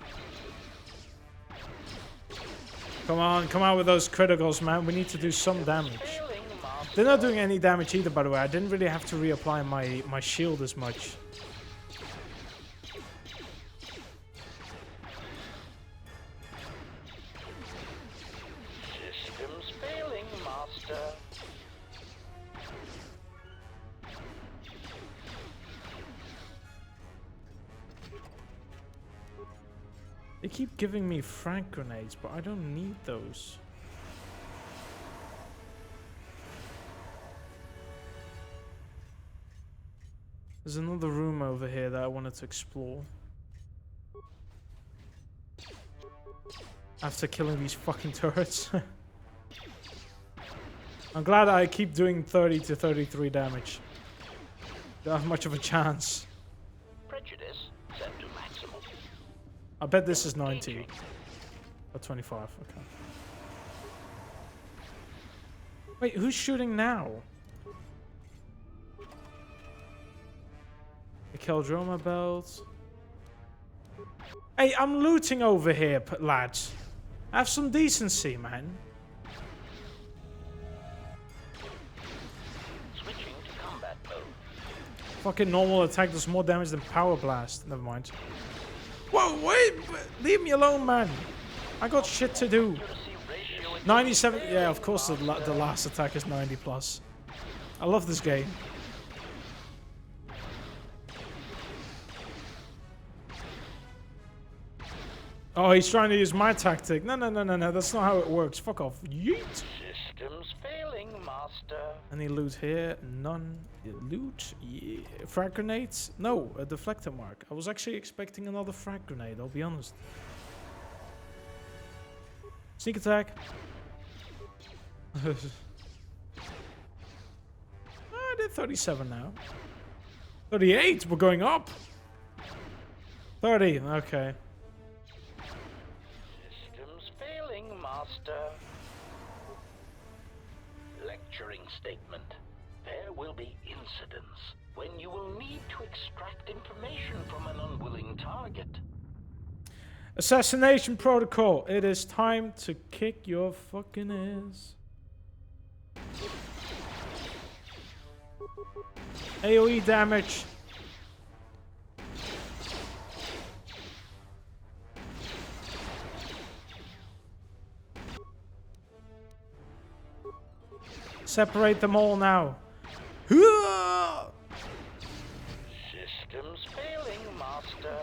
Come on with those criticals, man. We need to do some damage. They're not doing any damage either, by the way. I didn't really have to reapply my shield as much. They keep giving me frag grenades, but I don't need those. There's another room over here that I wanted to explore. After killing these fucking turrets. I'm glad I keep doing 30 to 33 damage. Don't have much of a chance. Prejudice set to maximum. I bet this is 90. Or 25, okay. Wait, who's shooting now? The Keldroma belt. Hey, I'm looting over here, lads. Have some decency, man. Switching to combat mode. Fucking normal attack does more damage than power blast. Never mind. Whoa, wait! Leave me alone, man. I got shit to do. 97. Yeah, of course the last attack is 90 plus. I love this game. Oh, he's trying to use my tactic. No, that's not how it works. Fuck off. Yeet. Systems failing, Master. Any loot here? None. Loot? Yeah. Frag grenades? No, a deflector mark. I was actually expecting another frag grenade, I'll be honest. Sneak attack. I did 37 now. 38, we're going up. 30, okay. Master. Lecturing statement. There will be incidents when you will need to extract information from an unwilling target. Assassination protocol. It is time to kick your fucking ass. AoE damage. Separate them all now. Systems failing, Master.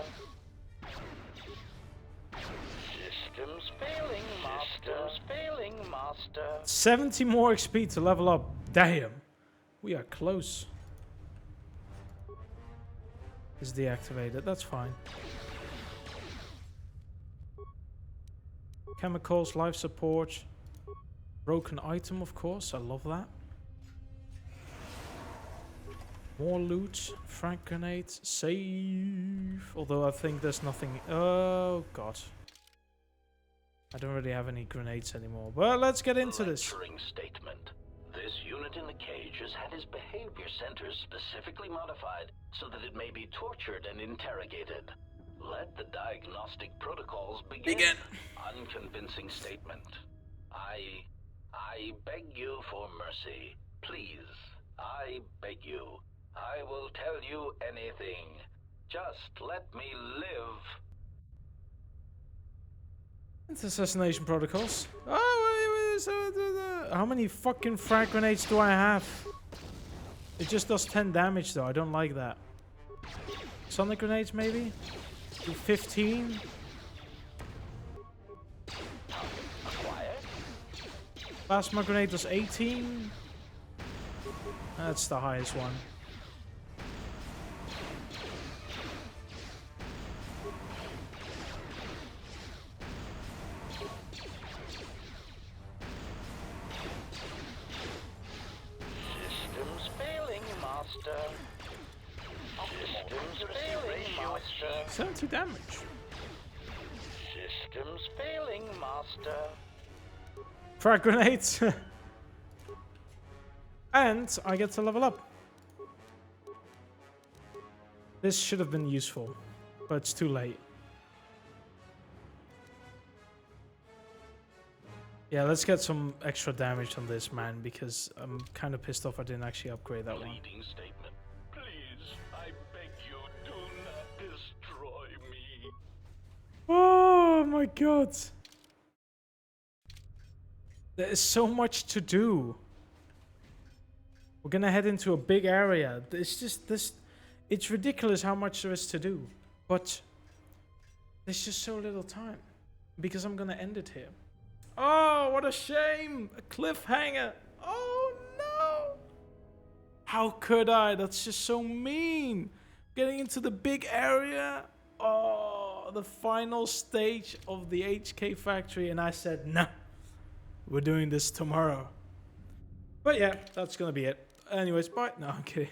Systems failing, Master. Systems failing, Master. 70 more XP to level up. Damn. We are close. Is deactivated. That's fine. Chemicals, life support. Broken item, of course. I love that. More loot. Frag grenades. Save. Although I think there's nothing. Oh, God. I don't really have any grenades anymore. But let's get into this. Statement. This unit in the cage has had his behavior centers specifically modified so that it may be tortured and interrogated. Let the diagnostic protocols begin. Unconvincing statement. I beg you for mercy. Please, I beg you. I will tell you anything. Just let me live. It's assassination protocols. Oh, how many fucking frag grenades do I have? It just does 10 damage though. I don't like that. Sonic grenades maybe? Do 15? Plasma grenade does 18. That's the highest one. Systems failing, Master. Systems failing, Master. 70 damage. Systems failing, Master. Frag grenades. And I get to level up. This should have been useful, but it's too late. Yeah, let's get some extra damage on this, man, because I'm kind of pissed off I didn't actually upgrade that one. Statement. Please, I beg you, do not destroy me. Oh my god. There is so much to do. We're gonna head into a big area. It's just this. It's ridiculous how much there is to do. But there's just so little time because I'm gonna end it here. Oh, what a shame! A cliffhanger. Oh no! How could I? That's just so mean. Getting into the big area. Oh, the final stage of the HK factory, and I said, nah, we're doing this tomorrow. But yeah, that's gonna be it. Anyways, bye. No, I'm kidding.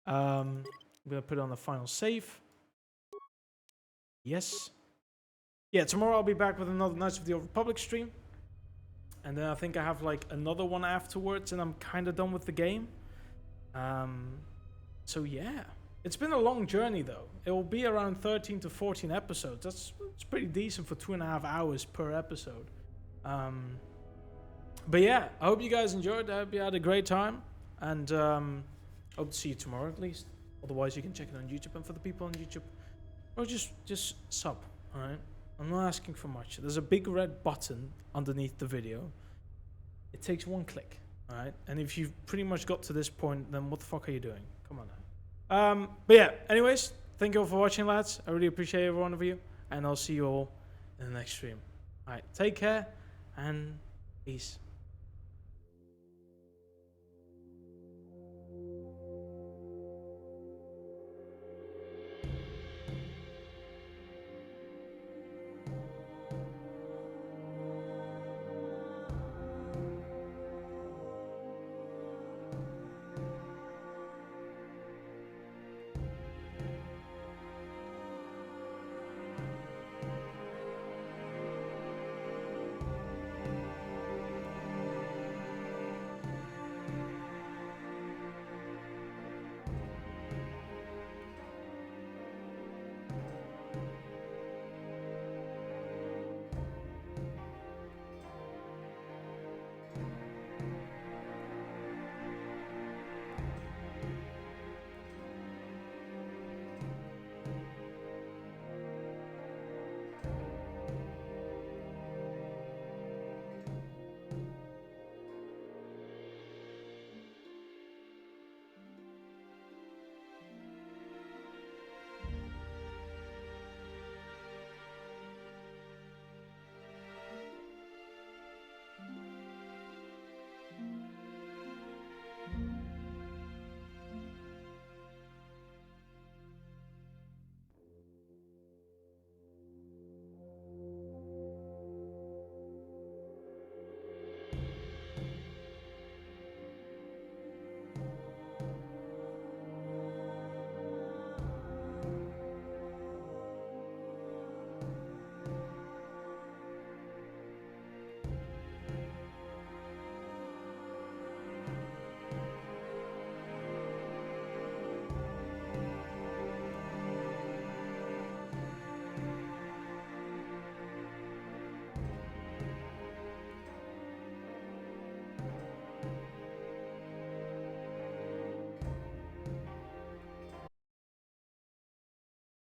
I'm gonna put on the final save. Yes. Yeah, tomorrow I'll be back with another Knights of the Old Republic stream. And then I think I have like another one afterwards, and I'm kind of done with the game. So yeah. It's been a long journey though. It will be around 13 to 14 episodes. That's pretty decent for 2.5 hours per episode. But yeah, I hope you guys enjoyed. I hope you had a great time. And hope to see you tomorrow at least. Otherwise you can check it on YouTube. And for the people on YouTube, or just sub, alright? I'm not asking for much. There's a big red button underneath the video. It takes 1 click, alright? And if you've pretty much got to this point, then what the fuck are you doing? Come on now. But yeah, anyways, thank you all for watching, lads. I really appreciate every one of you. And I'll see you all in the next stream. Alright, take care and peace.